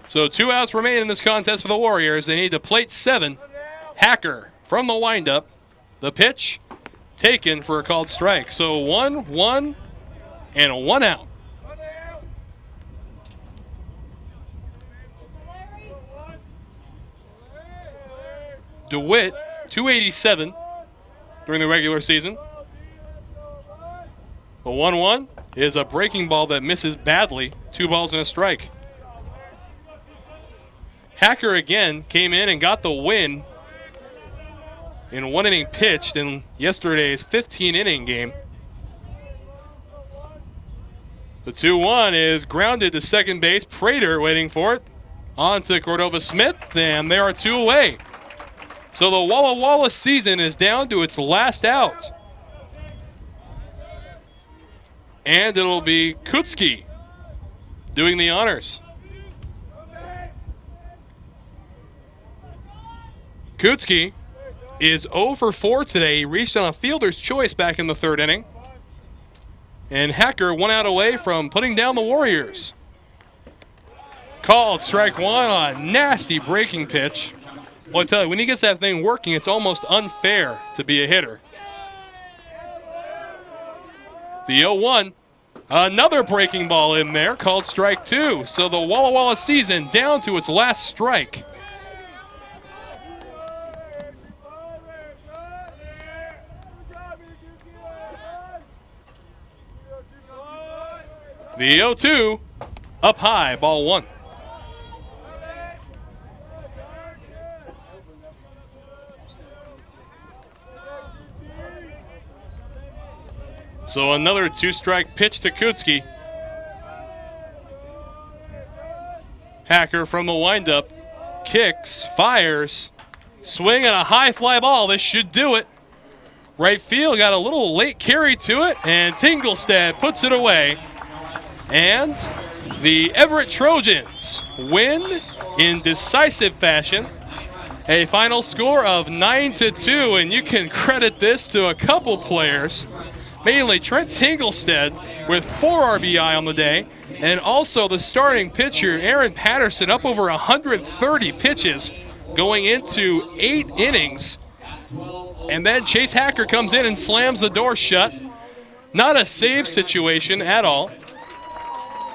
[SPEAKER 1] So 2 outs remain in this contest for the Warriors. They need to plate 7. Hacker from the windup. The pitch taken for a called strike. So 1-1 and 1 out. DeWitt, 287 during the regular season. The 1-1 is a breaking ball that misses badly. 2 balls and a strike. Hacker again came in and got the win in 1 inning pitched in yesterday's 15-inning game. The 2-1 is grounded to second base. Prater waiting for it. On to Cordova-Smith, and there are 2 away. So the Walla Walla season is down to its last out. And it'll be Kutzke doing the honors. Kutzke is 0 for 4 today. He reached on a fielder's choice back in the 3rd inning. And Hacker 1 out away from putting down the Warriors. Called strike 1 on a nasty breaking pitch. Well, I tell you, when he gets that thing working, it's almost unfair to be a hitter. The 0-1 Another breaking ball in there, called strike 2. So the Walla Walla season down to its last strike. The 0-2, up high, ball 1. So another 2-strike pitch to Kutzke. Hacker from the windup, kicks, fires, swing and a high fly ball. This should do it. Right field got a little late carry to it, and Tingelstad puts it away. And the Everett Trojans win in decisive fashion. A final score of 9-2, and you can credit this to a couple players, mainly Trent Tingelstad with 4 RBI on the day, and also the starting pitcher, Aaron Patterson, up over 130 pitches going into 8 innings. And then Chase Hacker comes in and slams the door shut. Not a save situation at all.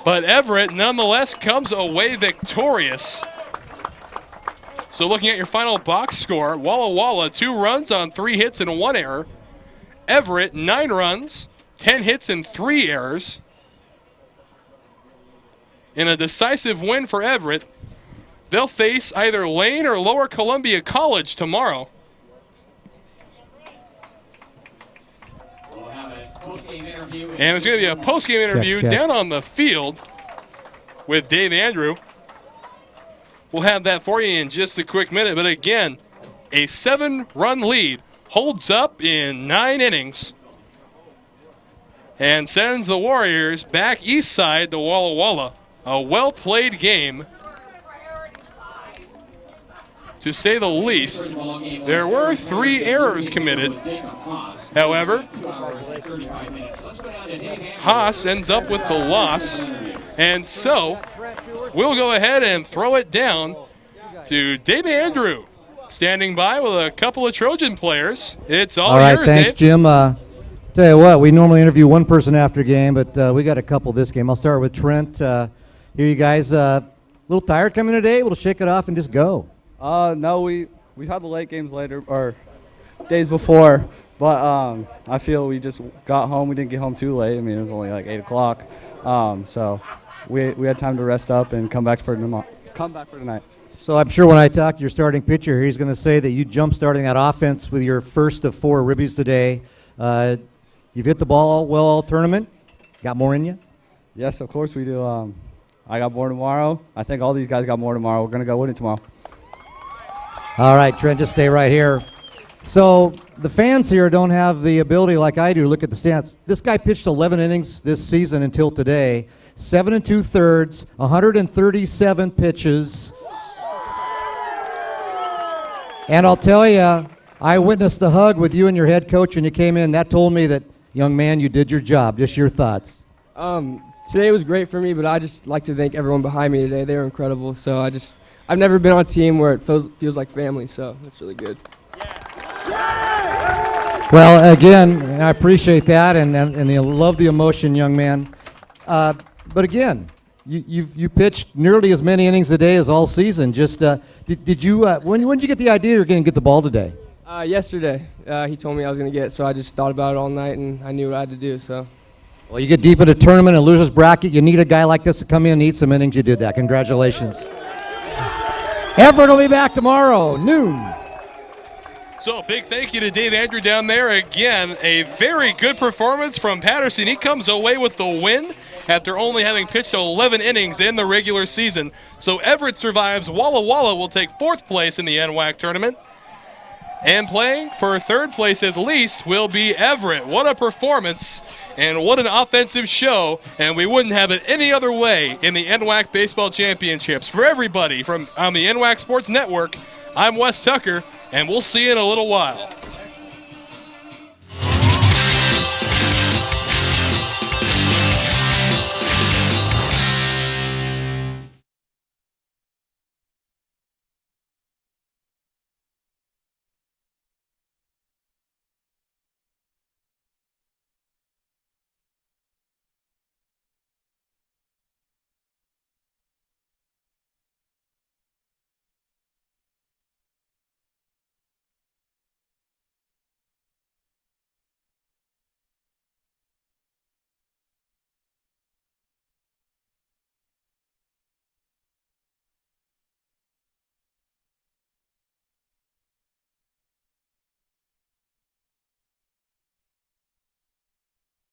[SPEAKER 1] But Everett, nonetheless, comes away victorious. So looking at your final box score, Walla Walla, 2 runs on 3 hits and 1 error. Everett, 9 runs, 10 hits and 3 errors. In a decisive win for Everett, they'll face either Lane or Lower Columbia College tomorrow. And there's going to be a post-game interview down on the field with Dave Andrew. We'll have that for you in just a quick minute. But again, a 7-run lead holds up in 9 innings and sends the Warriors back east side to Walla Walla. A well-played game, to say the least. There were 3 errors committed. However, Haas ends up with the loss. And so we'll go ahead and throw it down to Dave Andrew, standing by with a couple of Trojan players. It's all
[SPEAKER 15] right,
[SPEAKER 1] yours,
[SPEAKER 15] thanks,
[SPEAKER 1] Dave.
[SPEAKER 15] Jim. Tell you what, we normally interview one person after a game, but we got a couple this game. I'll start with Trent. Here, you guys, a little tired coming today? We'll shake it off and just go.
[SPEAKER 19] No, we've had the late games later or days before, but I feel we just got home. We didn't get home too late. I mean, it was only like 8 o'clock, so we had time to rest up and come back for tonight.
[SPEAKER 15] So I'm sure when I talk to your starting pitcher, he's going to say that you jump-starting that offense with your first of 4 ribbies today. You've hit the ball well all tournament. Got more in you?
[SPEAKER 19] Yes, of course we do. I got more tomorrow. I think all these guys got more tomorrow. We're going to go win it tomorrow.
[SPEAKER 15] All right, Trent, just stay right here. So the fans here don't have the ability like I do to look at the stats. This guy pitched 11 innings this season until today, 7 2/3, 137 pitches. And I'll tell you, I witnessed the hug with you and your head coach when you came in. That told me that, young man, you did your job. Just your thoughts.
[SPEAKER 21] Today was great for me, but I just like to thank everyone behind me today. They were incredible. So I've never been on a team where it feels like family, so it's really good.
[SPEAKER 15] Well, again, I appreciate that, and I love the emotion, young man. But again, you pitched nearly as many innings a day as all season. Just did you? When did you get the idea you're going to get the ball today?
[SPEAKER 21] Yesterday, he told me I was going to get it, so I just thought about it all night, and I knew what I had to do. So.
[SPEAKER 15] Well, you get deep in a tournament and losers bracket. You need a guy like this to come in and eat some innings. You did that. Congratulations. Everett will be back tomorrow, noon.
[SPEAKER 1] So a big thank you to Dave Andrew down there. Again, a very good performance from Patterson. He comes away with the win after only having pitched 11 innings in the regular season. So Everett survives. Walla Walla will take 4th place in the NWAC tournament. And playing for 3rd place at least will be Everett. What a performance and what an offensive show. And we wouldn't have it any other way in the NWAC Baseball Championships. For everybody on the NWAC Sports Network, I'm Wes Tucker, and we'll see you in a little while.